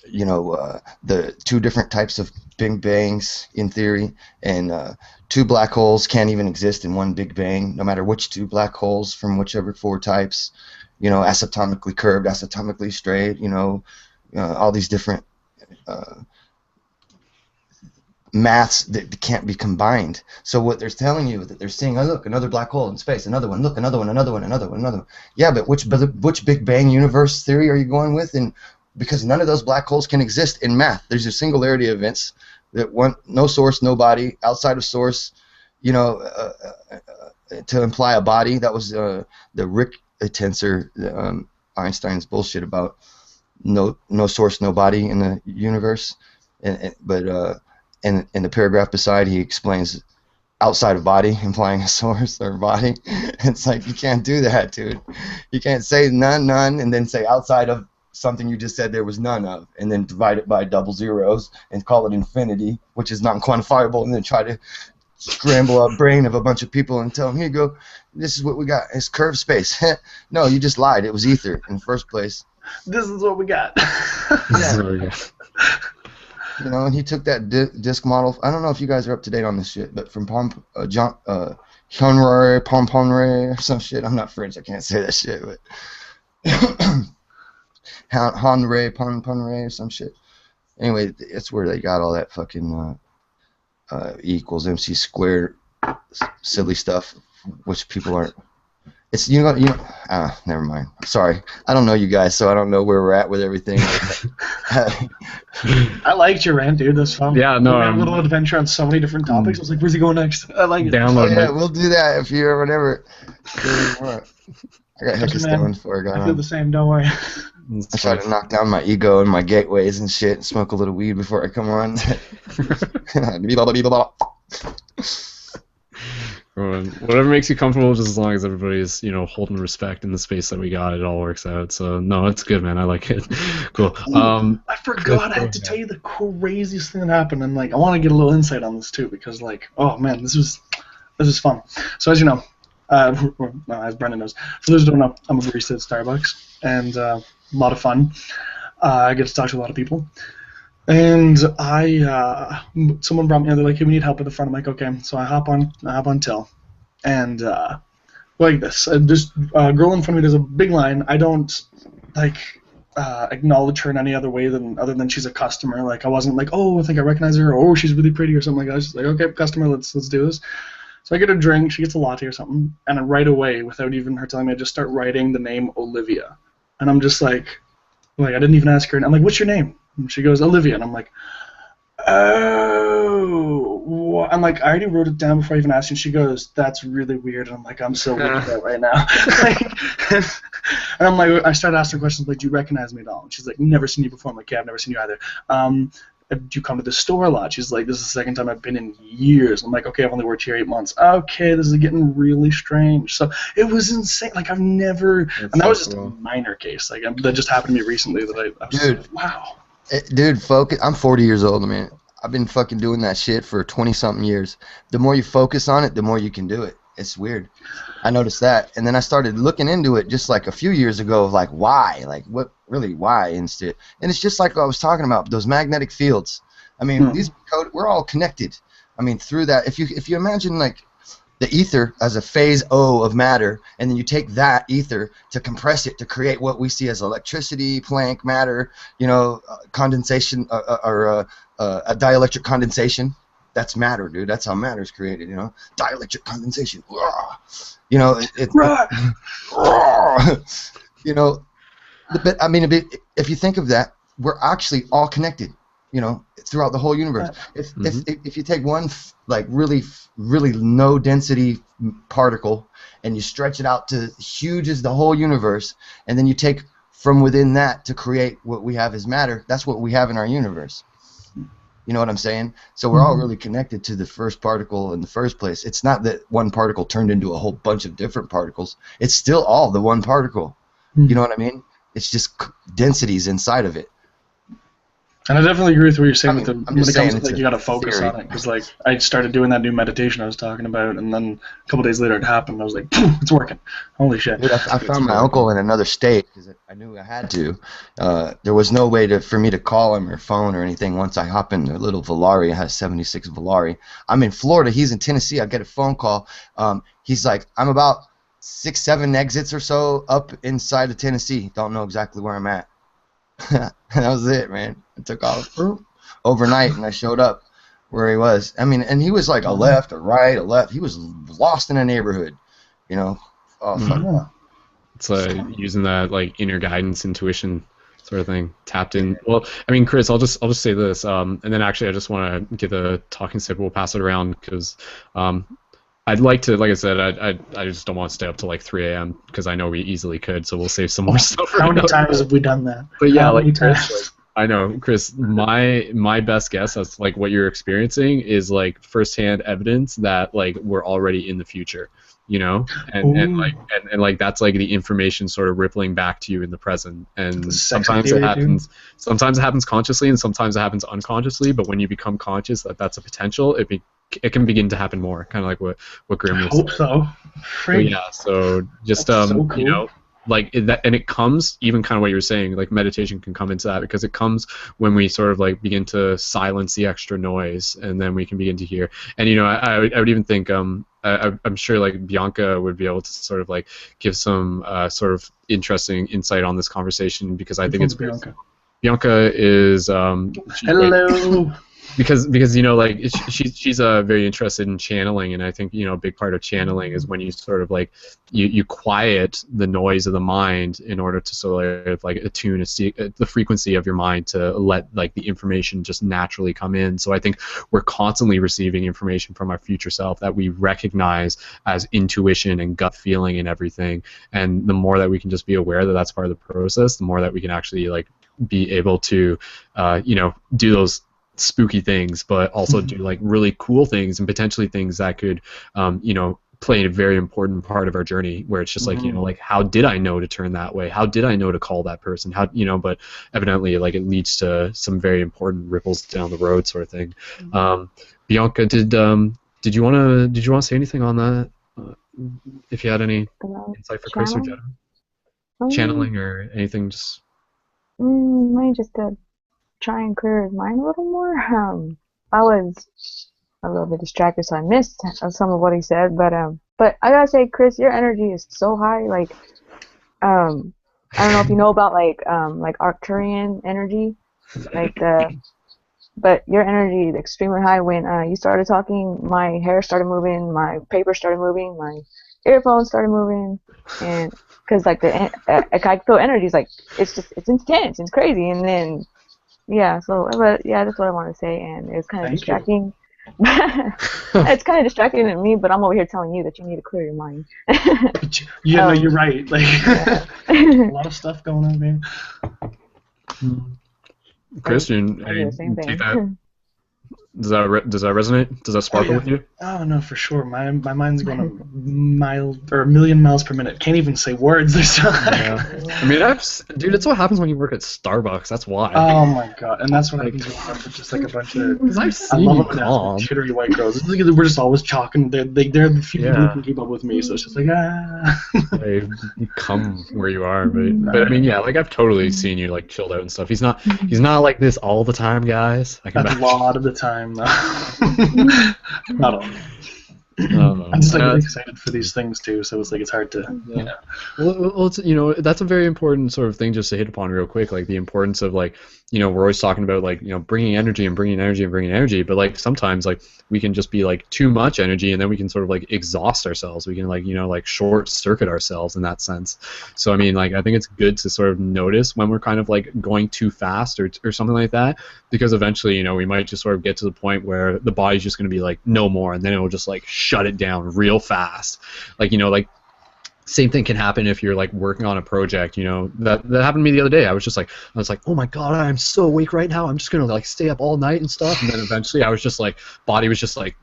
you know, the two different types of Big Bangs in theory, and two black holes can't even exist in one Big Bang, no matter which two black holes from whichever four types, you know, asymptotically curved, asymptotically straight, you know, all these different maths that can't be combined. So what they're telling you is that they're saying, oh look, another black hole in space, another one, look, another one, another one, another one, another one. Yeah, but which Big Bang universe theory are you going with? And because none of those black holes can exist in math. There's a singularity of events that one, no source, no body, outside of source, you know, to imply a body. That was the Rick tensor, Einstein's bullshit about no source, no body in the universe. But in the paragraph beside, he explains outside of body, implying a source or body. It's like, you can't do that, dude. You can't say none, and then say outside of something you just said there was none of, and then divide it by double zeros and call it infinity, which is non-quantifiable, and then try to scramble a brain of a bunch of people and tell them, here you go, this is what we got. It's curved space. No, you just lied. It was ether in the first place. This is what we got. Yeah. You know, and he took that disk model. I don't know if you guys are up to date on this shit, but from Henri Pomponre or some shit. I'm not French. I can't say that shit, but Henri Pomponre or some shit. Anyway, it's where they got all that fucking E equals MC squared silly stuff, which people aren't. It's never mind. Sorry, I don't know you guys, so I don't know where we're at with everything. I liked your rant, dude. That's fun. Yeah, no, we had a little adventure on so many different topics. I was like, where's he going next? I like it. Yeah, we'll do that if you ever never. I got heck of stoned before I got I feel the same. Don't worry. I try to knock down my ego and my gateways and shit, and smoke a little weed before I come on. Whatever makes you comfortable, just as long as everybody's, holding respect in the space that we got, it all works out. So no, it's good, man. I like it. Cool. I forgot I had to tell you the craziest thing that happened, and I want to get a little insight on this too, because oh man, this was fun. So as you know, as Brendan knows, for those who don't know, I'm a barista at Starbucks, and a lot of fun. I get to talk to a lot of people. And someone brought me in. They're like, "Hey, we need help at the front." I'm like, "Okay." So I hop on till, and like this, this girl in front of me. There's a big line. I don't acknowledge her in any other way other than she's a customer. I wasn't like, "Oh, I think I recognize her," or "Oh, she's really pretty," or something like that. I was just like, "Okay, customer, let's do this." So I get a drink. She gets a latte or something, and right away, without even her telling me, I just start writing the name Olivia, and I'm just like I didn't even ask her. And I'm like, "What's your name?" And she goes, "Olivia," and I'm like, "Oh," I'm like, "I already wrote it down before I even asked you." And she goes, "That's really weird," and I'm like, "I'm so weirded out right now." And I'm like, I started asking her questions like, "Do you recognize me at all?" And she's like, "Never seen you before." I'm like, "Yeah, I've never seen you either." "Do you come to the store a lot?" She's like, "This is the second time I've been in years." I'm like, "Okay, I've only worked here 8 months." Okay, this is getting really strange. So it was insane. I've never, and that was just a minor case. That just happened to me recently that I was dude, like, wow. Dude, focus. I'm 40 years old, man. I've been fucking doing that shit for 20-something years. The more you focus on it, the more you can do it. It's weird. I noticed that. And then I started looking into it just a few years ago, why? What really, why? And it's just like I was talking about, those magnetic fields. I mean, we're all connected. I mean, through that, if you imagine the ether as a phase O of matter, and then you take that ether to compress it to create what we see as electricity, Planck matter, condensation, or a dielectric condensation. That's matter, dude. That's how matter is created, dielectric condensation. But I mean, if you think of that, we're actually all connected, throughout the whole universe. If you take one really low density particle and you stretch it out to huge as the whole universe, and then you take from within that to create what we have as matter, that's what we have in our universe. You know what I'm saying? So we're all really connected to the first particle in the first place. It's not that one particle turned into a whole bunch of different particles. It's still all the one particle. You know what I mean? It's just densities inside of it. And I definitely agree with what you're saying. When it comes to you got to focus on it, because I started doing that new meditation I was talking about, and then a couple days later it happened. I was like, it's working. Holy shit! Dude, I found my uncle in another state because I knew I had to. There was no way for me to call him or phone or anything. Once I hop in the little Volare, it has 76 Volare. I'm in Florida. He's in Tennessee. I get a phone call. He's like, I'm about 6-7 exits or so up inside of Tennessee. Don't know exactly where I'm at. and that was it, man. I took off overnight, and I showed up where he was. I mean, and he was like a left, a right, a left. He was lost in a neighborhood, you know. Oh, fuck. It's using that like inner guidance, intuition sort of thing, tapped in. Well, I mean, Chris, I'll just say this, and then actually I just want to get the talking stick. We'll pass it around because I'd like to, like I said, I just don't want to stay up till like 3 a.m. because I know we easily could, so we'll save some more stuff. How many times have we done that? But yeah, How like many Chris, times? I know, Chris. My best guess as like what you're experiencing is like firsthand evidence that like we're already in the future, you know, and like that's like the information sort of rippling back to you in the present. And sometimes it happens. Sometimes it happens consciously, and sometimes it happens unconsciously. But when you become conscious that that's a potential, it can begin to happen more, kind of like what Grim was saying. I hope so. So yeah, so just so cool. you know, like that, and it comes even kind of what you were saying, like meditation can come into that because it comes when we sort of like begin to silence the extra noise, and then we can begin to hear. And you know, I would even think I'm sure like Bianca would be able to sort of like give some sort of interesting insight on this conversation because I think it's Bianca. Bianca is hello. Because you know, like she's very interested in channeling, and I think, you know, a big part of channeling is when you sort of like you quiet the noise of the mind in order to sort of like attune the frequency of your mind to let like the information just naturally come in. So I think we're constantly receiving information from our future self that we recognize as intuition and gut feeling and everything. And the more that we can just be aware that that's part of the process, the more that we can actually like be able to you know, do those spooky things, but also do like really cool things and potentially things that could, you know, play a very important part of our journey. Where it's just like, you know, like how did I know to turn that way? How did I know to call that person? How, you know? But evidently, like it leads to some very important ripples down the road, sort of thing. Bianca, did you want to say anything on that? If you had any insight for Chris or Jenna, channeling or anything, just. Maybe just to try and clear his mind a little more. I was a little bit distracted, so I missed some of what he said. But I gotta say, Chris, your energy is so high. Like, I don't know if you know about like Arcturian energy, like but your energy is extremely high. When you started talking, my hair started moving, my paper started moving, my earphones started moving, and because like I feel energy is like it's intense, it's crazy, and then. Yeah, so, but yeah, that's what I want to say, and it's kind of distracting. It's kind of distracting to me, but I'm over here telling you that you need to clear your mind. No, you're right. Like, a lot of stuff going on, man. Christian, I do the same thing. Does that resonate? Does that sparkle with you? Oh no, for sure. My mind's going a million miles per minute. Can't even say words. There's so I mean, dude, it's what happens when you work at Starbucks. That's why. Oh my god, and that's what happens when I'm just like a bunch of. Because I've seen you calm, jittery white girls. It's like we're just always talking. They're the few people who can keep up with me. So it's just like You come where you are, but I mean, yeah, like I've totally seen you like chilled out and stuff. He's not like this all the time, guys. That's a lot of the time. Not all. I'm just like really excited for these things too, so it's like it's hard to, you know. Well, it's, you know, that's a very important sort of thing just to hit upon real quick, like the importance of like, you know, we're always talking about like, you know, bringing energy, but like sometimes like we can just be like too much energy, and then we can sort of like exhaust ourselves. We can like, you know, like short circuit ourselves in that sense. So I mean, like I think it's good to sort of notice when we're kind of like going too fast or something like that, because eventually, you know, we might just sort of get to the point where the body's just going to be like no more, and then it will just like shut it down real fast. Like, you know, like same thing can happen if you're like working on a project, you know. That happened to me the other day. I was like, oh my god, I'm so awake right now. I'm just gonna like stay up all night and stuff. And then eventually I was just like, body was just like,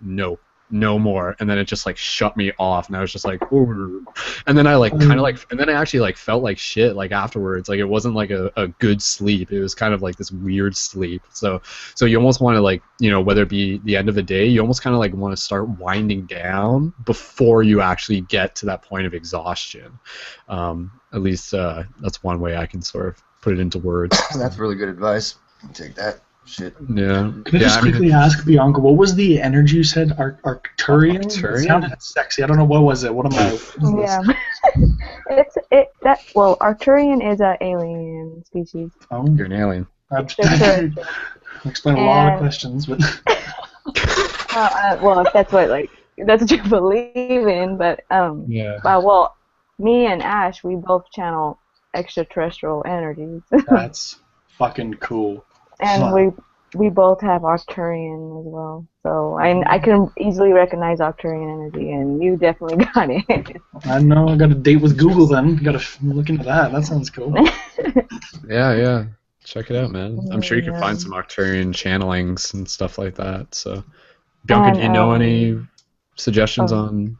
no more, and then it just like shut me off, and I was just like, ooh. And then I like kind of like, and then I actually like felt like shit like afterwards. Like it wasn't like a good sleep. It was kind of like this weird sleep. So you almost want to like, you know, whether it be the end of the day, you almost kind of like want to start winding down before you actually get to that point of exhaustion. At least that's one way I can sort of put it into words. That's really good advice. I'll take that. shit. Yeah. Can I just quickly ask Bianca, what was the energy you said? Arcturian? Arcturian? It sounded sexy. I don't know, what was it? What am I? Yeah. Well, Arcturian is an alien species. Oh, you're an alien. That explain a lot of questions, but. Well, if that's what you believe in, but well, me and Ash, we both channel extraterrestrial energies. That's fucking cool. And we both have Arcturian as well, so I can easily recognize Arcturian energy, and you definitely got it. I know. I got a date with Google then. Got to look into that. That sounds cool. Yeah. Check it out, man. I'm sure you can find some Arcturian channelings and stuff like that. So, Bianca, do you know any suggestions on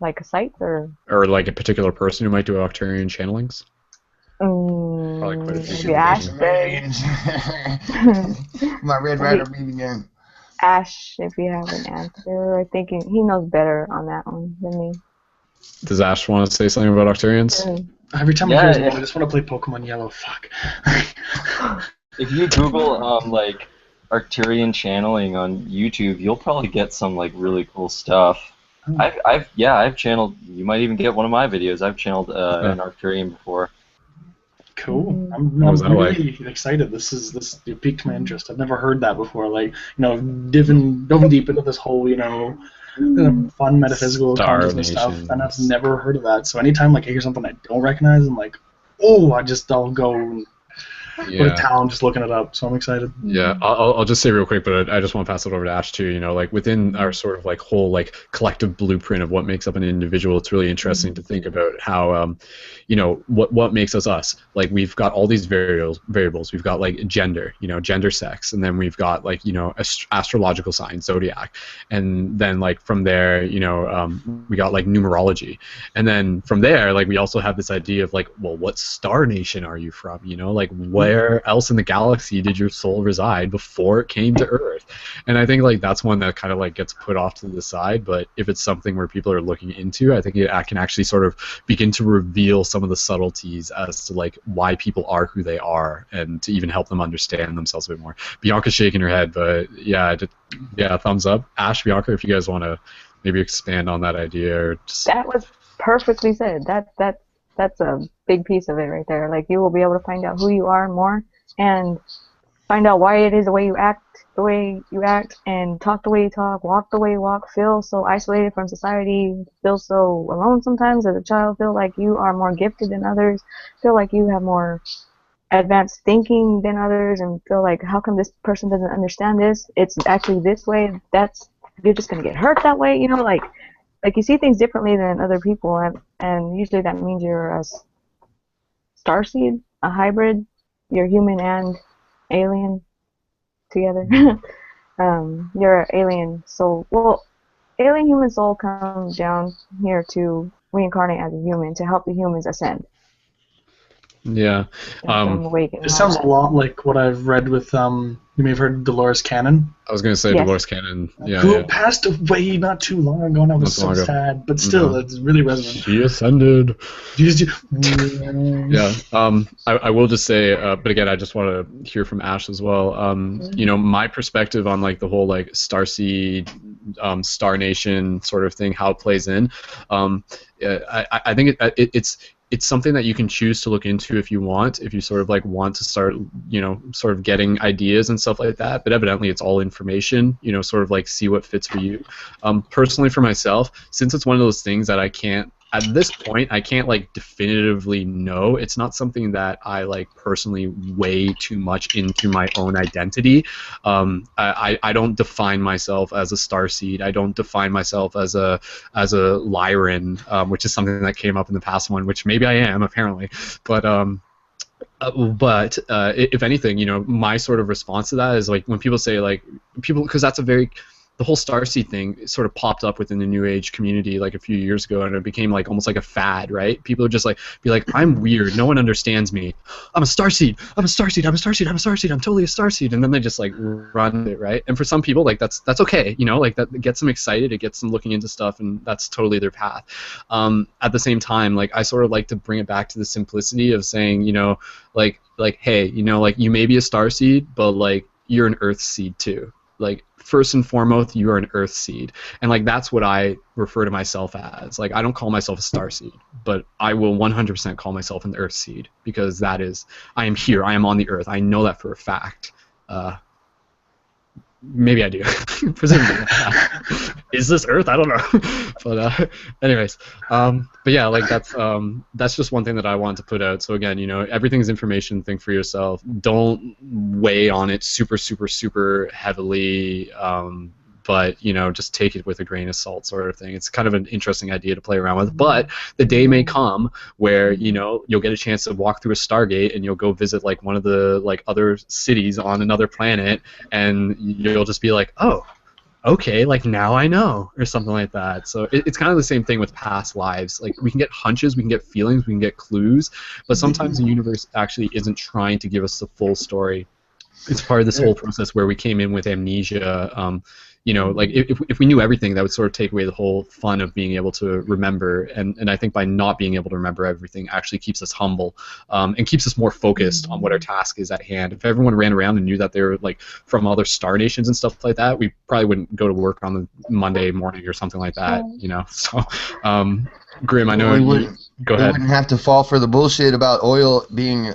like a site or like a particular person who might do Arcturian channelings? Probably quite a few. Ash. My Red Rider beat again. Ash, if you have an answer, I think he knows better on that one than me. Does Ash want to say something about Arcturians? Every time I hear his name, I just want to play Pokemon Yellow. Fuck. If you Google like Arcturian channeling on YouTube, you'll probably get some like really cool stuff. I've channeled. You might even get one of my videos. I've channeled an Arcturian before. Cool. I'm really excited. This piqued my interest. I've never heard that before. Like, diving deep into this whole, fun metaphysical consciousness stuff, and I've never heard of that. So anytime I hear something I don't recognize, I'm like, oh, I'll go and go to town just looking it up. So I'm excited. Yeah, I'll just say real quick, but I just want to pass it over to Ash too. Within our sort of whole collective blueprint of what makes up an individual, it's really interesting to think about how what makes us us. Like, we've got all these variables. We've got gender, gender, sex, and then we've got astrological signs, zodiac, and then from there, we got numerology, and then from there, we also have this idea of well, what star nation are you from? Where else in the galaxy did your soul reside before it came to Earth? And I think that's one that kind of gets put off to the side. But if it's something where people are looking into, I think it can actually sort of begin to reveal some of the subtleties as to why people are who they are, and to even help them understand themselves a bit more. Bianca's shaking her head, but yeah, thumbs up. Ash, Bianca, if you guys want to maybe expand on that idea, or just... That was perfectly said. That's a big piece of it right there. You will be able to find out who you are more, and find out why it is the way you act, and talk the way you talk, walk the way you walk, feel so isolated from society, feel so alone sometimes as a child, feel like you are more gifted than others, feel like you have more advanced thinking than others, and feel like, how come this person doesn't understand this? It's actually this way. You're just going to get hurt that way, you see things differently than other people, and usually that means you're a starseed, a hybrid. You're human and alien together. You're an alien soul. Well, alien human soul comes down here to reincarnate as a human to help the humans ascend. Yeah. It sounds a lot like what I've read with you may have heard Dolores Cannon. I was going to say Dolores Cannon. Yeah. Who passed away not too long ago, and I was so sad. But still, it's really resonant. She ascended. Yeah. I will just say, but again, I just want to hear from Ash as well. My perspective on the whole starseed, star nation sort of thing, how it plays in. I think it's something that you can choose to look into if you want, if you sort of want to start, sort of getting ideas and stuff like that. But evidently it's all information, sort of see what fits for you. Personally, for myself, since it's one of those things that at this point, I can't definitively know. It's not something that I personally weigh too much into my own identity. I don't define myself as a starseed. I don't define myself as a Lyran, which is something that came up in the past one, which maybe I am apparently, but if anything, my sort of response to that is when people say because that's the whole starseed thing sort of popped up within the New Age community a few years ago, and it became almost like a fad, right? People would just be like, I'm weird, no one understands me. I'm a starseed. I'm a starseed. I'm a starseed. I'm a starseed. I'm totally a starseed. And then they just run it, right? And for some people, that's okay, that gets them excited, it gets them looking into stuff, and that's totally their path. At the same time, I sort of like to bring it back to the simplicity of saying, like, hey, you know, like, you may be a star seed, but like, you're an Earth seed too. Like, first and foremost, you are an Earth seed, and like, that's what I refer to myself as. Like, I don't call myself a star seed, but I will 100% call myself an Earth seed, because that is, I am here, I am on the Earth. I know that for a fact. Maybe I do. Presumably. Is this Earth? I don't know. But anyways, but yeah, like, that's just one thing that I want to put out. So again, you know, everything's information. Think for yourself. Don't weigh on it super, super, super heavily. But, you know, just take it with a grain of salt, sort of thing. It's kind of an interesting idea to play around with. But the day may come where, you know, you'll get a chance to walk through a Stargate, and you'll go visit like one of the like other cities on another planet, and you'll just be like, oh, okay, like, now I know, or something like that. So it's kind of the same thing with past lives. Like, we can get hunches, we can get feelings, we can get clues, but sometimes the universe actually isn't trying to give us the full story. It's part of this whole process where we came in with amnesia. You know, like, if we knew everything, that would sort of take away the whole fun of being able to remember. And I think by not being able to remember everything actually keeps us humble, and keeps us more focused on what our task is at hand. If everyone ran around and knew that they were like from other star nations and stuff like that, we probably wouldn't go to work on the Monday morning or something like that. You know, so Grim, I know you. Go ahead. We wouldn't have to fall for the bullshit about oil being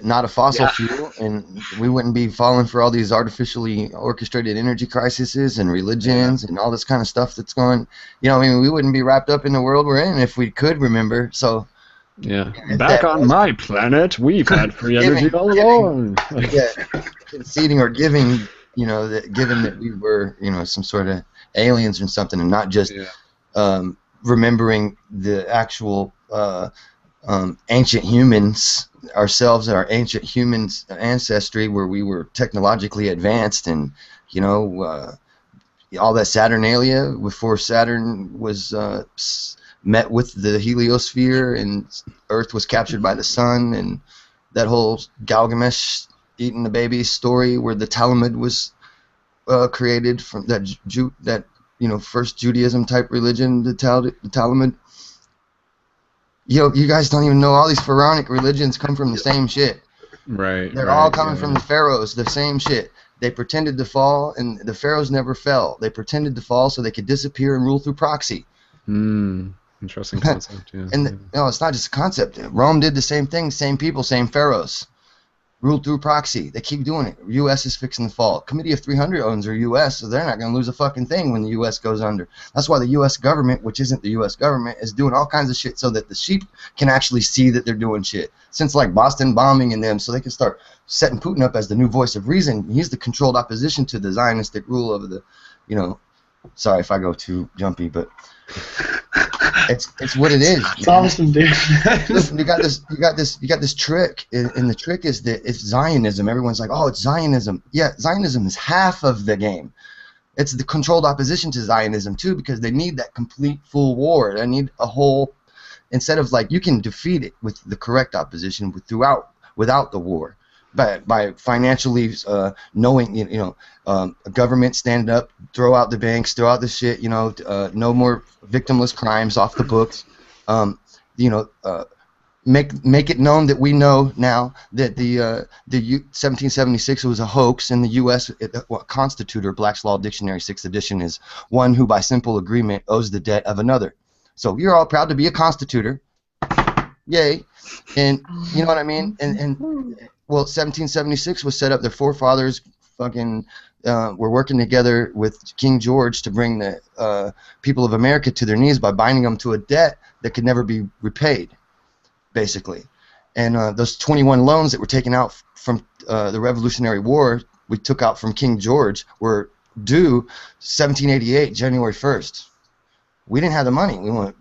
not a fossil fuel, and we wouldn't be falling for all these artificially orchestrated energy crises and religions and all this kind of stuff that's going. You know, I mean, we wouldn't be wrapped up in the world we're in if we could remember. So, yeah, back on my planet, we've had free energy all along. Yeah, conceding or giving, you know, that given that we were, you know, some sort of aliens or something, and not just remembering the actual ancient humans ourselves, our ancient humans ancestry, where we were technologically advanced, and, you know, all that Saturnalia before Saturn was met with the heliosphere and Earth was captured by the sun, and that whole Gilgamesh eating the baby story where the Talmud was created from that you know, first Judaism type religion, the Talmud. Yo, you guys don't even know all these pharaonic religions come from the same shit. Right. They're all coming from the pharaohs, the same shit. They pretended to fall, and the pharaohs never fell. They pretended to fall so they could disappear and rule through proxy. Interesting concept, yeah. And no, it's not just a concept. Rome did the same thing, same people, same pharaohs. Ruled through proxy. They keep doing it. U.S. is fixing to fall. Committee of 300 owns the U.S., so they're not going to lose a fucking thing when the U.S. goes under. That's why the U.S. government, which isn't the U.S. government, is doing all kinds of shit so that the sheep can actually see that they're doing shit. Since like Boston bombing and them, so they can start setting Putin up as the new voice of reason. He's the controlled opposition to the Zionistic rule of the, you know, sorry if I go too jumpy, but it's what it is. It's awesome, dude. Listen, you got this trick, and the trick is that it's Zionism. Everyone's like, oh, it's Zionism. Yeah, Zionism is half of the game. It's the controlled opposition to Zionism too, because they need that complete full war. They need a whole, instead of like, you can defeat it with the correct opposition without the war. By financially knowing, you know, a government stand up, throw out the banks, throw out the shit, you know, no more victimless crimes off the books, you know, make it known that we know now that the 1776 was a hoax, and the U.S. Constitutor, Black's Law Dictionary, 6th edition, is one who by simple agreement owes the debt of another. So you're all proud to be a constitutor, yay, and you know what I mean, and well, 1776 was set up. Their forefathers fucking were working together with King George to bring the people of America to their knees by binding them to a debt that could never be repaid, basically. And those 21 loans that were taken out from the Revolutionary War, we took out from King George, were due 1788, January 1st. We didn't have the money we wanted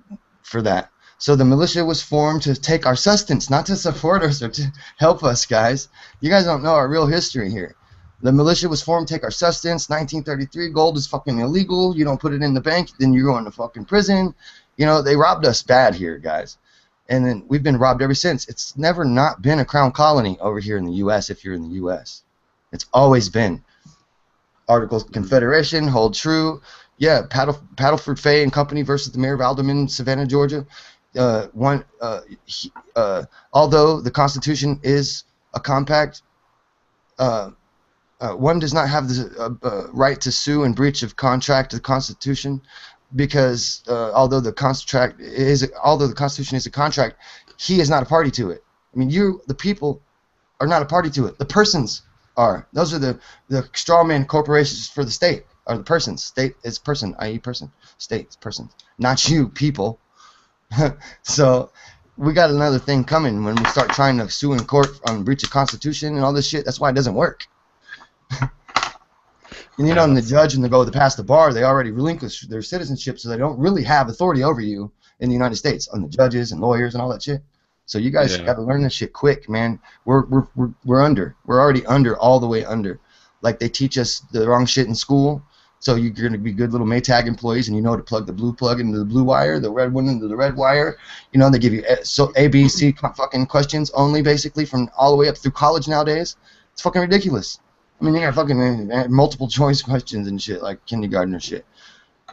for that. So the militia was formed to take our sustenance, not to support us or to help us, guys. You guys don't know our real history here. The militia was formed to take our sustenance. 1933, gold is fucking illegal. You don't put it in the bank, then you're going to fucking prison. You know, they robbed us bad here, guys. And then we've been robbed ever since. It's never not been a crown colony over here in the U.S. if you're in the U.S. It's always been. Articles of Confederation hold true. Yeah, Paddleford Fay and Company versus the Mayor of Alderman, Savannah, Georgia. Although the Constitution is a compact. One does not have the right to sue in breach of contract of the Constitution, because although the Constitution is a contract, he is not a party to it. I mean, you, the people, are not a party to it. The persons are. Those are the strawman corporations for the state, are the persons. State is person, i.e. person. State is person. Not you, people. So we got another thing coming when we start trying to sue in court on breach of Constitution and all this shit. That's why it doesn't work. And you know, and the judge and to pass the bar, they already relinquished their citizenship, so they don't really have authority over you in the United States on the judges and lawyers and all that shit. So you guys got to learn this shit quick, man. We're under. We're already under, all the way under. Like they teach us the wrong shit in school. So you're going to be good little Maytag employees, and you know to plug the blue plug into the blue wire, the red one into the red wire. You know, they give you A, B, C fucking questions only, basically, from all the way up through college nowadays. It's fucking ridiculous. I mean, you got fucking multiple choice questions and shit, like kindergarten or shit.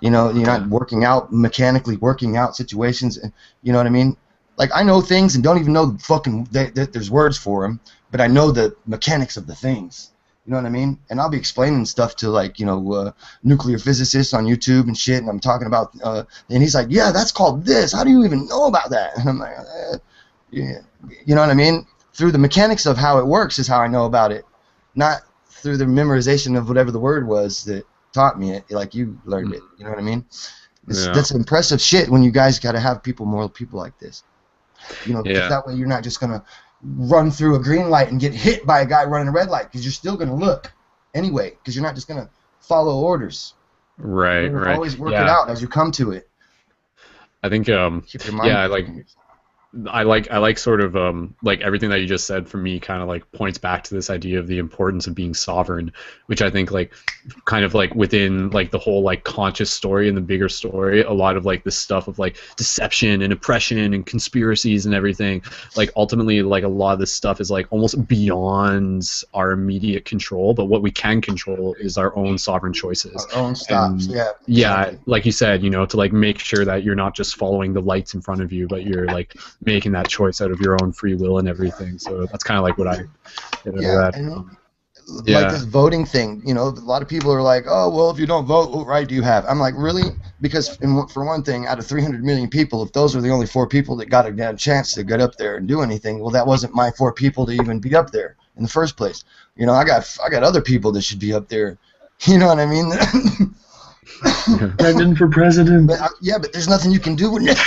You know, you're not mechanically working out situations. You know what I mean? Like, I know things and don't even know that there's words for them, but I know the mechanics of the things. You know what I mean? And I'll be explaining stuff to, like, you know, nuclear physicists on YouTube and shit, and I'm talking about, and he's like, yeah, that's called this. How do you even know about that? And I'm like, yeah. You know what I mean? Through the mechanics of how it works is how I know about it, not through the memorization of whatever the word was that taught me it, like you learned it. You know what I mean? That's impressive shit when you guys got to have moral people like this. You know, 'cause that way you're not just going to run through a green light and get hit by a guy running a red light, because you're still going to look anyway, because you're not just going to follow orders. Right, right. Always work it out as you come to it. I think, keep your mind I like sort of like everything that you just said for me kind of like points back to this idea of the importance of being sovereign, which I think like kind of like within like the whole like conscious story and the bigger story, a lot of like this stuff of like deception and oppression and conspiracies and everything, like ultimately like a lot of this stuff is like almost beyond our immediate control, but what we can control is our own sovereign choices. Our own stops. Exactly. Like you said, you know, to like make sure that you're not just following the lights in front of you, but you're like making that choice out of your own free will and everything. So that's kind of like what I like this voting thing, you know, a lot of people are like, oh, well, if you don't vote, what right do you have? I'm like, really? Because for one thing, out of 300 million people, if those were the only 4 people that got a chance to get up there and do anything, well, that wasn't my 4 people to even be up there in the first place. You know, I got other people that should be up there. You know what I mean? Brendan for president. But, but there's nothing you can do with it.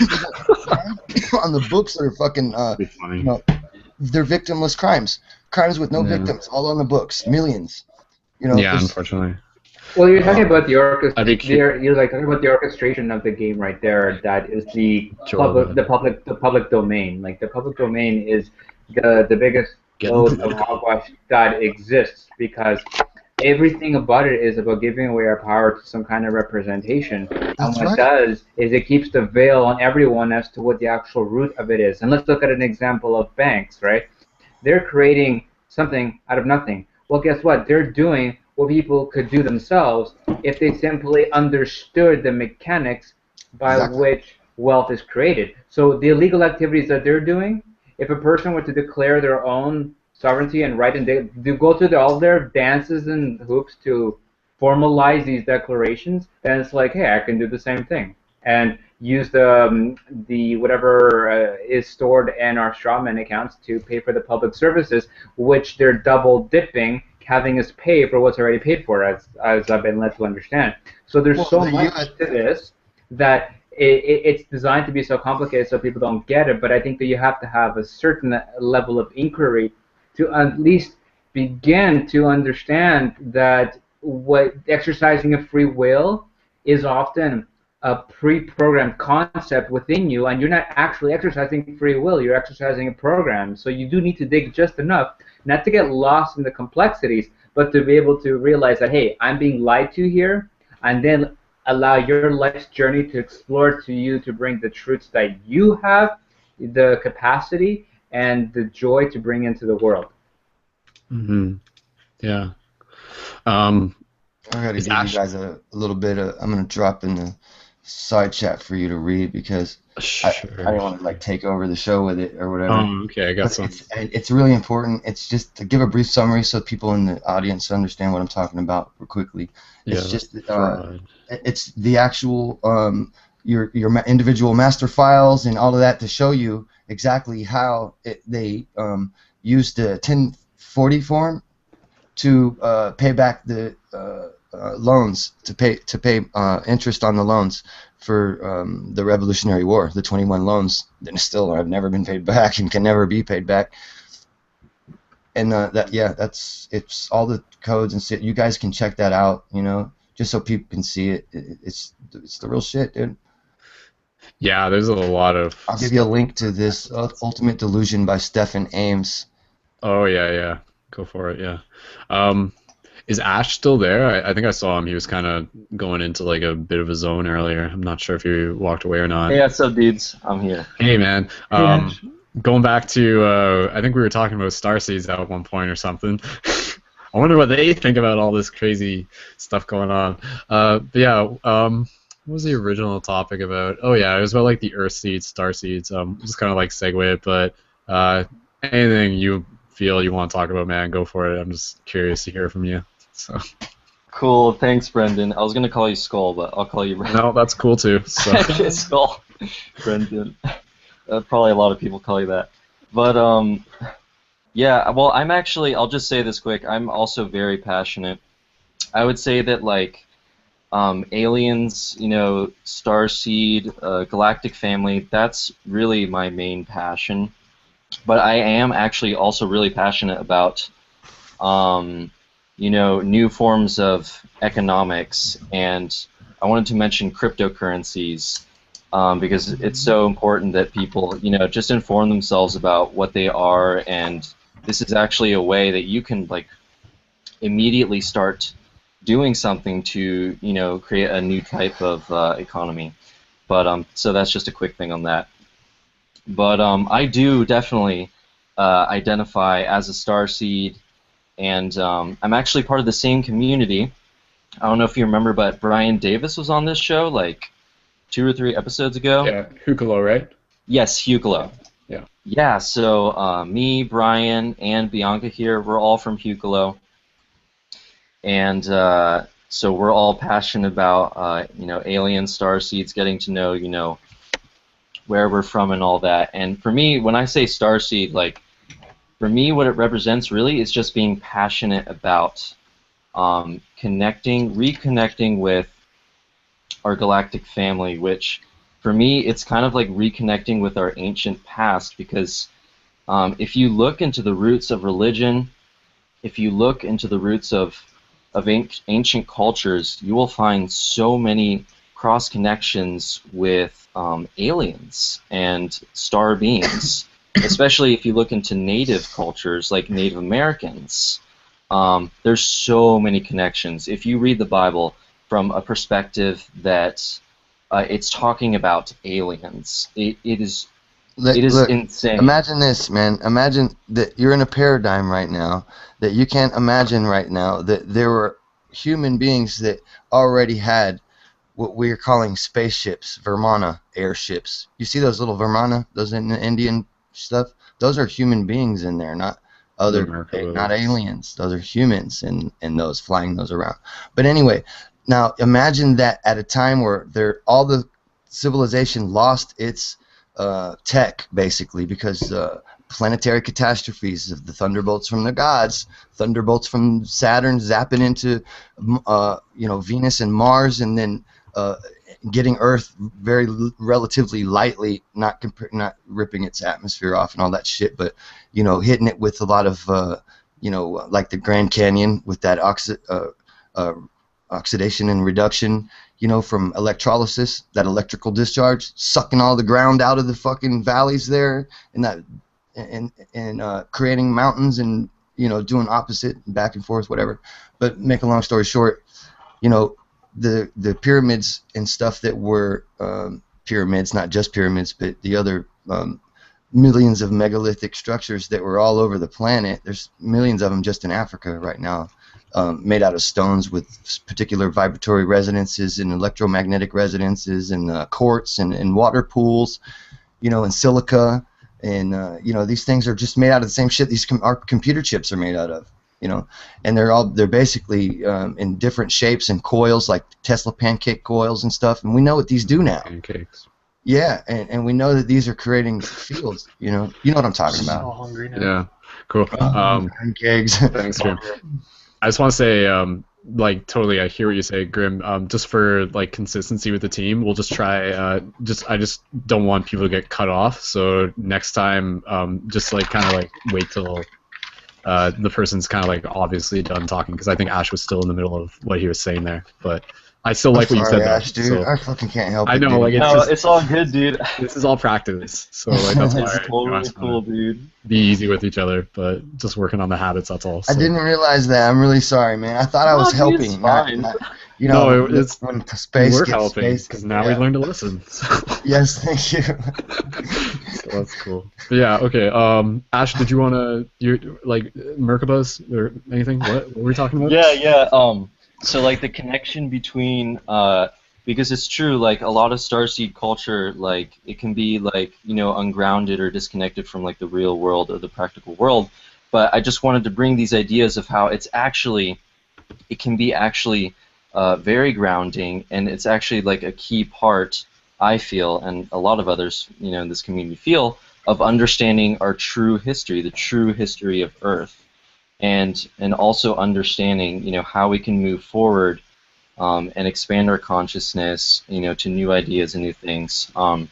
On the books that are fucking, you know, they're victimless crimes with no victims, all on the books, millions. You know. Yeah, unfortunately. Well, you're talking about the you're like talking about the orchestration of the game right there. That is the public domain. Like the public domain is the biggest load of hogwash that exists, because everything about it is about giving away our power to some kind of representation. And what it does is it keeps the veil on everyone as to what the actual root of it is. And let's look at an example of banks, right? They're creating something out of nothing. Well, guess what? They're doing what people could do themselves if they simply understood the mechanics by which wealth is created. So the illegal activities that they're doing, if a person were to declare their own sovereignty and right, and they go through all their dances and hoops to formalize these declarations, then it's like, hey, I can do the same thing and use the whatever is stored in our strawman accounts to pay for the public services, which they're double dipping, having us pay for what's already paid for, as I've been led to understand. So there's so much to this that it's designed to be so complicated so people don't get it, but I think that you have to have a certain level of inquiry to at least begin to understand that what exercising a free will is often a pre-programmed concept within you, and you're not actually exercising free will, you're exercising a program. So you do need to dig just enough, not to get lost in the complexities, but to be able to realize that, hey, I'm being lied to here, and then allow your life's journey to explore to you to bring the truths that you have, the capacity, and the joy to bring into the world. Mm-hmm. Yeah. I got to give you guys a little bit of, I'm going to drop in side chat for you to read because I Sure. don't want to like take over the show with it or whatever. Okay, I got But some. it's really important. It's just to give a brief summary so people in the audience understand what I'm talking about quickly. Yeah, It's just provide. it's the actual your individual master files and all of that to show you exactly how they use the 1040 form to pay back the loans to pay interest on the loans for the Revolutionary War, the 21 loans that still have never been paid back and can never be paid back. And it's all the codes and shit. You guys can check that out, just so people can see it. It's the real shit, dude. Yeah, there's a lot of. I'll give you a link to this Ultimate Delusion by Stephen Ames. Oh yeah, go for it. Yeah. Is Ash still there? I think I saw him. He was kind of going into like a bit of a zone earlier. I'm not sure if he walked away or not. Hey, what's up, dudes? I'm here. Hey, man. Hey, Ash. Going back to, I think we were talking about starseeds at one point or something. I wonder what they think about all this crazy stuff going on. But yeah, what was the original topic about? Oh yeah, it was about like the Earth seeds, star seeds. Just kind of like segue it, but anything you feel you want to talk about, man, go for it. I'm just curious to hear from you. So. Cool, thanks, Brendan. I was gonna call you Skull, but I'll call you Brendan. No, that's cool too. So. Okay, Skull, Brendan. Probably a lot of people call you that. But yeah. Well, I'll just say this quick. I'm also very passionate. I would say that like aliens, starseed, galactic family. That's really my main passion. But I am actually also really passionate about new forms of economics, and I wanted to mention cryptocurrencies because it's so important that people, just inform themselves about what they are, and this is actually a way that you can like immediately start doing something to, create a new type of economy. But so that's just a quick thing on that. But I do definitely identify as a starseed. And I'm actually part of the same community. I don't know if you remember, but Brian Davis was on this show like 2 or 3 episodes ago. Yeah, Hucolo, right? Yes, Hucolo. Yeah. Yeah, so me, Brian, and Bianca here, we're all from Hucolo. And so we're all passionate about, alien starseeds, getting to know, where we're from and all that. And for me, when I say starseed, like, for me, what it represents really is just being passionate about reconnecting with our galactic family, which for me, it's kind of like reconnecting with our ancient past, because if you look into the roots of religion, if you look into the roots of ancient cultures, you will find so many cross connections with aliens and star beings. Especially if you look into native cultures like Native Americans, there's so many connections. If you read the Bible from a perspective that it's talking about aliens, it is Look, insane. imagine this, man. Imagine that you're in a paradigm right now that you can't imagine right now that there were human beings that already had what we're calling spaceships, Vermana airships. You see those little Vermana, those in the Indian stuff? Those are human beings in there, not aliens. Those are humans in those, flying those around. But anyway, now imagine that at a time where all the civilization lost its tech, basically, because planetary catastrophes of the thunderbolts from the gods, thunderbolts from Saturn zapping into Venus and Mars, and then getting Earth very relatively lightly, not ripping its atmosphere off and all that shit, but hitting it with a lot of like the Grand Canyon with that oxidation and reduction, from electrolysis, that electrical discharge, sucking all the ground out of the fucking valleys there, and that and creating mountains and doing opposite, back and forth, whatever. But make a long story short, the pyramids and stuff that were pyramids, not just pyramids, but the other millions of megalithic structures that were all over the planet. There's millions of them just in Africa right now, made out of stones with particular vibratory resonances and electromagnetic resonances and quartz and water pools, and silica. And these things are just made out of the same shit our computer chips are made out of. And they're basically in different shapes and coils, like Tesla pancake coils and stuff. And we know what these do now. Pancakes. Yeah, and we know that these are creating fields. You know what I'm talking about. So hungry now. Yeah, cool. Pancakes. Thanks, Grim. I just want to say, totally, I hear what you say, Grim. Just for consistency with the team, we'll just try. I just don't want people to get cut off. So next time, just wait till the person's kind of obviously done talking, because I think Ash was still in the middle of what he was saying there, but I still like what you said. Ash, dude. So, I fucking can't help it. I know, dude. It's all good, dude. This is all practice, so that's why It's totally cool, dude. be easy with each other, but just working on the habits. That's all. So. I didn't realize that. I'm really sorry, man. I thought I was helping. It's when space we're gets helping space, because now we learned to listen. So. Yes, thank you. So that's cool. But yeah, okay. Ash, did you want to Merkabahs or anything? What were we talking about? Yeah. So the connection between because it's true, a lot of starseed culture, it can be ungrounded or disconnected from the real world or the practical world. But I just wanted to bring these ideas of how it can be very grounding, and it's actually a key part, I feel, and a lot of others in this community feel, of understanding our true history, the true history of Earth. And also understanding, how we can move forward and expand our consciousness, to new ideas and new things. I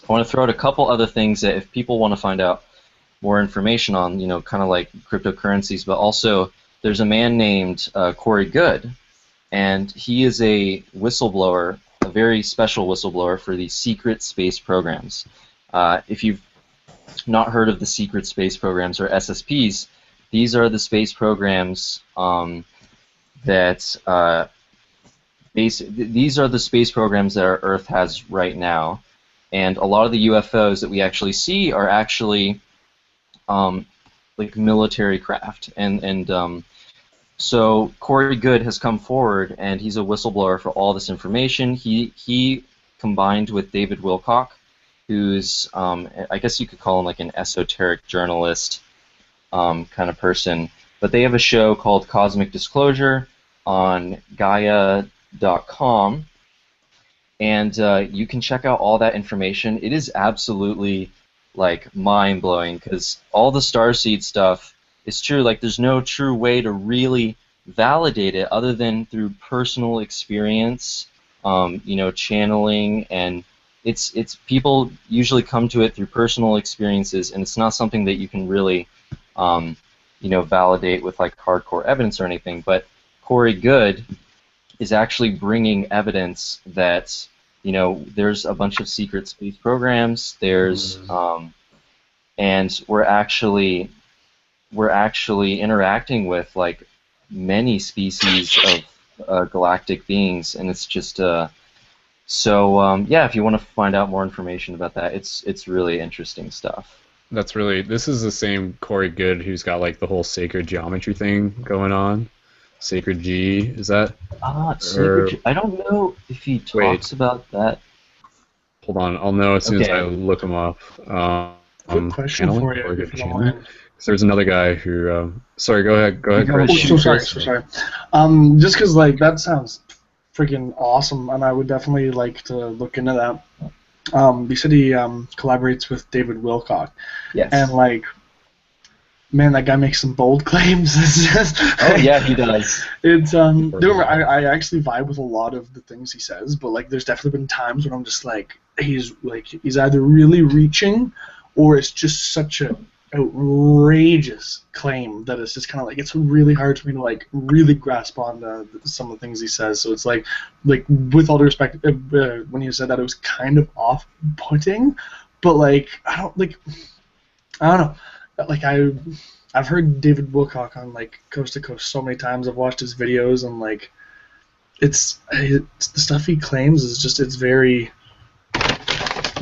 want to throw out a couple other things that if people want to find out more information on, kind of like cryptocurrencies, but also there's a man named Corey Good, and he is a whistleblower, a very special whistleblower for the secret space programs. If you've not heard of the secret space programs, or SSPs, these are the space programs these are the space programs that our Earth has right now, and a lot of the UFOs that we actually see are actually military craft, and so Corey Good has come forward, and he's a whistleblower for all this information. He combined with David Wilcock, who's I guess you could call him an esoteric journalist. Kind of person, but they have a show called Cosmic Disclosure on Gaia.com, and you can check out all that information. It is absolutely mind-blowing, because all the starseed stuff is true. There's no true way to really validate it other than through personal experience, channeling, and it's people usually come to it through personal experiences, and it's not something that you can really validate with hardcore evidence or anything. But Corey Good is actually bringing evidence that there's a bunch of secret space programs. There's and we're actually interacting with many species of galactic beings, and it's just yeah. If you want to find out more information about that, it's really interesting stuff. This is the same Corey Good who's got the whole sacred geometry thing going on. Sacred G, is that? Sacred G. I don't know if he talks about that. Hold on, I'll know as soon as I look him up. Quick question for you, if you don't mind. There's another guy who. Sorry, go ahead. So sorry. Just because that sounds freaking awesome, and I would definitely like to look into that. He said he collaborates with David Wilcock. Yes. And man, that guy makes some bold claims. Oh yeah, he does. It's I actually vibe with a lot of the things he says, but there's definitely been times when I'm just he's either really reaching, or it's just such a outrageous claim that it's just kind of it's really hard for me to really grasp on some of the things he says. So it's with all due respect, when you said that, it was kind of off-putting, but I don't know, I've heard David Wilcock on Coast to Coast so many times. I've watched his videos, and it's the stuff he claims is just it's very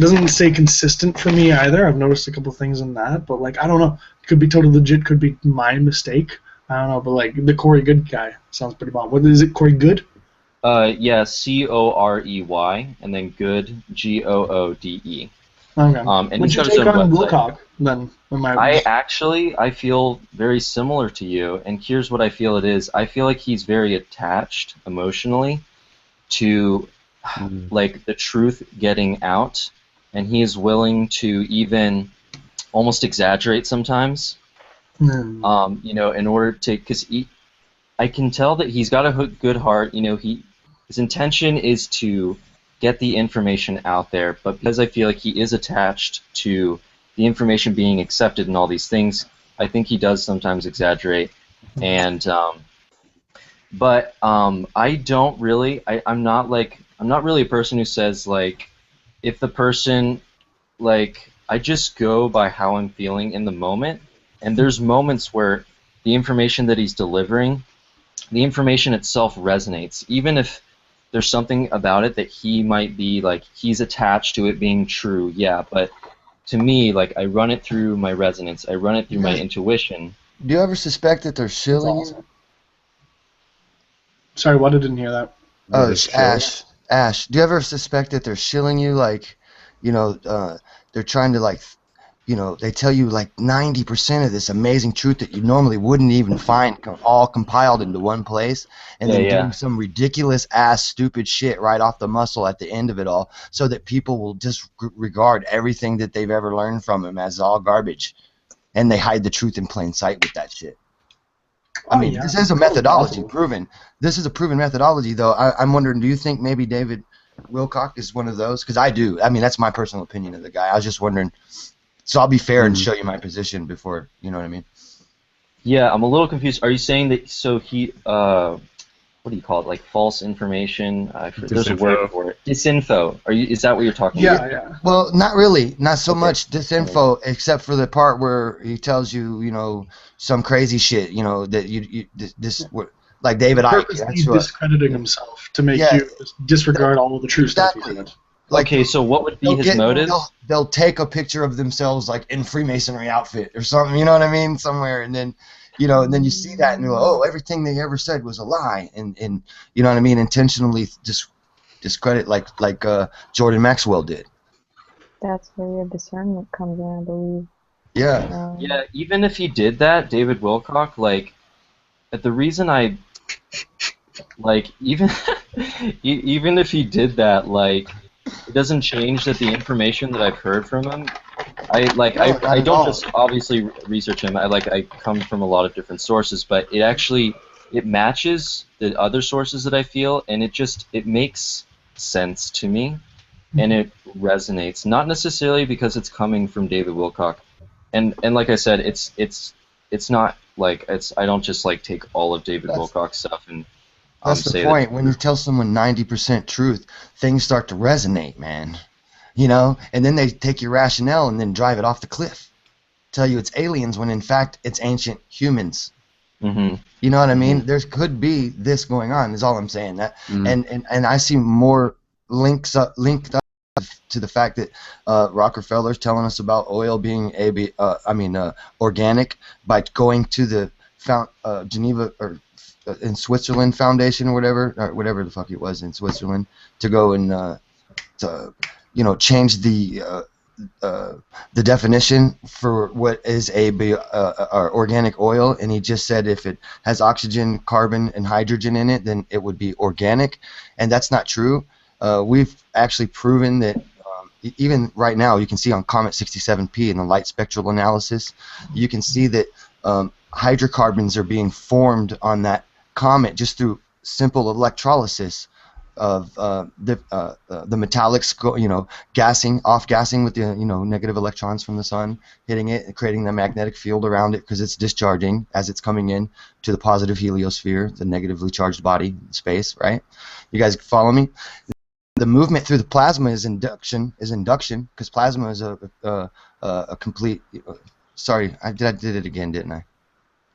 doesn't stay consistent for me either. I've noticed a couple things in that, but like I don't know. It could be totally legit. Could be my mistake. I don't know, but like the Corey Good guy sounds pretty bomb. What is it, Corey Good? Yeah, Corey, and then Good, Goode. Okay. And What'd he's you got his take own on website. Wilcock then? I feel very similar to you, and here's what I feel it is. I feel like he's very attached emotionally to like the truth getting out, and he is willing to even almost exaggerate sometimes. You know, in order to, because I can tell that he's got a good heart. You know, his intention is to get the information out there, but because I feel like he is attached to the information being accepted and all these things, I think he does sometimes exaggerate. And but I don't really. I'm not really a person who says like, if the person, like, I just go by how I'm feeling in the moment, and there's moments where the information that he's delivering, the information itself resonates, even if there's something about it that he might be like he's attached to it being true. Yeah, but to me, like, I run it through my resonance, I run it through my intuition. Do you ever suspect that they're shilling you? Sorry, what? I didn't hear that. Oh, Ash. Do you ever suspect that they're shilling you? Like, you know, they're trying to, like, you know, they tell you like 90% of this amazing truth that you normally wouldn't even find all compiled into one place, and then doing some ridiculous ass stupid shit right off the muscle at the end of it all, so that people will disregard everything that they've ever learned from him as all garbage, and they hide the truth in plain sight with that shit. I mean, this is a methodology proven. This is a proven methodology, though. I'm wondering, do you think maybe David Wilcock is one of those? Because I do. I mean, that's my personal opinion of the guy. I was just wondering. So I'll be fair and show you my position before, you know what I mean? Yeah, I'm a little confused. Are you saying that, so he, what do you call it, like false information? There's a word for it. Disinfo. Is that what you're talking about? Yeah. Well, not really. Not so much disinfo, except for the part where he tells you, you know, some crazy shit, you know, that like David Icke. Purposely discrediting himself to make you disregard all of the true stuff he said. Like, okay, so what would be his motives? They'll take a picture of themselves like in Freemasonry outfit or something, you know what I mean, somewhere, and then, you know, and then you see that and you're like, oh, everything they ever said was a lie, and you know what I mean, intentionally discredit like Jordan Maxwell did. That's where your discernment comes in, I believe. Yeah. Yeah, even if he did that, David Wilcock, like, the reason I, like, even even if he did that, like, it doesn't change that the information that I've heard from him, I don't just obviously research him. I come from a lot of different sources, but it matches the other sources that I feel, and it makes sense to me, and it resonates. Not necessarily because it's coming from David Wilcock, and like I said, it's not like I don't just like take all of David Wilcock's stuff and. That's the point. When you tell someone 90% truth, things start to resonate, man. You know? And then they take your rationale and then drive it off the cliff. Tell you it's aliens when in fact it's ancient humans. Mm-hmm. You know what I mean? There could be this going on, is all I'm saying. That and I see more linked up to the fact that Rockefeller's telling us about oil being organic by going to the Geneva or in Switzerland Foundation or whatever the fuck it was in Switzerland, to go and to, you know, change the definition for what is organic oil, and he just said if it has oxygen, carbon, and hydrogen in it, then it would be organic, and that's not true. We've actually proven that. Even right now, you can see on Comet 67P in the light spectral analysis, you can see that hydrocarbons are being formed on that comet just through simple electrolysis of the metallics, you know, off-gassing with the, you know, negative electrons from the sun hitting it and creating the magnetic field around it because it's discharging as it's coming in to the positive heliosphere, the negatively charged body in space, right? You guys follow me? The movement through the plasma is induction because plasma is a complete. Sorry, I did it again, didn't I?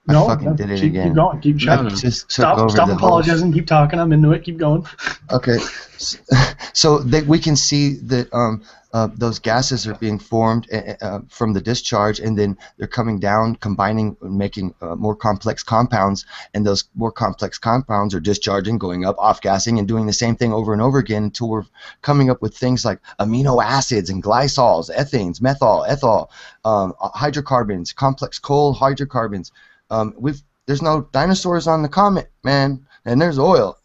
No, fucking did it keep again. going. Keep chatting. Just took Stop over the apologizing. Keep talking. I'm into it. Keep going. Okay, so we can see that those gases are being formed from the discharge, and then they're coming down, combining, and making more complex compounds, and those more complex compounds are discharging, going up, off-gassing, and doing the same thing over and over again until we're coming up with things like amino acids and glycols, ethanes, methyl, ethyl, hydrocarbons, complex coal hydrocarbons. There's no dinosaurs on the comet, man, and there's oil.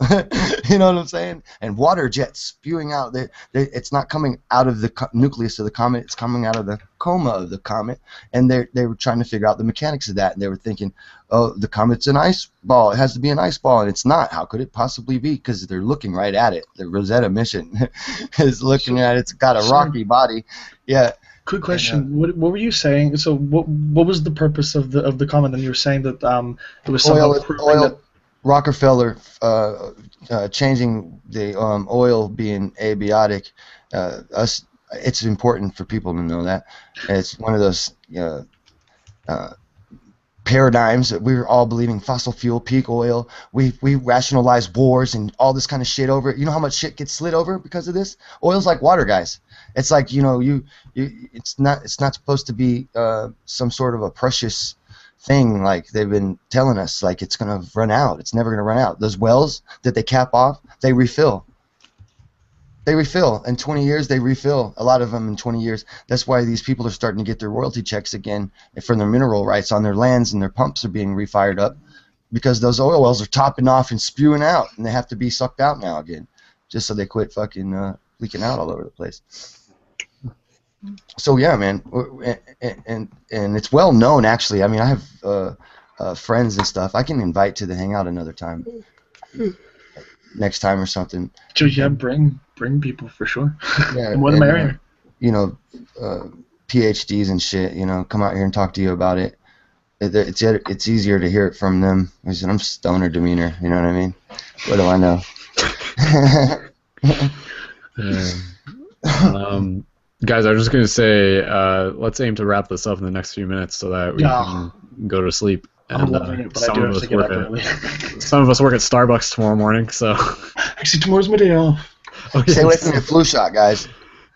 You know what I'm saying? And water jets spewing out. It's not coming out of the nucleus of the comet. It's coming out of the coma of the comet. And they were trying to figure out the mechanics of that. And they were thinking, oh, the comet's an ice ball. It has to be an ice ball, and it's not. How could it possibly be? Because they're looking right at it. The Rosetta mission is looking at it. It's got a rocky body. Yeah. Quick question: what were you saying? So, what was the purpose of the comment? And you were saying that it was somehow oil. That Rockefeller changing the oil being abiotic. It's important for people to know that. It's one of those paradigms that we're all believing fossil fuel, peak oil. We rationalize wars and all this kind of shit over it. You know how much shit gets slid over because of this? Oil's like water, guys. It's like it's not supposed to be some sort of a precious thing like they've been telling us, like it's gonna run out. It's never gonna run out. Those wells that they cap off, they refill. They refill. In 20 years, they refill. A lot of them in 20 years. That's why these people are starting to get their royalty checks again for their mineral rights on their lands, and their pumps are being refired up because those oil wells are topping off and spewing out, and they have to be sucked out now again, just so they quit fucking leaking out all over the place. So yeah, man, and it's well known actually. I mean, I have friends and stuff. I can invite to the hangout another time, next time or something. So yeah, bring people for sure. Yeah, More the merrier. PhDs and shit. Come out here and talk to you about it. It's easier to hear it from them. I'm stoner demeanor. You know what I mean? What do I know? Guys, I was just going to say, let's aim to wrap this up in the next few minutes so that we can go to sleep. And, I'm loving it, but I do have to get up early. Some of us work at Starbucks tomorrow morning, so... Actually, tomorrow's my day off. Stay away from your flu shot, guys.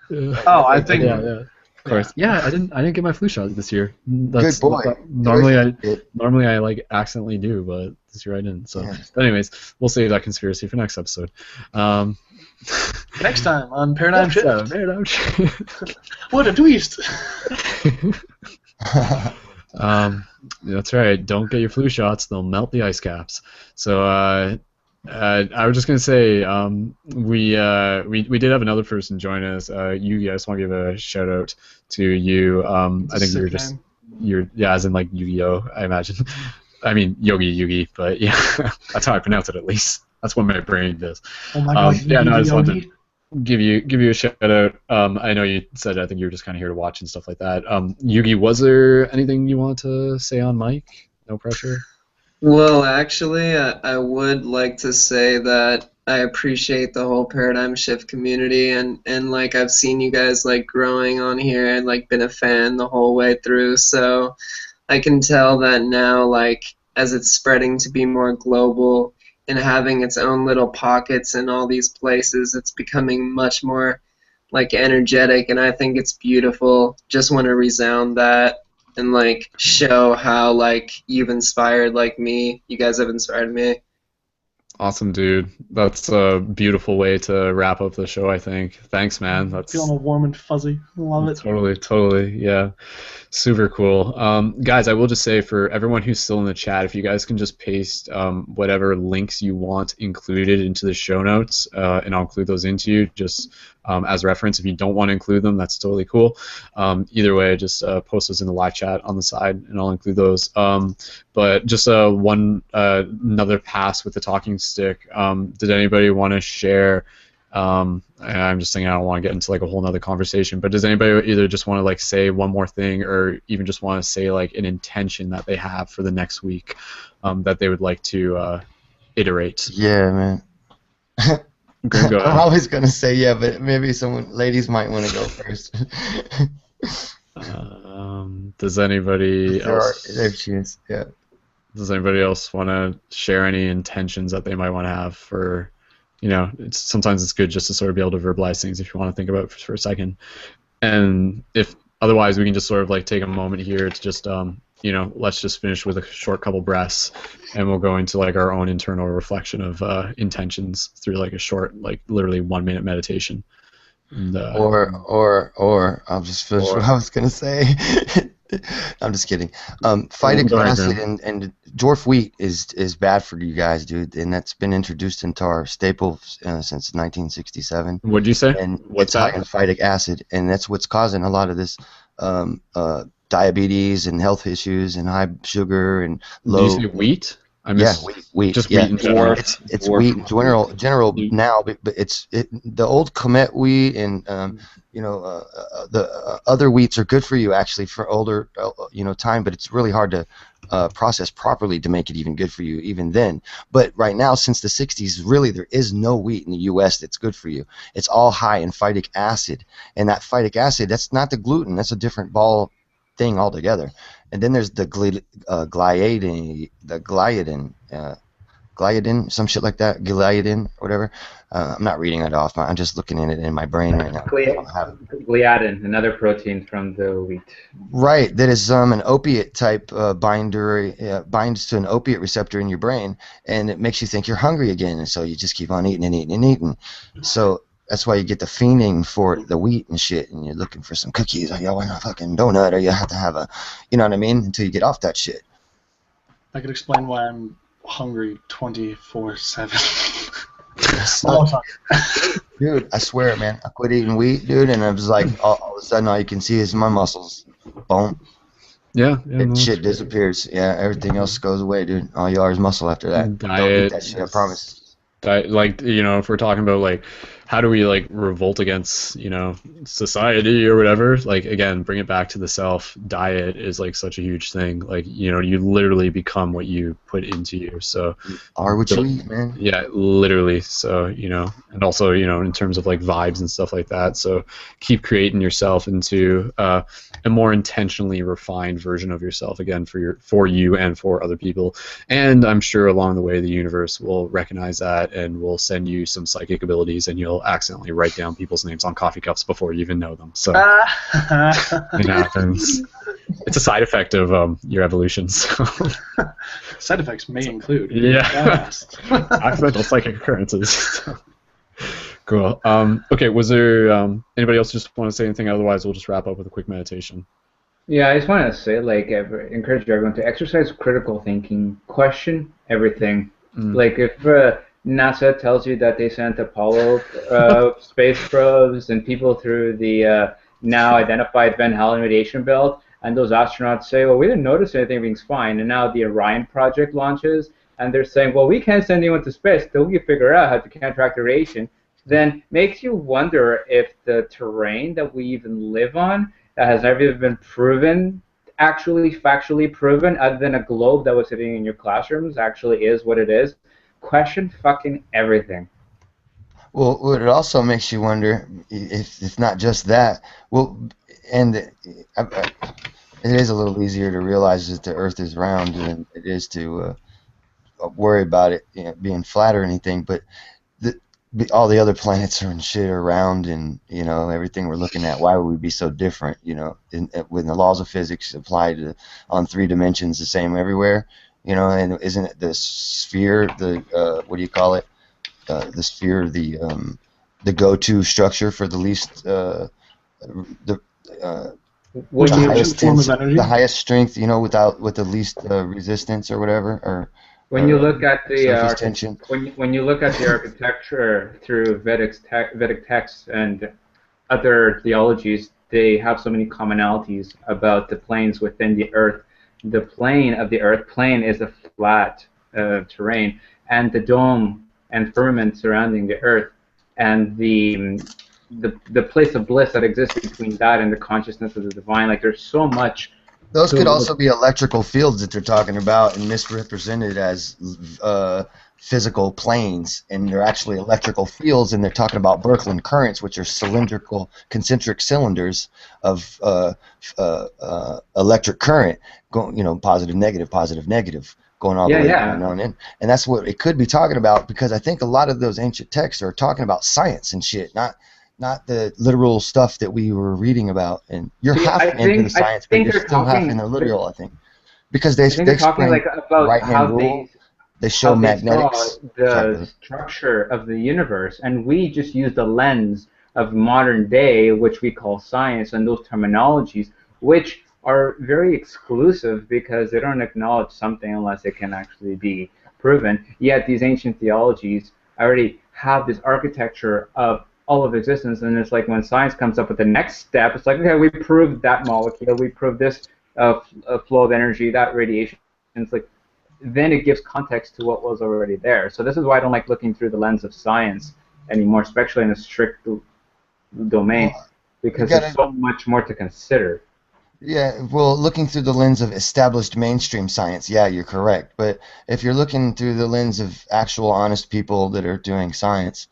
Oh, I think... Yeah. Of course. Yeah, I didn't get my flu shot this year. Good boy. Normally I like accidentally do, but this year I didn't. So, But anyways, we'll save that conspiracy for next episode. Next time on Paradigm Shift. Paradigm Shift. What a twist! That's right. Don't get your flu shots; they'll melt the ice caps. So I was just gonna say we did have another person join us. Yugi, I just want to give a shout out to you. I think you're as in like Yu-Gi-Oh! I imagine. I mean Yugi, but yeah, that's how I pronounce it at least. That's what my brain does. Oh my god! Yeah, no, I just wanted to give you a shout out. I know you said I think you were just kind of here to watch and stuff like that. Yugi, was there anything you wanted to say on mic? No pressure. Well, actually, I would like to say that I appreciate the whole Paradigm Shift community, and like I've seen you guys like growing on here and like been a fan the whole way through. So I can tell that now, like as it's spreading to be more global and having its own little pockets in all these places, it's becoming much more like energetic, and I think it's beautiful. Just want to resound that and like show how like you've inspired like me. You guys have inspired me. Awesome, dude. That's a beautiful way to wrap up the show, I think. Thanks, man. That's feeling all warm and fuzzy. Love it. Totally. Yeah. Super cool. Guys, I will just say for everyone who's still in the chat, if you guys can just paste whatever links you want included into the show notes, and I'll include those into you just as reference. If you don't want to include them, that's totally cool. Either way, just post those in the live chat on the side, and I'll include those. But just another pass with the talking stick. Did anybody want to share? I'm just thinking I don't want to get into like a whole nother conversation, but does anybody either just want to like say one more thing or even just want to say like an intention that they have for the next week that they would like to iterate? Yeah, man. Go I'm always gonna say yeah, but maybe ladies might want to go first. Does anybody else? There she is. Yeah. Does anybody else want to share any intentions that they might want to have for, sometimes it's good just to sort of be able to verbalize things if you want to think about it for a second. And if otherwise, we can just sort of like take a moment here to just, let's just finish with a short couple breaths, and we'll go into like our own internal reflection of intentions through like a short, like literally 1 minute meditation. And, or I'll just finish what I was gonna say. I'm just kidding. Phytic acid and dwarf wheat is bad for you guys, dude, and that's been introduced into our staple since 1967. What'd you say? And What's it's high in phytic acid, and that's what's causing a lot of this diabetes and health issues and high sugar and low. Did you say wheat? Wheat. Just yeah. wheat in general. It's wheat in general now, but the old Comet wheat and the other wheats are good for you actually for older time, but it's really hard to process properly to make it even good for you even then. But right now, since the 60s, really there is no wheat in the U.S. that's good for you. It's all high in phytic acid, and that phytic acid, that's not the gluten, that's a different ball thing altogether. And then there's the gliadin, some shit like that, gliadin, whatever. I'm not reading it off. I'm just looking at it in my brain right now. Gliadin, another protein from the wheat. Right, that is an opiate type binder, binds to an opiate receptor in your brain, and it makes you think you're hungry again, and so you just keep on eating and eating and eating. So that's why you get the fiending for the wheat and shit, and you're looking for some cookies, or you want a fucking donut, or you have to have a, you know what I mean, until you get off that shit. I could explain why I'm hungry 24/7. Dude, I swear, man, I quit eating wheat, dude, and I was like, all of a sudden, all you can see is my muscles. Boom. Yeah, Shit disappears. Yeah, everything else goes away, dude. All you are is muscle after that. Diet, don't eat that shit, I promise. Like, if we're talking about like how do we like revolt against society or whatever, like again, bring it back to the self. Diet is like such a huge thing. Like you literally become what you put into you. So you are what you eat, man. Yeah, literally. So and also in terms of like vibes and stuff like that. So keep creating yourself into a more intentionally refined version of yourself, again, for you and for other people. And I'm sure along the way the universe will recognize that and will send you some psychic abilities, and you'll accidentally write down people's names on coffee cups before you even know them. So it happens. It's a side effect of your evolution. So. Side effects may include. Yeah. Accidental psychic occurrences. So. Cool. Okay, was there anybody else just want to say anything? Otherwise, we'll just wrap up with a quick meditation. Yeah, I just want to say, like, encourage everyone to exercise critical thinking, question everything. Like, if NASA tells you that they sent Apollo space probes and people through the now identified Van Allen radiation belt, and those astronauts say, well, we didn't notice anything, everything's fine, and now the Orion project launches, and they're saying, well, we can't send anyone to space till we figure out how to counteract the radiation, then makes you wonder if the terrain that we even live on that has never been proven, actually factually proven, other than a globe that was sitting in your classrooms, actually is what it is. Question fucking everything. Well, it also makes you wonder if it's not just that. Well, and it is a little easier to realize that the Earth is round than it is to worry about it being flat or anything. But all the other planets and shit are round, and everything we're looking at. Why would we be so different? When the laws of physics apply on 3 dimensions the same everywhere. And isn't it the sphere, the what do you call it? The sphere, the go-to structure for the least the highest strength, with the least resistance or whatever, or when you look at the when you look at the architecture through Vedic texts and other theologies, they have so many commonalities about the planes within the Earth. The plane of the Earth plane is a flat terrain, and the dome and firmament surrounding the Earth, and the place of bliss that exists between that and the consciousness of the divine. Like, there's so much. Those could also be electrical fields that they're talking about and misrepresented as physical planes, and they're actually electrical fields, and they're talking about Birkeland currents, which are cylindrical, concentric cylinders of electric current, going, positive, negative, going all the Yeah, way yeah. on in. And that's what it could be talking about, because I think a lot of those ancient texts are talking about science and shit, not the literal stuff that we were reading about. And you're See, half into the I science, but think you're they're still half in talking. the literal, I think. Because I think they they're talking explain like the about right hand rule, they show how they saw magnetics. Sorry, the brother. structure of the universe, and we just use the lens of modern day, which we call science, and those terminologies, which are very exclusive because they don't acknowledge something unless it can actually be proven. Yet these ancient theologies already have this architecture of all of existence, and it's like when science comes up with the next step, it's like, okay, we proved that molecule, we proved this flow of energy, that radiation. And it's like, then it gives context to what was already there. So this is why I don't like looking through the lens of science anymore, especially in a strict domain, Well, you because there's gotta, so much more to consider. yeah, well, looking through the lens of established mainstream science, yeah, you're correct. But if you're looking through the lens of actual honest people that are doing science,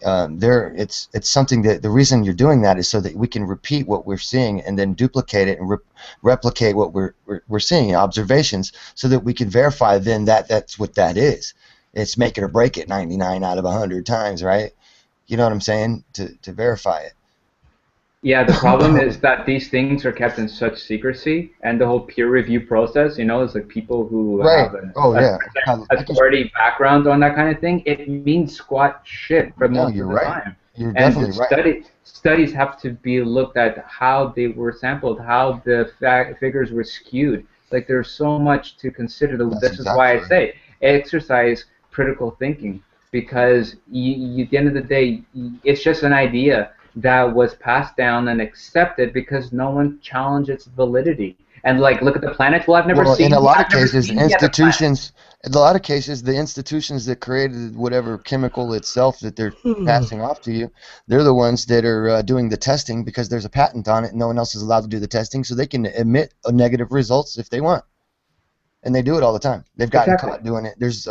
it's something that the reason you're doing that is so that we can repeat what we're seeing and then duplicate it and replicate what we're seeing, observations, so that we can verify then that that's what that is. It's make it or break it 99 out of 100 times, right? You know what I'm saying? To verify it. Yeah, the problem is that these things are kept in such secrecy, and the whole peer review process, is like people who Right. have Oh a yeah. I can. authority background on that kind of thing, it means squat shit for No, most of you're the right. time. You're And the definitely right. studies have to be looked at how they were sampled, how the figures were skewed. Like there's so much to consider. That's This is why exactly I right. say exercise critical thinking, because at the end of the day, it's just an idea that was passed down and accepted because no one challenged its validity. And like, look at the planets. Well, Well, in a lot of I've never cases, seen the other planets. in a lot of cases, the institutions that created whatever chemical itself that they're passing off to you, they're the ones that are doing the testing because there's a patent on it and no one else is allowed to do the testing, so they can emit a negative results if they want. And they do it all the time. They've gotten Exactly. caught doing it. There's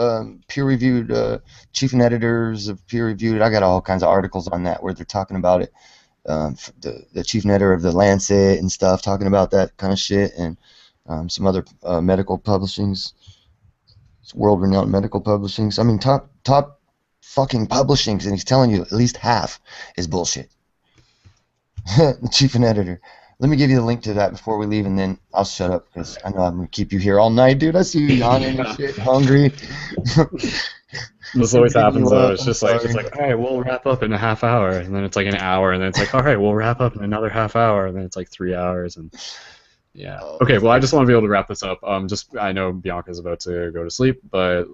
peer-reviewed chief and editors of peer-reviewed. I got all kinds of articles on that where they're talking about it. The chief and editor of the Lancet and stuff talking about that kind of shit, and some other medical publishings, world-renowned medical publishings. I mean, top fucking publishings, and he's telling you at least half is bullshit. The chief and editor. Let me give you the link to that before we leave, and then I'll shut up because I know I'm gonna keep you here all night, dude. I see you yawning and shit, hungry. This always Beating happens you though. up. It's I'm just like sorry. all right, we'll wrap up in a half hour, and then it's like an hour, and then it's like all right, we'll wrap up in another half hour, and then it's like 3 hours, and yeah. Okay, well, I just want to be able to wrap this up. Just I know Bianca's about to go to sleep, but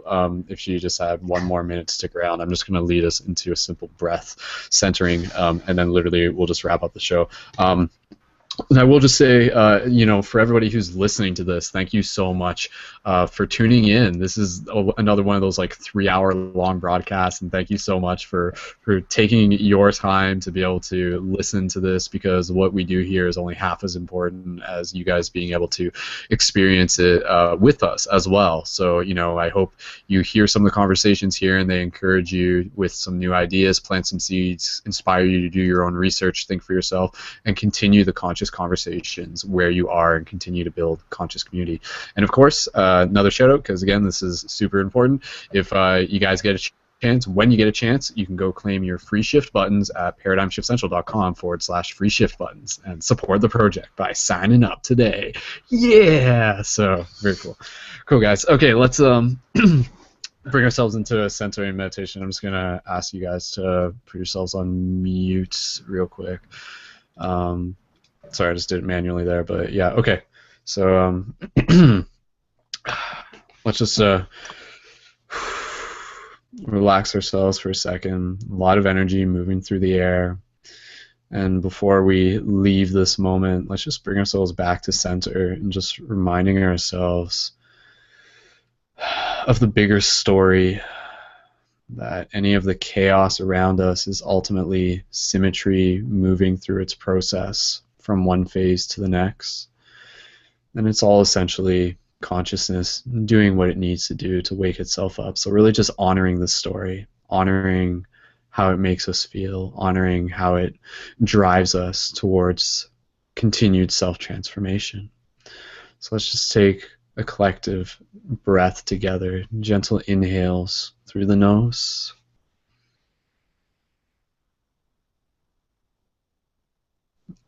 if she just had one more minute to stick around, I'm just going to lead us into a simple breath centering, and then literally we'll just wrap up the show. And I will just say, for everybody who's listening to this, thank you so much for tuning in. This is another one of those like 3-hour-long broadcasts, and thank you so much for taking your time to be able to listen to this, because what we do here is only half as important as you guys being able to experience it with us as well. So, I hope you hear some of the conversations here and they encourage you with some new ideas, plant some seeds, inspire you to do your own research, think for yourself, and continue the conscious conversations where you are and continue to build conscious community. And of course, another shout out, because again, this is super important. If you guys get a chance, when you get a chance, you can go claim your free shift buttons at paradigmshiftcentral.com/free shift buttons and support the project by signing up today. Yeah, so very cool. Cool, guys. Okay, let's bring ourselves into a centering meditation. I'm just gonna ask you guys to put yourselves on mute real quick. Sorry, I just did it manually there, but yeah, okay. So let's just relax ourselves for a second. A lot of energy moving through the air. And before we leave this moment, let's just bring ourselves back to center and just reminding ourselves of the bigger story, that any of the chaos around us is ultimately symmetry moving through its process from one phase to the next. And it's all essentially consciousness doing what it needs to do to wake itself up. So really just honoring the story, honoring how it makes us feel, honoring how it drives us towards continued self-transformation. So let's just take a collective breath together. Gentle inhales through the nose.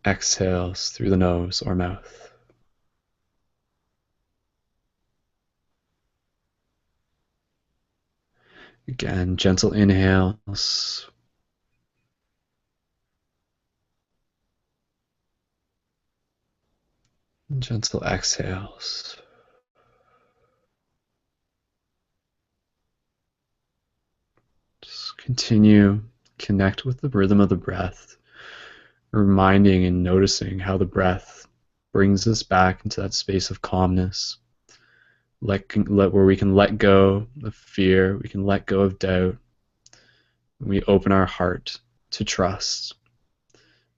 Exhales through the nose or mouth. Again, gentle inhales. Gentle exhales. Just continue, connect with the rhythm of the breath, reminding and noticing how the breath brings us back into that space of calmness, where we can let go of fear, we can let go of doubt, and we open our heart to trust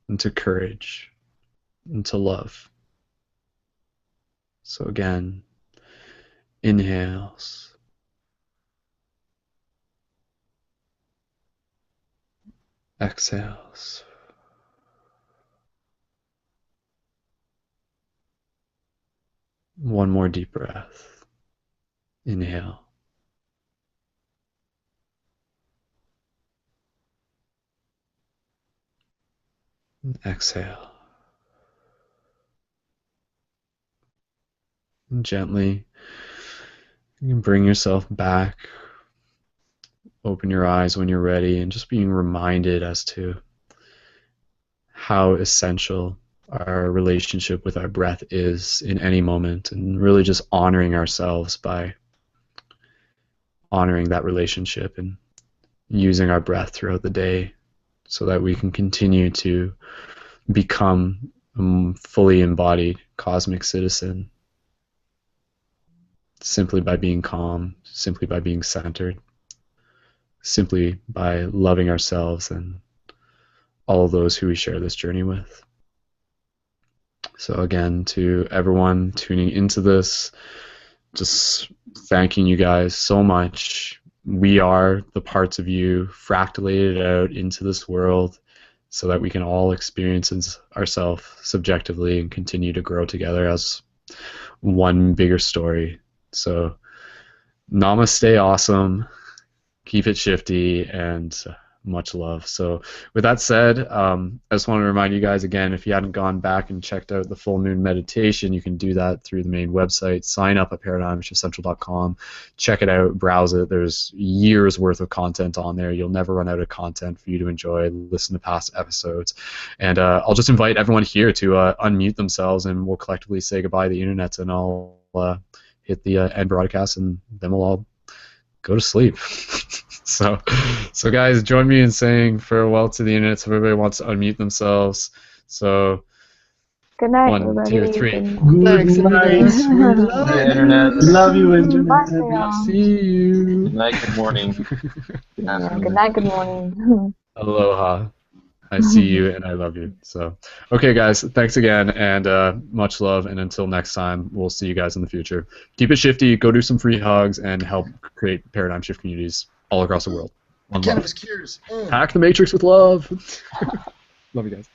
and to courage and to love. So again, inhales. Exhales. One more deep breath. Inhale. And exhale. And gently, you can bring yourself back. Open your eyes when you're ready, and just being reminded as to how essential our relationship with our breath is in any moment, and really just honoring ourselves by honoring that relationship and using our breath throughout the day so that we can continue to become a fully embodied cosmic citizen simply by being calm, simply by being centered, simply by loving ourselves and all of those who we share this journey with. So again, to everyone tuning into this, just thanking you guys so much. We are the parts of you fractalated out into this world so that we can all experience ourselves subjectively and continue to grow together as one bigger story. So namaste, awesome. Keep it shifty, and much love. So with that said, I just want to remind you guys again, if you hadn't gone back and checked out the full moon meditation, you can do that through the main website. Sign up at paradigmshiftcentral.com. Check it out, browse it. There's years worth of content on there. You'll never run out of content for you to enjoy. Listen to past episodes. And I'll just invite everyone here to unmute themselves, and we'll collectively say goodbye to the internet, and I'll hit the end broadcast, and then we'll all go to sleep. So guys, join me in saying farewell to the internet. So everybody wants to unmute themselves. So Good night, 1, everybody. 2, 3. Good Thanks, night. internet. Hey, internet. Love you, internet. Bye, y'all. See you. Good night, good morning. Yeah, good night, good morning. Aloha. I see you and I love you. So, okay, guys, thanks again, and much love. And until next time, we'll see you guys in the future. Keep it shifty. Go do some free hugs and help create paradigm shift communities all across the world. One love. Cannabis cures. Hack the matrix with love. Love you guys.